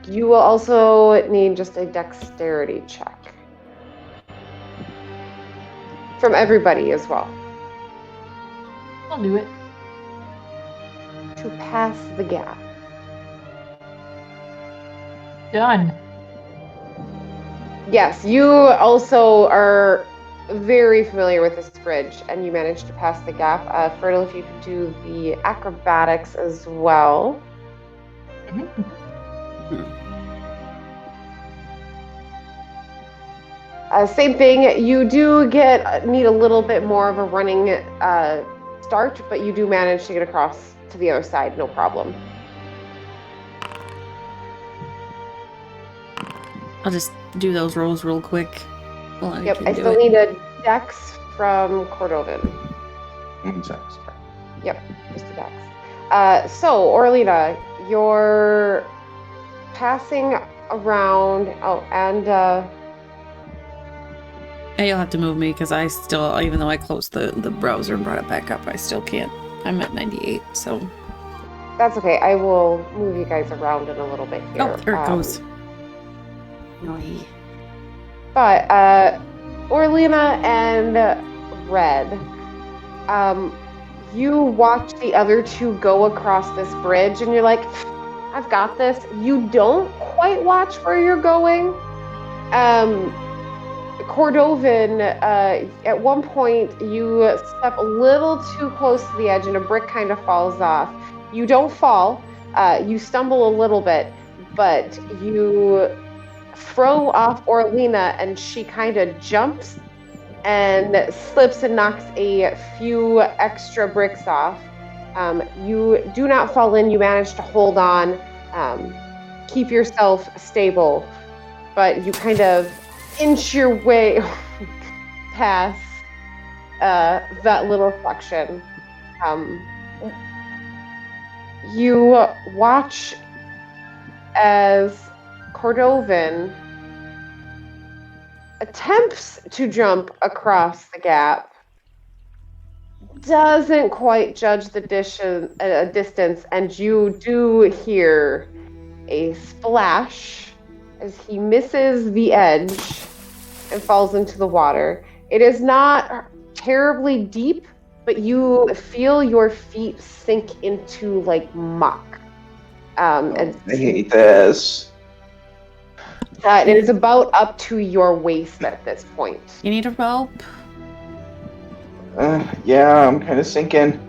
You will also need just a dexterity check. From everybody as well. I'll do it. To pass the gap. Done. Yes, you also are very familiar with this bridge, and you managed to pass the gap. Fertile, if you could do the acrobatics as well. Same thing. You do need a little bit more of a running start, but you do manage to get across to the other side, no problem. I'll just do those rolls real quick. Yep, I still need a dex from Cordovan. Yep, just a dex. So, Orlina, you're passing around. Oh, and Yeah, you'll have to move me because I still, even though I closed the browser and brought it back up, I still can't. I'm at 98, so. that's okay. I will move you guys around in a little bit here. Oh, there it goes. Noi. But Orlina and Red, you watch the other two go across this bridge, and you're like, I've got this. You don't quite watch where you're going. Cordovan, at one point, you step a little too close to the edge, and a brick kind of falls off. You don't fall. You stumble a little bit, but you throw off Orlina, and she kind of jumps and slips and knocks a few extra bricks off. You do not fall in. You manage to hold on, keep yourself stable, but you kind of inch your way past that little section. You watch as Cordovan attempts to jump across the gap, doesn't quite judge the distance, and you do hear a splash as he misses the edge and falls into the water. It is not terribly deep, but you feel your feet sink into like muck. I hate this. It is about up to your waist at this point. You need a rope? Yeah, I'm kind of sinking.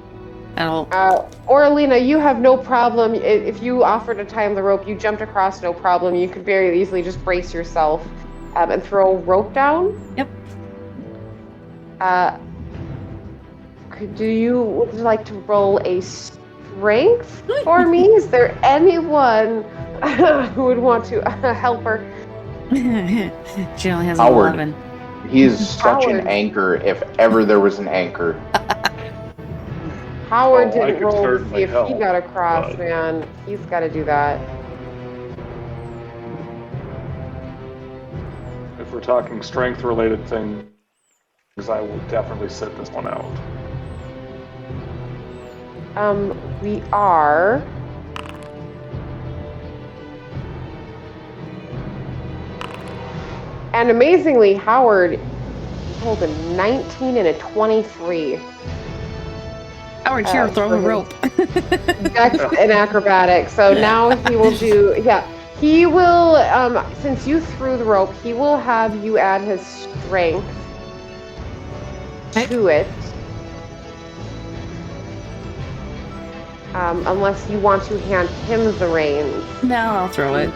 Oralina, you have no problem. If you offer to tie him the rope, you jumped across, no problem. You could very easily just brace yourself and throw a rope down. Yep. Would you like to roll a strength for me? Is there anyone who would want to help her? She only has Howard. 11. He is such Howard. an anchor, if ever there was an anchor. Howard I didn't could roll to certainly see if he help, got across, but- man. He's got to do that. If we're talking strength-related things, I will definitely sit this one out. We are. And amazingly, Howard rolled a 19 and a 23. Howard, here, throw a rope. Dex and acrobatics. So now he will do, he will, since you threw the rope, he will have you add his strength to it. Unless you want to hand him the reins. No, I'll throw it.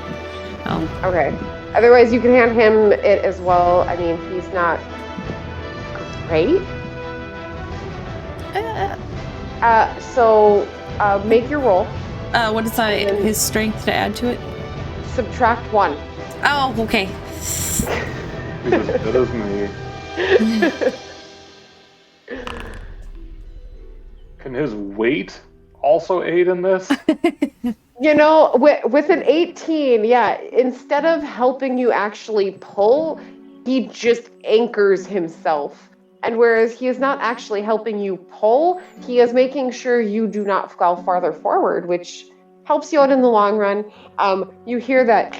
Oh. Okay. Otherwise, you can hand him it as well. I mean, he's not great. So make your roll. What is his strength to add to it? Subtract 1. Oh, okay. He's as good as me. Can his weight also aid in this? You know, with an 18, instead of helping you actually pull, he just anchors himself. And whereas he is not actually helping you pull, he is making sure you do not fall farther forward, which helps you out in the long run. You hear that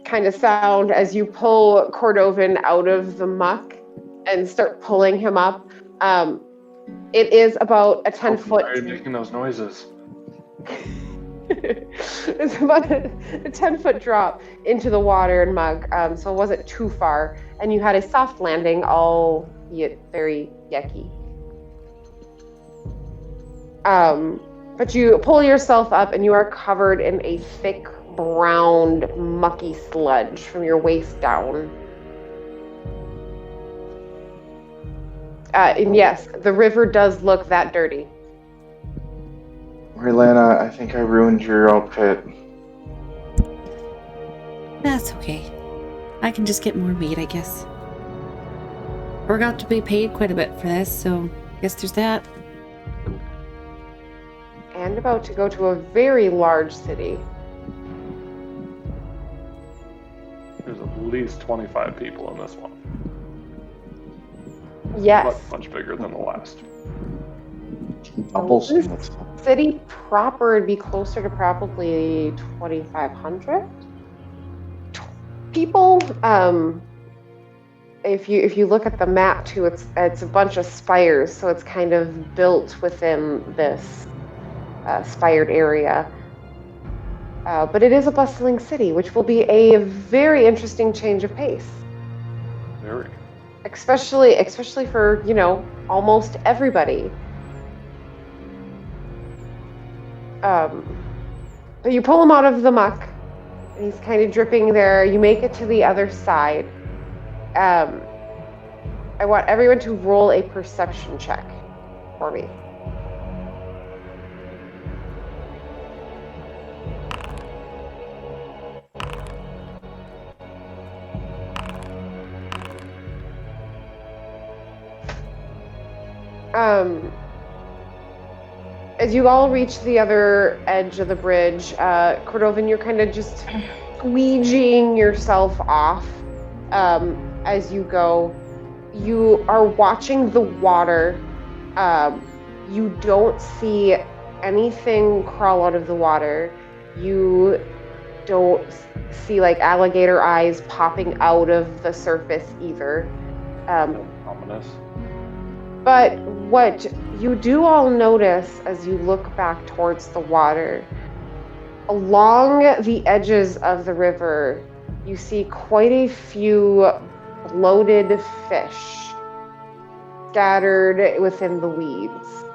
kind of sound as you pull Cordovan out of the muck and start pulling him up. It is about a 10-foot... Why are you making those noises? It's about a 10-foot drop into the water and mug, so it wasn't too far. And you had a soft landing, albeit very yucky. But you pull yourself up and you are covered in a thick, brown, mucky sludge from your waist down. And yes, the river does look that dirty. Orlana, I think I ruined your outfit. That's okay. I can just get more meat, I guess. We're about to be paid quite a bit for this, so I guess there's that. And about to go to a very large city. There's at least 25 people in this one. Yes. Much bigger than the last. Doubles. This city proper would be closer to probably 2,500 people. If you look at the map too, it's a bunch of spires, so it's kind of built within this spired area. But it is a bustling city, which will be a very interesting change of pace. Very. Especially for, almost everybody. But you pull him out of the muck, and he's kind of dripping there. You make it to the other side. I want everyone to roll a perception check for me. As you all reach the other edge of the bridge, Cordovan, you're kind of just squeegeeing yourself off as you go. You are watching the water. You don't see anything crawl out of the water. You don't see like alligator eyes popping out of the surface either. Ominous. But what you do all notice as you look back towards the water, along the edges of the river, you see quite a few bloated fish scattered within the weeds.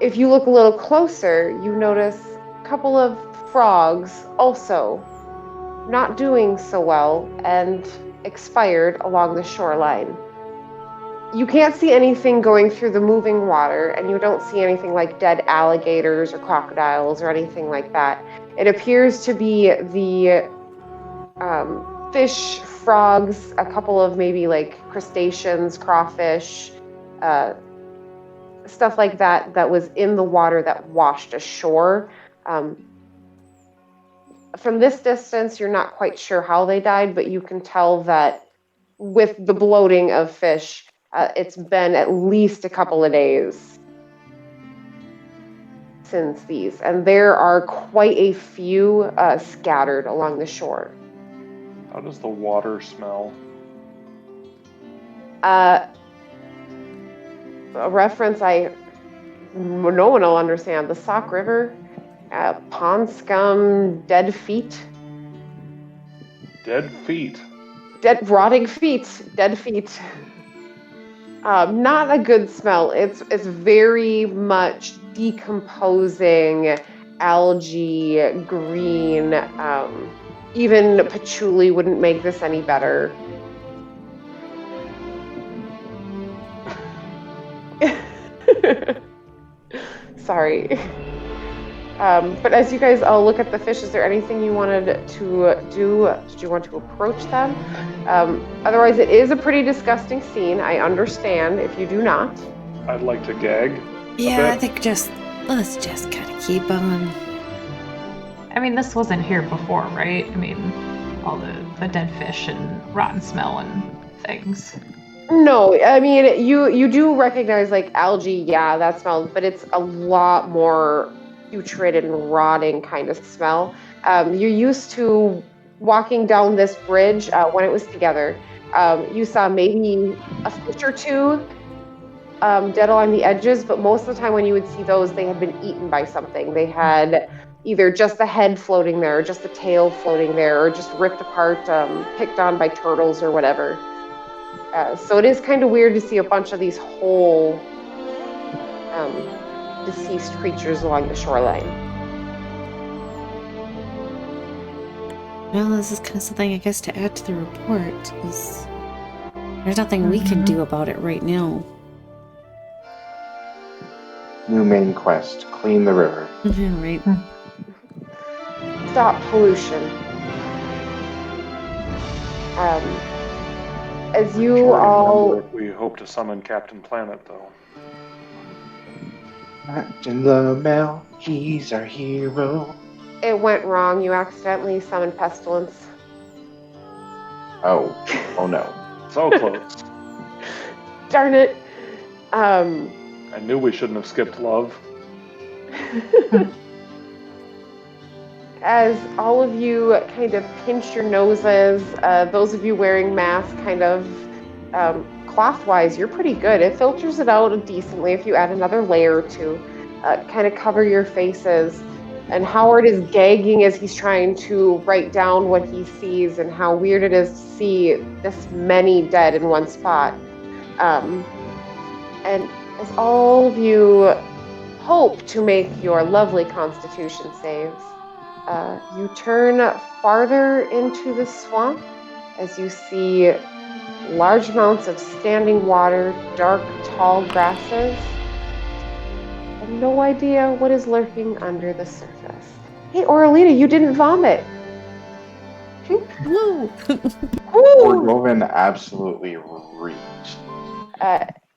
If you look a little closer, you notice a couple of frogs also not doing so well and expired along the shoreline. You can't see anything going through the moving water, and you don't see anything like dead alligators or crocodiles or anything like that. It appears to be the fish, frogs, a couple of maybe like crustaceans, crawfish, stuff like that that was in the water that washed ashore. From this distance, you're not quite sure how they died, but you can tell that with the bloating of fish, it's been at least a couple of days since these, and there are quite a few scattered along the shore. How does the water smell? A reference no one will understand. The Sauk River, pond scum, dead feet. Dead feet. Dead, rotting feet. Dead feet. Not a good smell. It's very much decomposing algae, green. Even patchouli wouldn't make this any better. Sorry. But as you guys all look at the fish, is there anything you wanted to do? Did you want to approach them? Otherwise, it is a pretty disgusting scene. I understand if you do not. I'd like to gag. Yeah, I think let's just kind of keep on. I mean, this wasn't here before, right? I mean, all the dead fish and rotten smell and things. No, I mean, you do recognize like algae, yeah, that smells, but it's a lot more putrid and rotting kind of smell. You're used to walking down this bridge when it was together. You saw maybe a fish or two dead along the edges, but most of the time when you would see those, they had been eaten by something. They had either just the head floating there, or just the tail floating there, or just ripped apart, picked on by turtles or whatever. So it is kind of weird to see a bunch of these whole deceased creatures along the shoreline. Well, this is kind of something, I guess, to add to the report. There's nothing we can do about it right now. New main quest, clean the river. Yeah, right. Stop pollution. As you all... We hope to summon Captain Planet, though. Captain LaMel, he's our hero. It went wrong. You accidentally summoned Pestilence. Oh no. So close. Darn it. I knew we shouldn't have skipped love. As all of you kind of pinch your noses, those of you wearing masks kind of cloth-wise, you're pretty good. It filters it out decently if you add another layer or two. Kind of cover your faces. And Howard is gagging as he's trying to write down what he sees and how weird it is to see this many dead in one spot. And as all of you hope to make your lovely Constitution saves, you turn farther into the swamp as you see large amounts of standing water, dark, tall grasses, and no idea what is lurking under the surface. Hey, Aurelita, you didn't vomit. Woo! Cordovan absolutely reeked.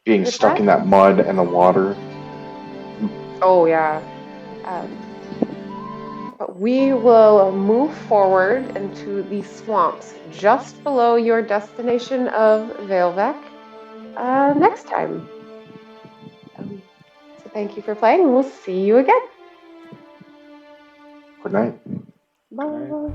being With stuck that? in that mud and the water. Oh, yeah. But we will move forward into the swamps just below your destination of Veilvec next time. So thank you for playing, and we'll see you again. Good night. Bye.